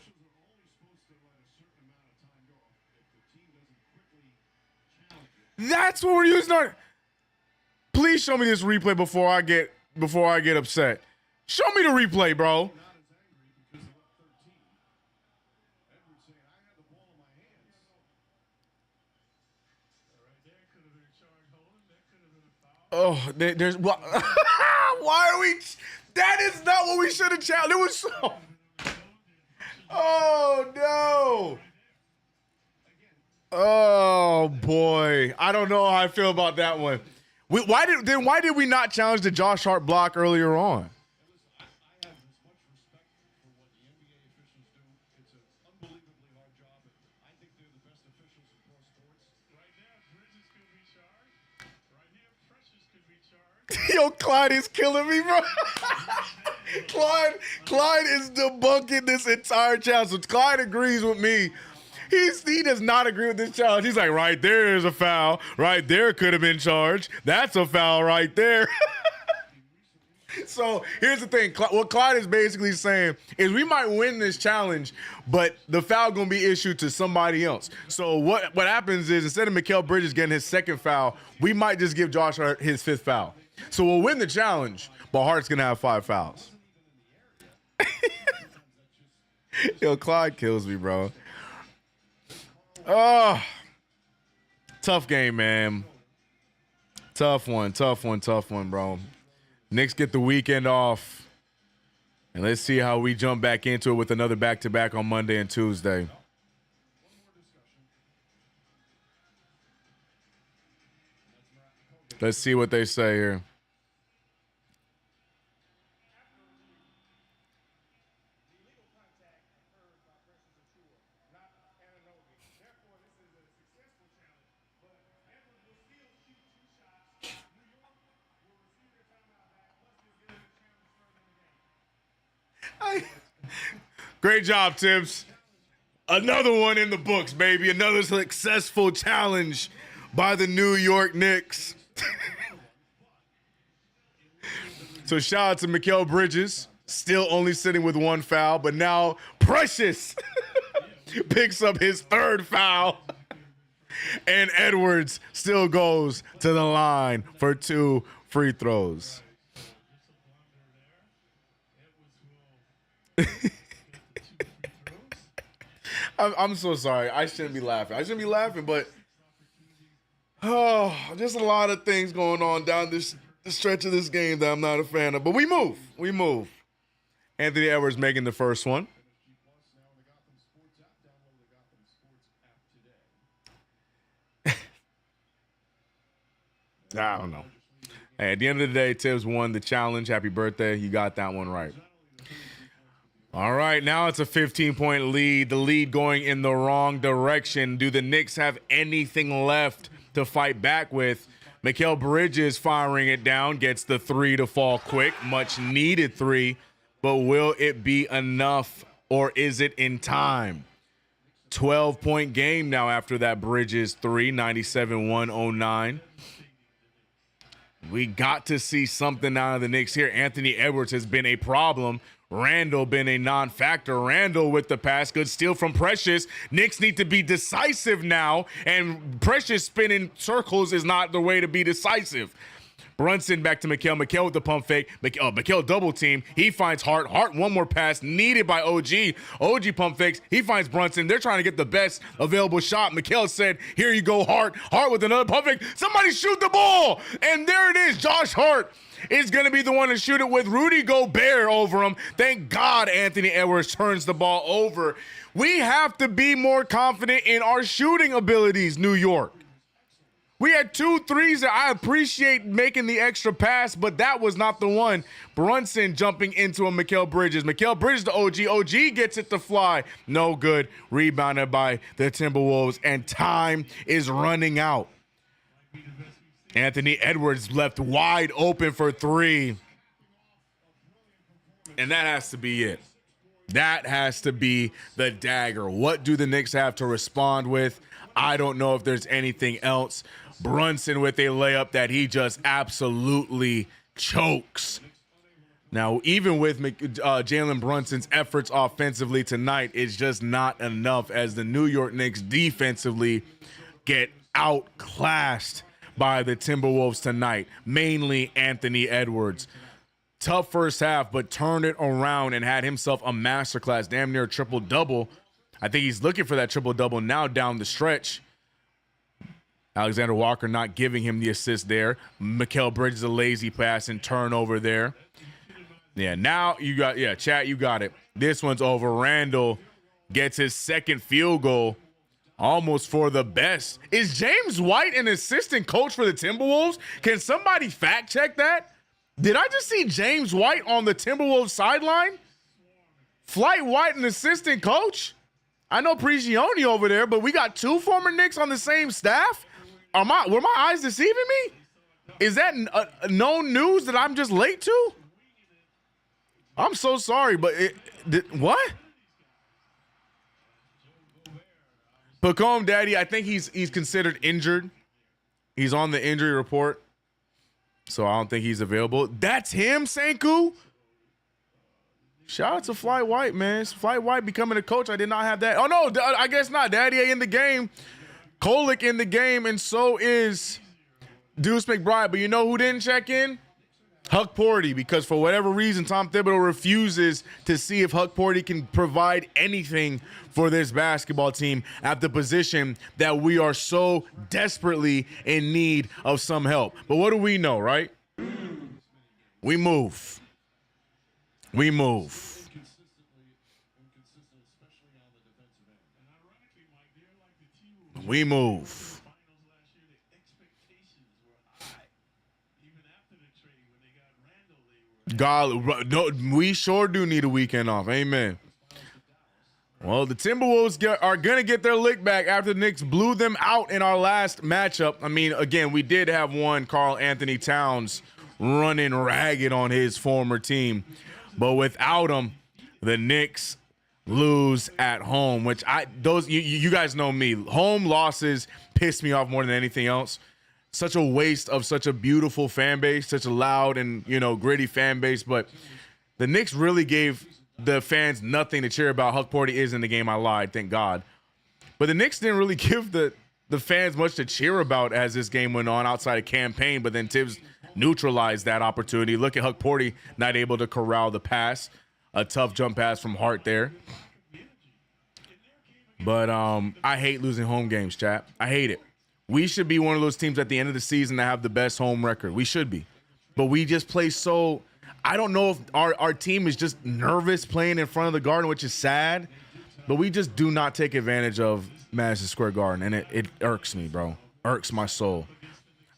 That's what we're using our... Please show me this replay before I get upset. Show me the replay, bro. Oh, there's why are we? That is not what we should have challenged. It was so. Oh no. Oh boy, I don't know how I feel about that one. Why did we not challenge the Josh Hart block earlier on? Yo, Clyde is killing me, bro. Clyde is debunking this entire challenge. So Clyde agrees with me. He does not agree with this challenge. He's like, right there is a foul. Right there could have been charged. That's a foul right there. So here's the thing. What Clyde is basically saying is we might win this challenge, but the foul going to be issued to somebody else. So what happens is instead of Mikal Bridges getting his second foul, we might just give Josh Hart his fifth foul. So we'll win the challenge, but Hart's going to have 5 fouls. Yo, Clyde kills me, bro. Oh, tough game, man. Tough one, bro. Knicks get the weekend off. And let's see how we jump back into it with another back-to-back on Monday and Tuesday. Let's see what they say here. Great job, Tibbs. Another one in the books, baby. Another successful challenge by the New York Knicks. So shout out to Mikal Bridges, still only sitting with 1 foul, but now Precious picks up his 3rd foul. And Edwards still goes to the line for 2 free throws. I'm so sorry. I shouldn't be laughing. But there's a lot of things going on down the stretch of this game that I'm not a fan of. But we move. Anthony Edwards making the first one. I don't know. Hey, at the end of the day, Tibbs won the challenge. Happy birthday. You got that one right. All right, now it's a 15-point lead. The lead going in the wrong direction. Do the Knicks have anything left to fight back with? Mikal Bridges firing it down, gets the 3 to fall quick. Much needed 3, but will it be enough or is it in time? 12-point game now after that Bridges 3, 97-109. We got to see something out of the Knicks here. Anthony Edwards has been a problem. Randall been a non-factor. Randall with the pass. Good steal from Precious. Knicks need to be decisive now, and Precious spinning circles is not the way to be decisive. Brunson back to Mikal. Mikal with the pump fake. Mikal double team. He finds Hart. Hart one more pass needed by OG. OG pump fakes. He finds Brunson. They're trying to get the best available shot. Mikal said, here you go, Hart. Hart with another pump fake. Somebody shoot the ball. And there it is. Josh Hart is going to be the one to shoot it with Rudy Gobert over him. Thank God Anthony Edwards turns the ball over. We have to be more confident in our shooting abilities, New York. We had 2 threes that I appreciate making the extra pass, but that was not the one. Brunson jumping into a Mikal Bridges. Mikal Bridges to OG. OG gets it to fly. No good. Rebounded by the Timberwolves, and time is running out. Anthony Edwards left wide open for 3. And that has to be it. That has to be the dagger. What do the Knicks have to respond with? I don't know if there's anything else. Brunson with a layup that he just absolutely chokes. Now, even with Jalen Brunson's efforts offensively tonight, it's just not enough as the New York Knicks defensively get outclassed by the Timberwolves tonight, mainly Anthony Edwards. Tough first half, but turned it around and had himself a masterclass, damn near a triple-double. I think he's looking for that triple-double now down the stretch. Alexander Walker not giving him the assist there. Mikal Bridges a lazy pass and turnover there. Yeah, now you got, chat, you got it. This one's over. Randall gets his second field goal, almost for the best. Is James White an assistant coach for the Timberwolves? Can somebody fact check that? Did I just see James White on the Timberwolves sideline? Flight White, an assistant coach? I know Prigioni over there, but we got 2 former Knicks on the same staff? Were my eyes deceiving me? Is that known news that I'm just late to? I'm so sorry, but what? Pacome Daddy, I think he's considered injured. He's on the injury report, so I don't think he's available. That's him, Sanku? Shout out to Fly White, man. Fly White becoming a coach. I did not have that. Oh, no, I guess not. Daddy in the game. Kolick in the game, and so is Deuce McBride. But you know who didn't check in? Huck Porty, because for whatever reason, Tom Thibodeau refuses to see if Huck Porty can provide anything for this basketball team at the position that we are so desperately in need of some help. But what do we know, right? We move. We move. We move. God, no, we sure do need a weekend off. Amen. Well, the Timberwolves are going to get their lick back after the Knicks blew them out in our last matchup. I mean, again, we did have one, Karl Anthony Towns, running ragged on his former team. But without him, the Knicks lose at home, which you guys know me. Home losses piss me off more than anything else. Such a waste of such a beautiful fan base, such a loud and, gritty fan base. But the Knicks really gave the fans nothing to cheer about. Huck Porty is in the game. I lied, thank God. But the Knicks didn't really give the fans much to cheer about as this game went on outside of campaign. But then Tibbs neutralized that opportunity. Look at Huck Porty not able to corral the pass. A tough jump pass from Hart there. But I hate losing home games, chat. I hate it. We should be one of those teams at the end of the season that have the best home record. We should be. But we just play so – I don't know if our team is just nervous playing in front of the Garden, which is sad. But we just do not take advantage of Madison Square Garden. And it irks me, bro. Irks my soul.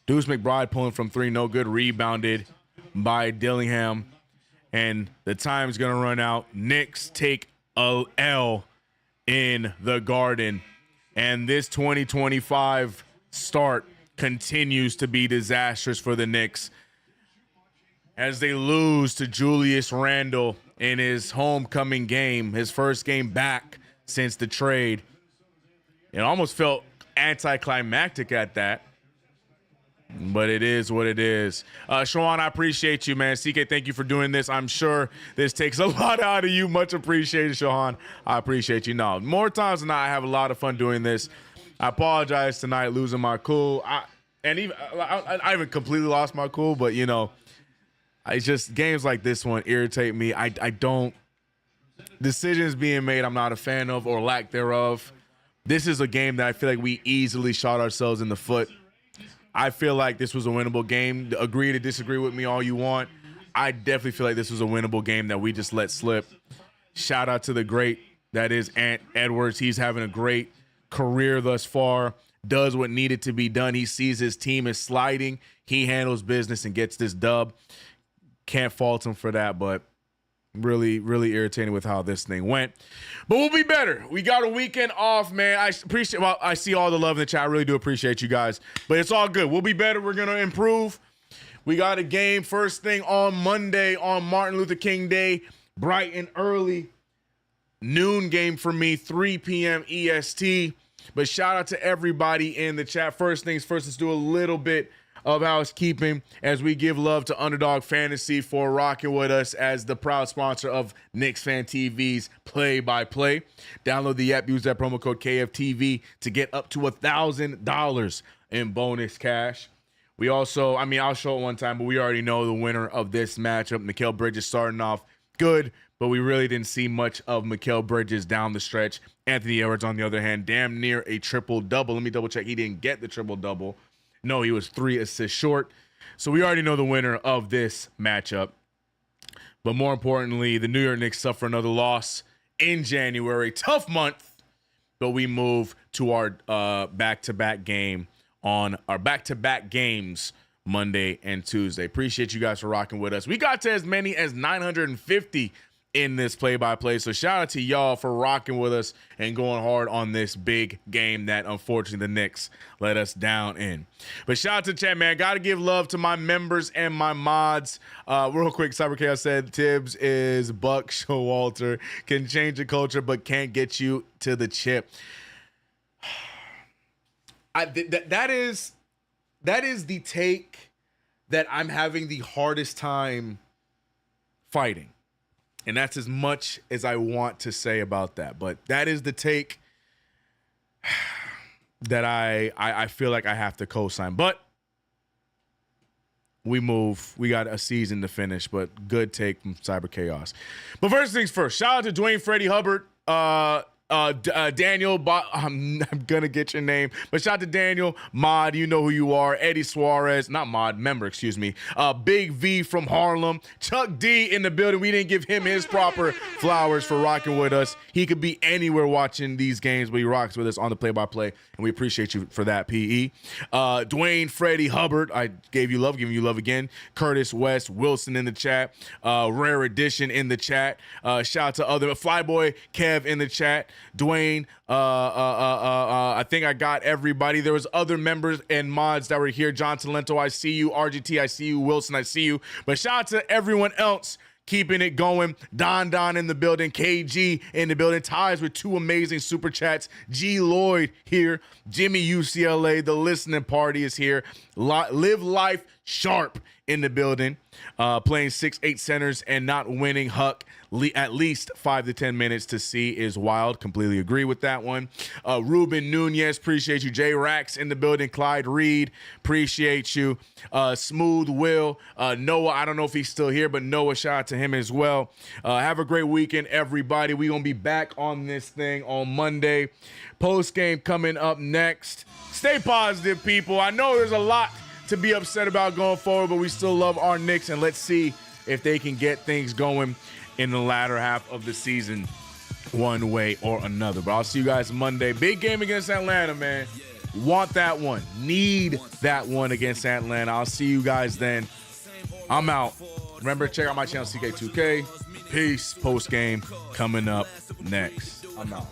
Deuce McBride pulling from 3, no good. Rebounded by Dillingham. And the time's going to run out. Knicks take a L in the Garden. And this 2025 start continues to be disastrous for the Knicks as they lose to Julius Randle in his homecoming game, his first game back since the trade. It almost felt anticlimactic at that, but it is what it is. Shawan, I appreciate you, man. CK, thank you for doing this. I'm sure this takes a lot out of you. Much appreciated, Shawan. I appreciate you. No, more times than not, I have a lot of fun doing this. I apologize tonight, losing my cool. I even completely lost my cool, but it's just games like this one irritate me. I don't decisions being made I'm not a fan of or lack thereof. This is a game that I feel like we easily shot ourselves in the foot. I feel like this was a winnable game. Agree to disagree with me all you want. I definitely feel like this was a winnable game that we just let slip. Shout out to the great that is Ant Edwards. He's having a great career thus far. does what needed to be done. He sees his team is sliding. He handles business and gets this dub. Can't fault him for that, but really, really irritating with how this thing went. But we'll be better. We got a weekend off, man. I appreciate, well, I see all the love in the chat. I really do appreciate you guys, but it's all good. We'll be better. We're going to improve. We got a game first thing on Monday on Martin Luther King Day, bright and early. Noon game for me, 3 p.m. EST. But shout out to everybody in the chat. First things first, let's do a little bit of housekeeping as we give love to Underdog Fantasy for rocking with us as the proud sponsor of KnicksFanTV's play-by-play. Download the app, use that promo code KFTV to get up to $1,000 in bonus cash. We also, I mean, I'll show it one time, but we already know the winner of this matchup. Mikal Bridges starting off good, but we really didn't see much of Mikal Bridges down the stretch. Anthony Edwards, on the other hand, damn near a triple-double. Let me double-check. He didn't get the triple-double. No, he was 3 assists short. So we already know the winner of this matchup. But more importantly, the New York Knicks suffer another loss in January. Tough month, but we move to our back-to-back game on our back-to-back games Monday and Tuesday. Appreciate you guys for rocking with us. We got to as many as 950 in this play-by-play. So shout out to y'all for rocking with us and going hard on this big game that unfortunately the Knicks let us down in. But shout out to the chat, man. Got to give love to my members and my mods. Real quick, Cyber Chaos said Tibbs is Buck Showalter, can change the culture but can't get you to the chip. That is the take that I'm having the hardest time fighting. And that's as much as I want to say about that. But that is the take that I feel like I have to co-sign. But we move. We got a season to finish, but good take from Cyber Chaos. But first things first, shout out to Dwayne Freddie Hubbard. Daniel, I'm gonna get your name, but shout out to Daniel, Mod, you know who you are, Eddie Suarez, not Mod, member, excuse me, Big V from Harlem, Chuck D in the building. We didn't give him his proper flowers for rocking with us. He could be anywhere watching these games, but he rocks with us on the play-by-play, and we appreciate you for that, PE. Dwayne Freddie Hubbard, I gave you love, giving you love again. Curtis West, Wilson in the chat, Rare Edition in the chat. Shout out to other Flyboy Kev in the chat. Dwayne, I think I got everybody. There was other members and mods that were here. John Talento, I see you. RGT, I see you. Wilson, I see you. But shout out to everyone else keeping it going. Don in the building. KG in the building. Ties with 2 amazing super chats. G Lloyd here. Jimmy UCLA. The listening party is here. Live Life Sharp in the building. Playing 6'8" centers and not winning Huck at least 5 to 10 minutes to see is wild. Completely agree with that one. Ruben Nunez, appreciate you. J Rax in the building. Clyde Reed, appreciate you. Smooth Will. Noah, I don't know if he's still here, but Noah, shout out to him as well. Have a great weekend, everybody. We're going to be back on this thing on Monday. Post game coming up next. Stay positive, people. I know there's a lot to be upset about going forward, but we still love our Knicks, and let's see if they can get things going in the latter half of the season one way or another. But I'll see you guys Monday. Big game against Atlanta, man. Want that one. Need that one against Atlanta. I'll see you guys then. I'm out. Remember, check out my channel, CK2K. Peace. Post game coming up next. I'm out.